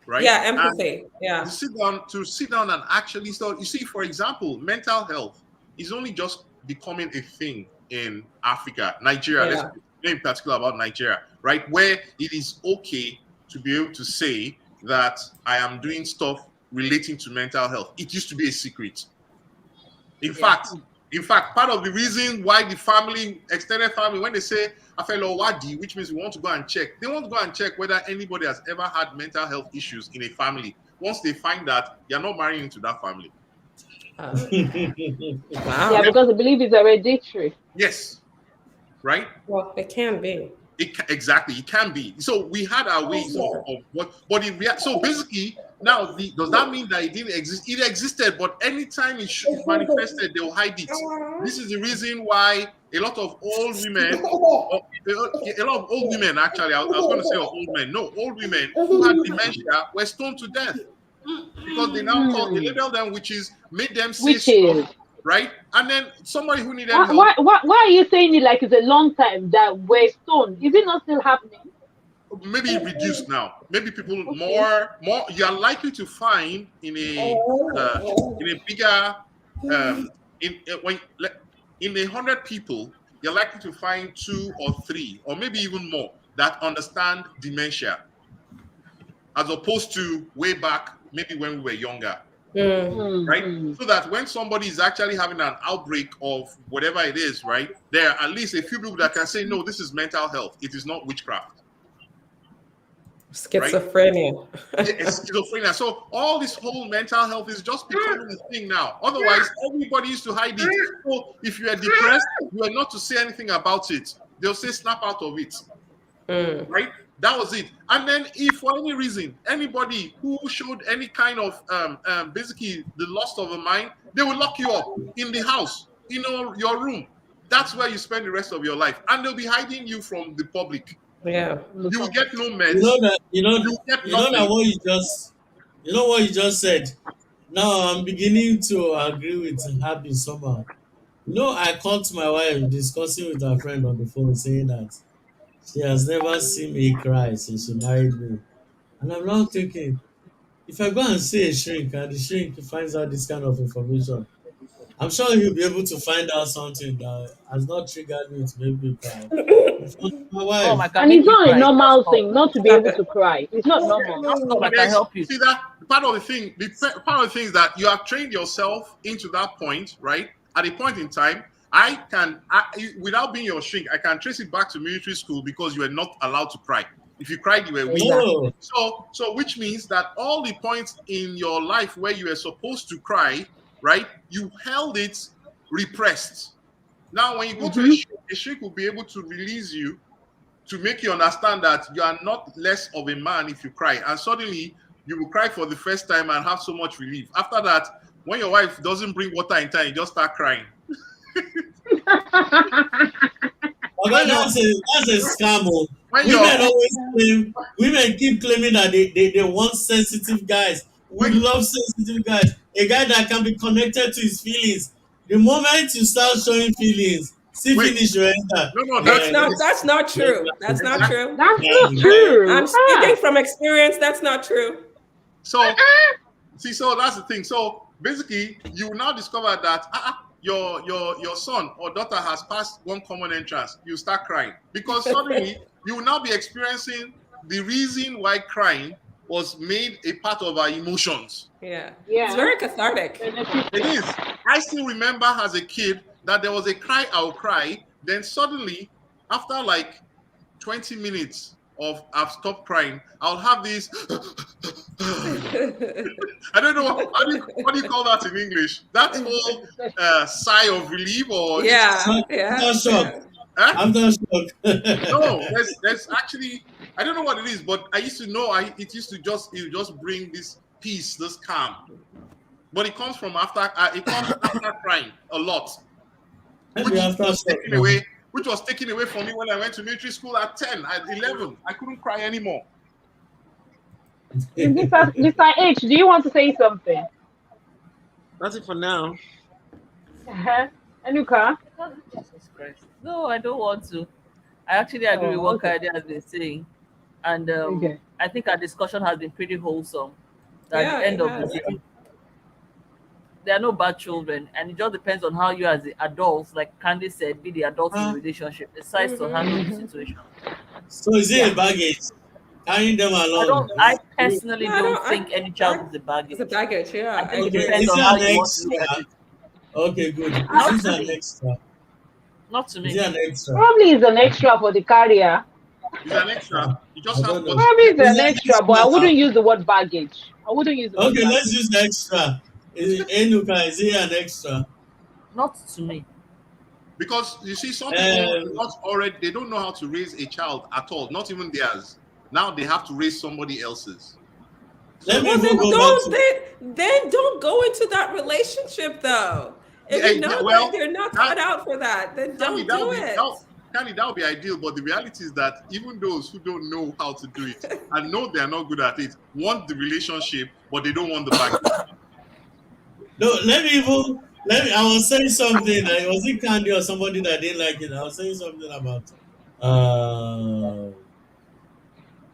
right? Yeah, And empathy. Yeah. to sit down and actually, so you see, for example, mental health is only just becoming a thing in Africa, Nigeria. Yeah. Let's be in particular about Nigeria, right? Where it is okay to be able to say that I am doing stuff relating to mental health. It used to be a secret. In fact, part of the reason why the family, extended family, when they say Afelo Wadi, which means we want to go and check, they want to go and check whether anybody has ever had mental health issues in a family. Once they find that, you're not marrying into that family. Wow. Yeah, because I believe it's hereditary. Yes. Right? Well, it can be. Exactly, it can be. So we had our ways of what, but so basically, now does that mean that it didn't exist? It existed, but anytime it manifested, they'll hide it. This is the reason why a lot of old women, actually, I was going to say old men, no, old women who had dementia were stoned to death because they now they label them witches, made them say stuff. Right? And then somebody who needed help. Why are you saying it like it's a long time that we're stoned? Is it not still happening? Maybe it reduced now. Maybe people more you are likely to find in a bigger in 100 people, you're likely to find 2 or 3 or maybe even more that understand dementia, as opposed to way back maybe when we were younger. Right? So that when somebody is actually having an outbreak of whatever it is, right, there are at least a few people that can say, no, this is mental health. It is not witchcraft. right? Schizophrenia. It's schizophrenia. So all this whole mental health is just becoming a thing now. Otherwise, everybody used to hide it. So if you are depressed, you are not to say anything about it. They'll say snap out of it, right? That was it. And then if for any reason, anybody who showed any kind of basically the loss of a mind, they will lock you up in the house, your room. That's where you spend the rest of your life. And they'll be hiding you from the public. Yeah. You will get no You meds. know that You will get you know that nothing. what you just said. Now I'm beginning to agree with Happy somehow. I called my wife discussing with her friend on the phone saying that she has never seen me cry since she married me. And I'm now thinking, if I go and see a shrink and the shrink finds out this kind of information, I'm sure he'll be able to find out something that has not triggered me to make me cry. In front of my Oh, I wife. can And make it's you not a cry. Just normal come. thing not to be able to cry. It's not normal. Just come. I But can there's, help you. see that part of the thing, part of the thing is that you have trained yourself into that point, right? At a point in time, without being your shrink, I can trace it back to military school because you were not allowed to cry. If you cried, you were weak. Oh, So which means that all the points in your life where you were supposed to cry, right? You held it repressed. Now, when you go to a shrink will be able to release you to make you understand that you are not less of a man if you cry. And suddenly you will cry for the first time and have so much relief. After that, when your wife doesn't bring water in time, you just start crying. okay, that's a scam. Oh. When Women you're always claim, women keep claiming that they want sensitive guys. We when love sensitive guys. A guy that can be connected to his feelings. The moment you start showing feelings, see wait, finish your enter. no, That's Eh, not that's not true. That's not exactly. true. That's not true. I'm speaking from experience. That's not true. So so that's the thing. So basically, you will now discover that your son or daughter has passed one common entrance. You start crying because suddenly you will now be experiencing the reason why crying was made a part of our emotions. Yeah. Yeah. It's very cathartic. It is. I still remember as a kid that there was a cry, I'll cry. Then suddenly, after like 20 minutes of I've stopped crying, I'll have this. I don't know what do you call that in English? That whole sigh of relief or Yeah. After shock. Huh? After shock. No, there's actually I don't know what it is, but I used to know it used to just bring this peace, this calm. But it comes from after crying a lot, which Maybe after was shock. taken away, which was taken away from me when I went to military school at 10, at 11. I couldn't cry anymore. Mr. H, do you want to say something? That's it for now. Anuka? Jesus Christ. No, I don't want to. I actually agree with what okay. Kaide has been saying. And Okay. I think our discussion has been pretty wholesome. At Yeah, the end it of has. the day, there are no bad children, and it just depends on how you, as the adults, like Candy said, be the adults in the relationship, decides to handle the situation. So is it Yeah. a baggage? Carrying them along. I personally No, I don't don't- think any child is a baggage. It's a baggage. Yeah. I think it Okay, depends is on it how an you want to look at extra? it. Okay, good. Not Is to it an me. extra? Not to Is me. it an extra? Probably is an extra for the carrier. It's an extra. You I just have don't know. Probably is Is an it an extra, but I extra? wouldn't use the word baggage. I wouldn't use the word Okay, let's baggage. use the extra. Enuka, is it an extra? Not to me. because you see some people Um, not already they don't know how to raise a child at all, not even theirs. Now they have to raise somebody else's. let me Well, even then go back don't to then don't go into that relationship though. If you know well, that you're not that- cut out for that, then don't do it. That would be ideal, but the reality is that even those who don't know how to do it and know they are not good at it want the relationship, but they don't want the baggage. no. I was saying something. Was it Candy or somebody that didn't like it? I was saying something about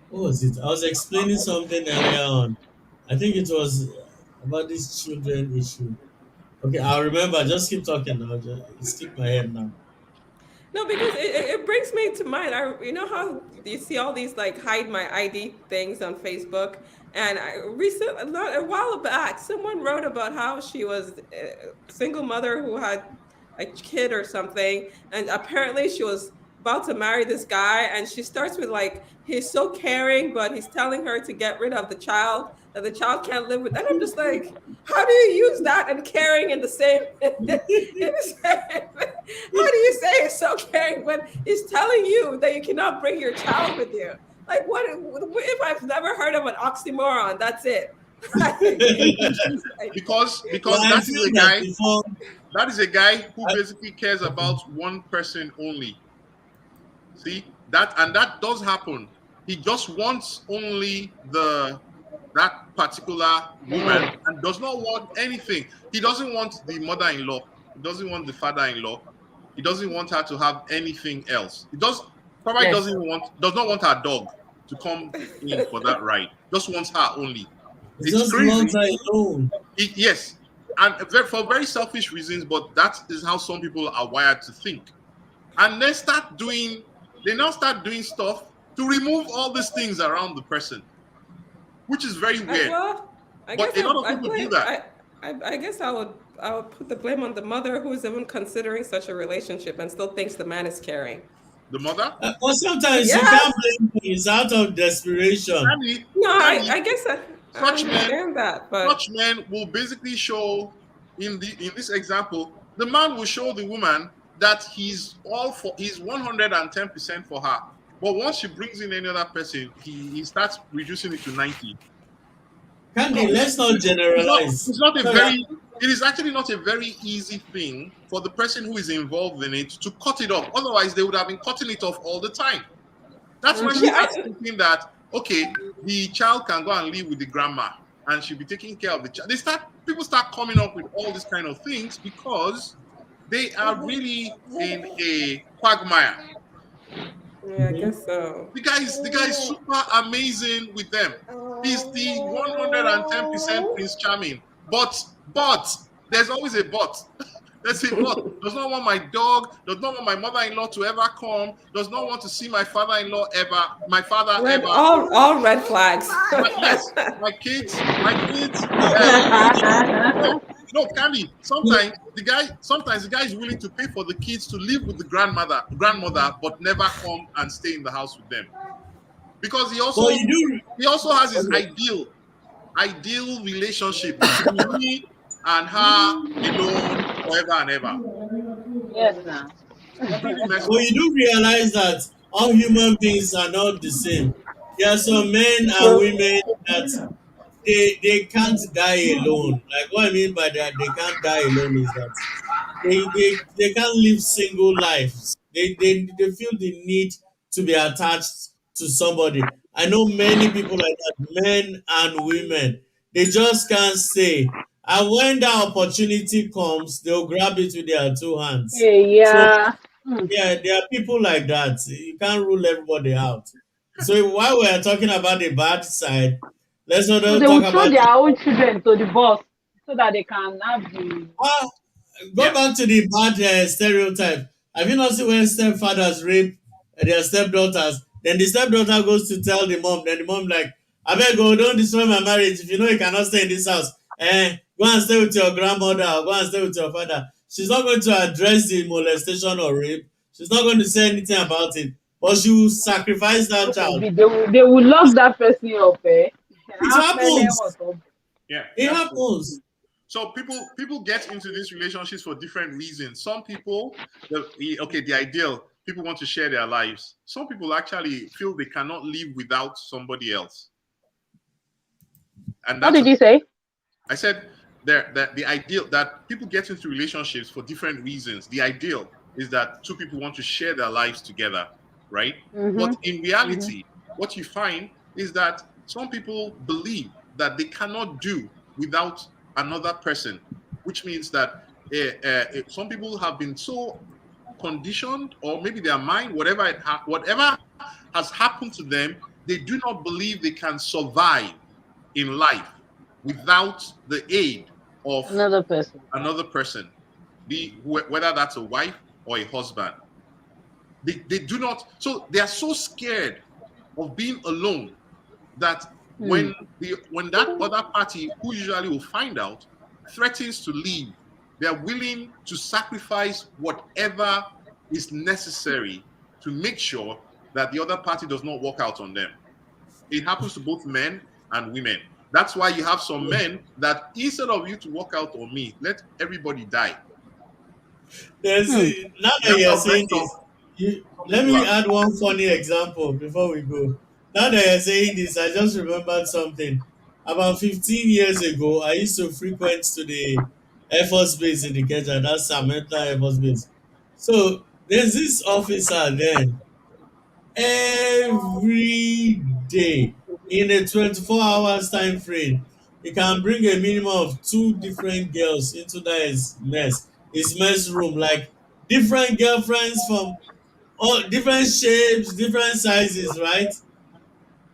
what was it? I was explaining something earlier on. I think it was about this children issue. Okay, I'll remember. Just keep talking now. It skipped my head now. No, because it brings me to mind. You know how you see all these like hide my ID things on Facebook, and a while back, someone wrote about how she was a single mother who had a kid or something, and apparently she was about to marry this guy, and she starts with like, he's so caring, but he's telling her to get rid of the child, that the child can't live with. And I'm just like, how do you use that and caring in the same? In the same how do you say it's so caring when he's telling you that you cannot bring your child with you? Like, what if I've never heard of an oxymoron? That's it. because Well, I that feel is a that guy. before. That is a guy who basically cares about one person only. See that, and that does happen. He just wants only that particular woman and does not want anything. He doesn't want the mother-in-law. He doesn't want the father-in-law. He doesn't want her to have anything else. He probably Yes. does not want her dog to come in for that ride. Just wants her only. It's It's just crazy. want her alone. Yes, and for very selfish reasons, but that is how some people are wired to think. And they now start doing stuff to remove all these things around the person, which is very weird. Well, I But guess a lot of people do that. I guess I would put the blame on the mother who is even considering such a relationship and still thinks the man is caring. The mother, But sometimes you Yes. can't blame me. It's out of desperation. Annie, No, Annie, I guess I such men, understand that, but such men will basically show in this example, the man will show the woman that he's 110% for her. But once she brings in any other person, he starts reducing it to 90. Candy, let's not generalize. It's not a Sorry, it is actually not a very easy thing for the person who is involved in it to cut it off. Otherwise, they would have been cutting it off all the time. That's when she starts thinking that, okay, the child can go and live with the grandma and she'll be taking care of the child. People start coming up with all these kind of things because they are really in a quagmire. yeah, I guess so. The guy is super amazing with them. He's the 110% Prince Charming. But there's always a but. There's a but. Does not want my dog, does not want my mother-in-law to ever come, does not want to see my father-in-law ever, my father ever. All red flags. Yes, my kids. No, Candy. Sometimes the guy is willing to pay for the kids to live with the grandmother, but never come and stay in the house with them, because he also has his ideal relationship between me and her alone forever and ever. Yes, now. Well, you do realize that all human beings are not the same. There are some men and women that they can't die alone. Like what I mean by that, they can't die alone is that they can't live single lives. They feel the need to be attached to somebody. I know many people like that, men and women. They just can't stay. And when that opportunity comes, they'll grab it with their two hands. So Yeah. yeah, there are people like that. You can't rule everybody out. So while we are talking about the bad side, let's not So they talk will throw about their own children to the boss so that they can have the. ah, go back to the bad stereotype. Have you not seen when stepfathers rape their stepdaughters? Then the stepdaughter goes to tell the mom. Then the mom like, I beg go, don't destroy my marriage. If you know you cannot stay in this house, go and stay with your grandmother or go and stay with your father. She's not going to address the molestation or rape. She's not going to say anything about it. But she will sacrifice that child. They will lock that person up. It happens. Yeah, It happens. So people get into these relationships for different reasons. Some people, the ideal, people want to share their lives. Some people actually feel they cannot live without somebody else. And What did you say? I said that the ideal, that people get into relationships for different reasons. The ideal is that two people want to share their lives together, right? But in reality, what you find is that some people believe that they cannot do without another person, which means that some people have been so conditioned, or maybe their mind, whatever has happened to them, they do not believe they can survive in life without the aid of Another person, whether that's a wife or a husband. They do not, so they are so scared of being alone that when that other party, who usually will find out, threatens to leave, they are willing to sacrifice whatever is necessary to make sure that the other party does not walk out on them. It happens to both men and women. That's why you have some men that instead of you to walk out on me, let everybody die. There's Hmm. now that That's you're how saying messed up this, some let people me are. add one funny example before we go. Now that you're saying this, I just remembered something. About 15 years ago, I used to frequent to the Air Force Base in the Ikeja, that's Samantha Air Force Base. So there's this officer then every day in a 24 hours time frame. He can bring a minimum of two different girls into that his mess room, like different girlfriends from all different shapes, different sizes, right?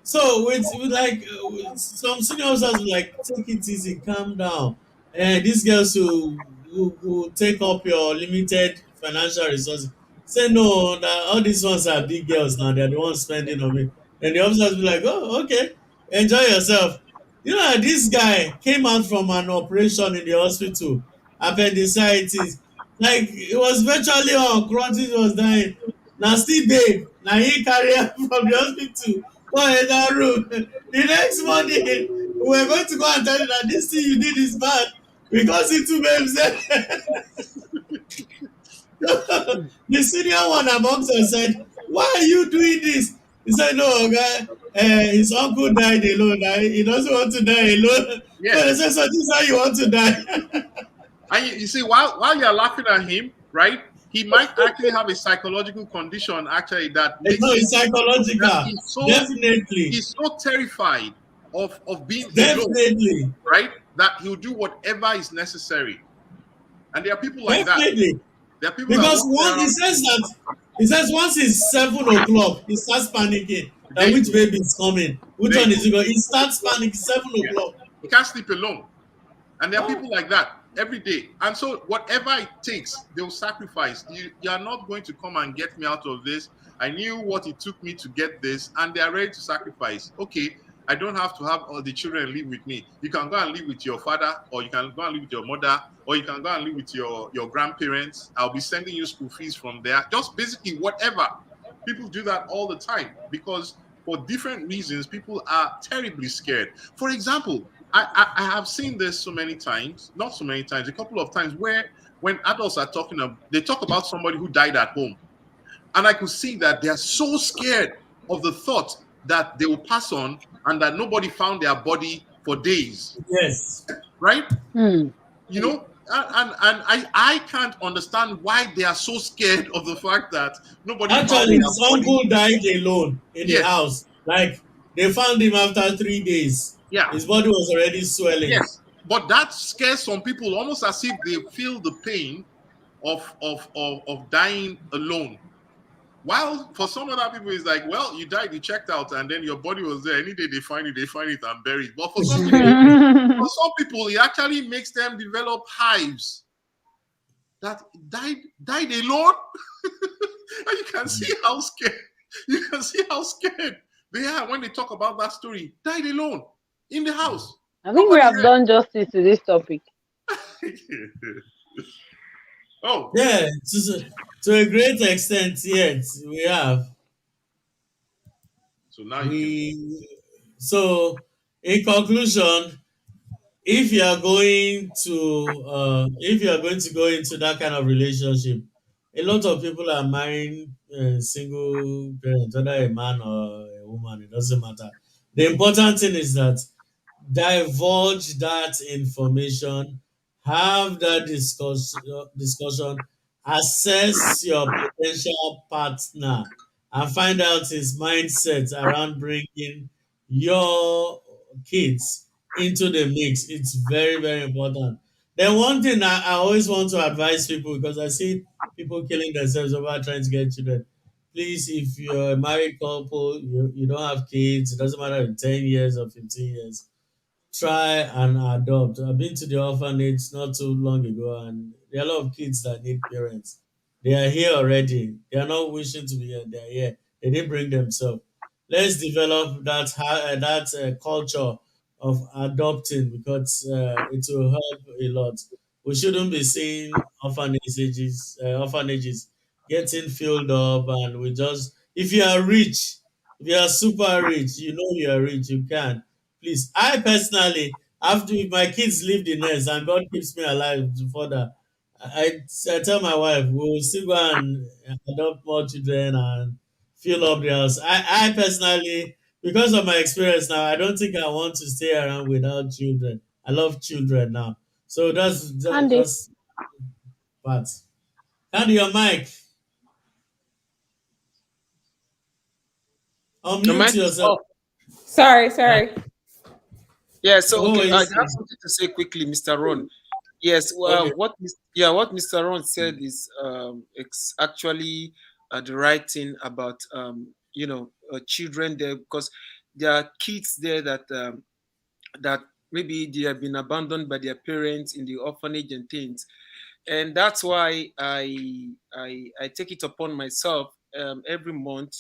So with like with some senior officers will like take it easy, calm down. And these girls who take up your limited financial resources say no, that all these ones are big girls now. They're the ones spending on me. And the officers be like, oh, okay, enjoy yourself. You know, this guy came out from an operation in the hospital, appendicitis. Like it was virtually on crutches, was dying. Now still babe, now he carry am from the hospital go enter room. The next morning, we were going to go and tell you that this thing you did is bad because it two babes there. The senior one amongst us said, why are you doing this? He said, no, guy, his uncle died alone. He doesn't want to die alone. So they Yes. said, so this is how you want to die. And you see, while you're laughing at him, right, he might actually have a psychological condition actually that No, makes him it's that psychological. Definitely. he's so terrified of being alone, Definitely. right, that he'll do whatever is necessary. And there are people like that. Definitely. There are people that Because walk one around. he says once it's 7 o'clock, he starts panicking There that you which go. baby is coming, which There you one go. is it going? He starts panicking 7 o'clock. He can't sleep alone. And there are people like that every day. And so whatever it takes, they'll sacrifice. You are not going to come and get me out of this. I knew what it took me to get this, and they are ready to sacrifice. Okay, I don't have to have all the children live with me. You can go and live with your father, or you can go and live with your mother, or you can go and live with your grandparents. I'll be sending you school fees from there. Just basically whatever. People do that all the time because for different reasons, people are terribly scared. For example, I have seen this so many times, not so many times, a couple of times where when adults are talking, they talk about somebody who died at home. And I could see that they are so scared of the thought that they will pass on and that nobody found their body for days, Yes. right? Hmm. You know, and I can't understand why they are so scared of the fact that nobody found Actually, Hmm. their his body. uncle died alone in the Yes, house. Like they found him after 3 days. yeah, His body was already swelling. yes. But that scares some people almost as if they feel the pain of dying alone. While for some other people, it's like, well, you died, you checked out, and then your body was there. Any day they find it and bury it. But for some people, it actually makes them develop hives that died alone. And you can see how scared. You can see how scared they are when they talk about that story. Died alone in the house. I think we Nobody have done justice to this topic. there. Oh, Yeah, to a great extent, yes, we have. so now you can. We so in conclusion, if you are going to go into that kind of relationship, a lot of people are marrying single parents, whether a man or a woman, it doesn't matter. The important thing is that divulge that information, have that discussion, assess your potential partner, and find out his mindset around bringing your kids into the mix. It's very, very important. Then one thing I always want to advise people because I see people killing themselves over trying to get children. Please, if you're a married couple, you don't have kids, it doesn't matter if 10 years or 15 years, try and adopt. I've been to the orphanage not too long ago, and there are a lot of kids that need parents. They are here already. They are not wishing to be here. They are here. They didn't bring themselves. Let's develop that culture of adopting because it will help a lot. We shouldn't be seeing orphanages getting filled up, and we just, if you are rich, if you are super rich, you know you are rich, you can. Please, I personally, after if my kids leave the nest and God keeps me alive to further, I tell my wife we'll still go and adopt more children and fill up the house. I personally, because of my experience now, I don't think I want to stay around without children. I love children now. So Andy. that's part. Hand your mic. The Unmute mic is yourself. off. Sorry, Uh, sorry. Yeah, so what were okay, you I have saying? something to say quickly, Mr. Ron. Yes, Okay. what Mr. Ron said is it's actually the right thing about children there, because there are kids there that maybe they have been abandoned by their parents in the orphanage and things, and that's why I take it upon myself every month.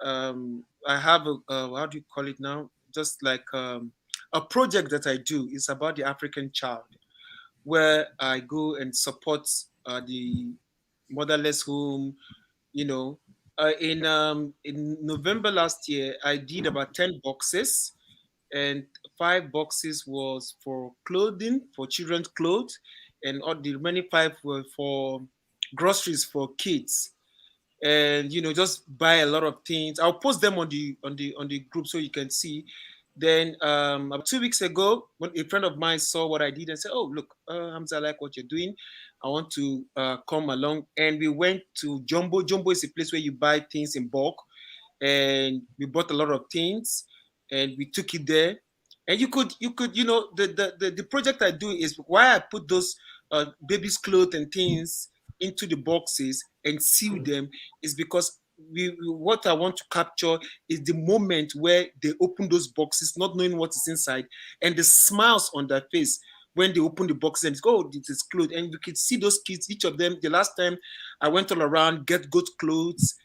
I have how do you call it now? Just like a project that I do. It's about the African child, where I go and support the motherless home. You know, in November last year, I did about 10 boxes, and 5 boxes was for clothing, for children's clothes, and all the remaining 5 were for groceries for kids. And just buy a lot of things. I'll post them on the group so you can see. Then about 2 weeks ago, when a friend of mine saw what I did and said, "Oh, look, Hamza, I like what you're doing. I want to come along." And we went to Jumbo. Jumbo is a place where you buy things in bulk, and we bought a lot of things, and we took it there. And you could the project I do is why I put those baby's clothes and things into the boxes and seal them is because what I want to capture is the moment where they open those boxes, not knowing what is inside, and the smiles on their face when they open the boxes and go, "Oh, this is clothes." And you could see those kids, each of them. The last time I went all around, get good clothes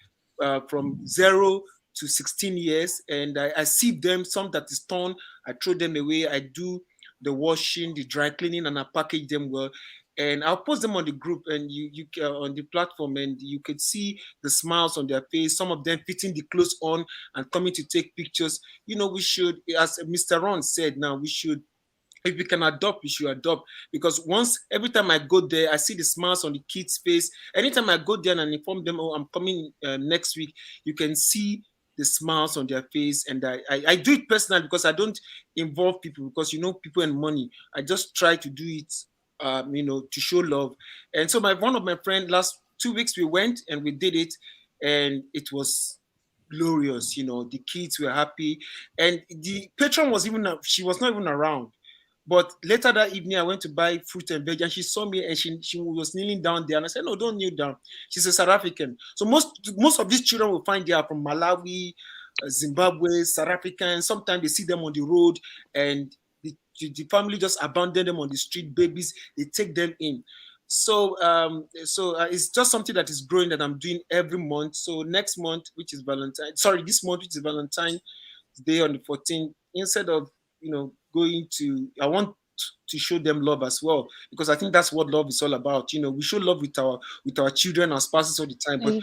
from 0 to 16 years, and I see them. Some that is torn, I throw them away. I do the washing, the dry cleaning, and I package them well. And I'll post them on the group and you on the platform, and you could see the smiles on their face. Some of them fitting the clothes on and coming to take pictures. We should, as Mr. Ron said, now we should, if we can adopt, we should adopt, because every time I go there, I see the smiles on the kids' face. Anytime I go there and inform them, "Oh, I'm coming next week," you can see the smiles on their face. And I do it personally, because I don't involve people, because people and money. I just try to do it, to show love. And so one of my friends, last 2 weeks we went and we did it, and it was glorious. The kids were happy, and the patron she was not even around. But later that evening, I went to buy fruit and veg, and she saw me, and she was kneeling down there. And I said, "No, don't kneel down." She's a South African. So most of these children will find they are from Malawi, Zimbabwe, South African. Sometimes they see them on the road, and the family just abandon them on the street. Babies, they take them in. So it's just something that is growing, that I'm doing every month. So next month, which is this month, which is Valentine's Day on the 14th, instead of going to, I want to show them love as well, because I think that's what love is all about. We show love with our children and spouses all the time. But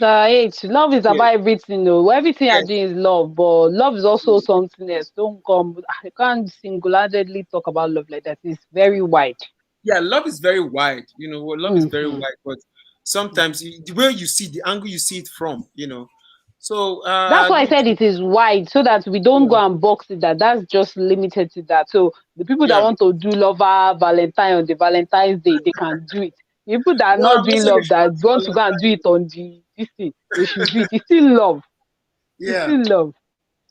Love is yeah, about everything, though. Everything you're yes, doing is love, but love is also something else. Don't come. You can't single-handedly talk about love like that. It's very wide. yeah, love is very wide. Love is very Mhm. wide, but sometimes the way you see, the angle you see it from. So That's why I said it is wide, so that we don't go yeah, and box it. That's just limited to that. So the people that yeah. want to do lover Valentine on the Valentine's Day, they can do it. The people that are No, not I'm not doing saying they love, should that not do want to go and do Valentine. it on this thing, they should do it. It's still love. It's Yeah. still love.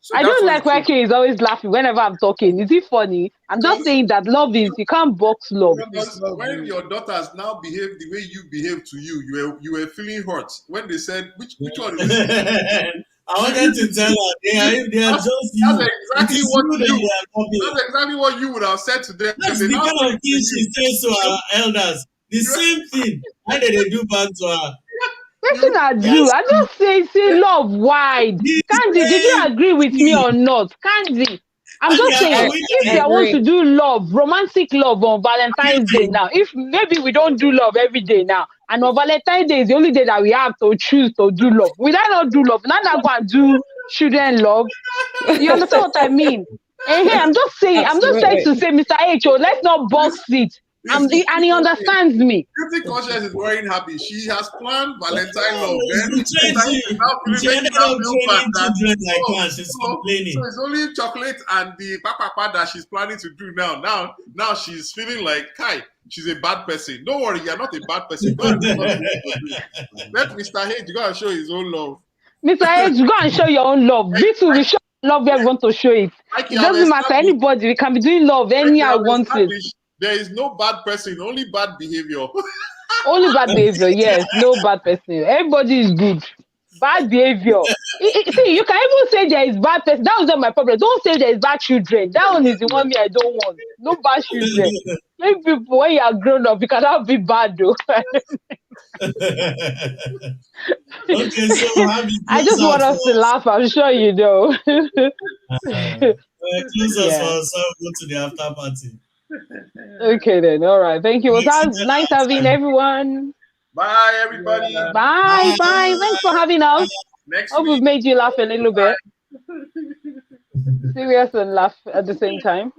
So I that's don't what like it why is. K is always laughing whenever I'm talking. Is it funny? I'm just saying that love is, you can't box love. Love is Because love. when your daughters now behave the way you behave to you, you were feeling hurt when they said, which one is this? I wanted to tell her they are That's, just that's you. It exactly is what you that you. they are copying. That's exactly what you would have said to them. That's They the now say kind of to thing she you, says to our elders. The you, same thing. How did they do back to her? Person you I do. Yes, I just say love wide. the Candy, did you same agree with me thing. or not? Candy. I'm And just saying, I, we if I you want agree. to do love, romantic love on Valentine's Day agree. now, if maybe we don't do love every day now, And on Valentine's Day is the only day that we have to choose to do love. Will I not do love? Now I'm going to do children love. You understand what I mean? And hey, I'm just saying, I'm just trying to say, Mr. H, let's not box it. And he understands me. Guilty conscience is very happy. She has planned Valentine love. She ended up training children like her. She's complaining. So it's only chocolate and the papa that she's planning to do now. Now she's feeling like, Kai, she's a bad person. Don't worry, you're not a bad person. Let Mr. H go and show his own love. Mr. H, go and show your own love. Me too, we show love where we want to show it. It doesn't matter. Anybody, we can be doing love anyhow we want it. There is no bad person, only bad behavior. Only bad behavior, yes. No bad person. Everybody is good. Bad behavior. See, you can even say there is bad person. That was not my problem. Don't say there is bad children. That one is the one me I don't want. No bad children. Maybe people, when you are grown up, you cannot be bad though. Okay, so I just want us to laugh. I'm sure you know. Close us for ourselves. Go to the after party. Okay then. All right. Thank you. It was nice having everyone. Bye, everybody. Bye. Thanks for having us. Hope we've made you laugh a little bit. Serious and laugh at the same time.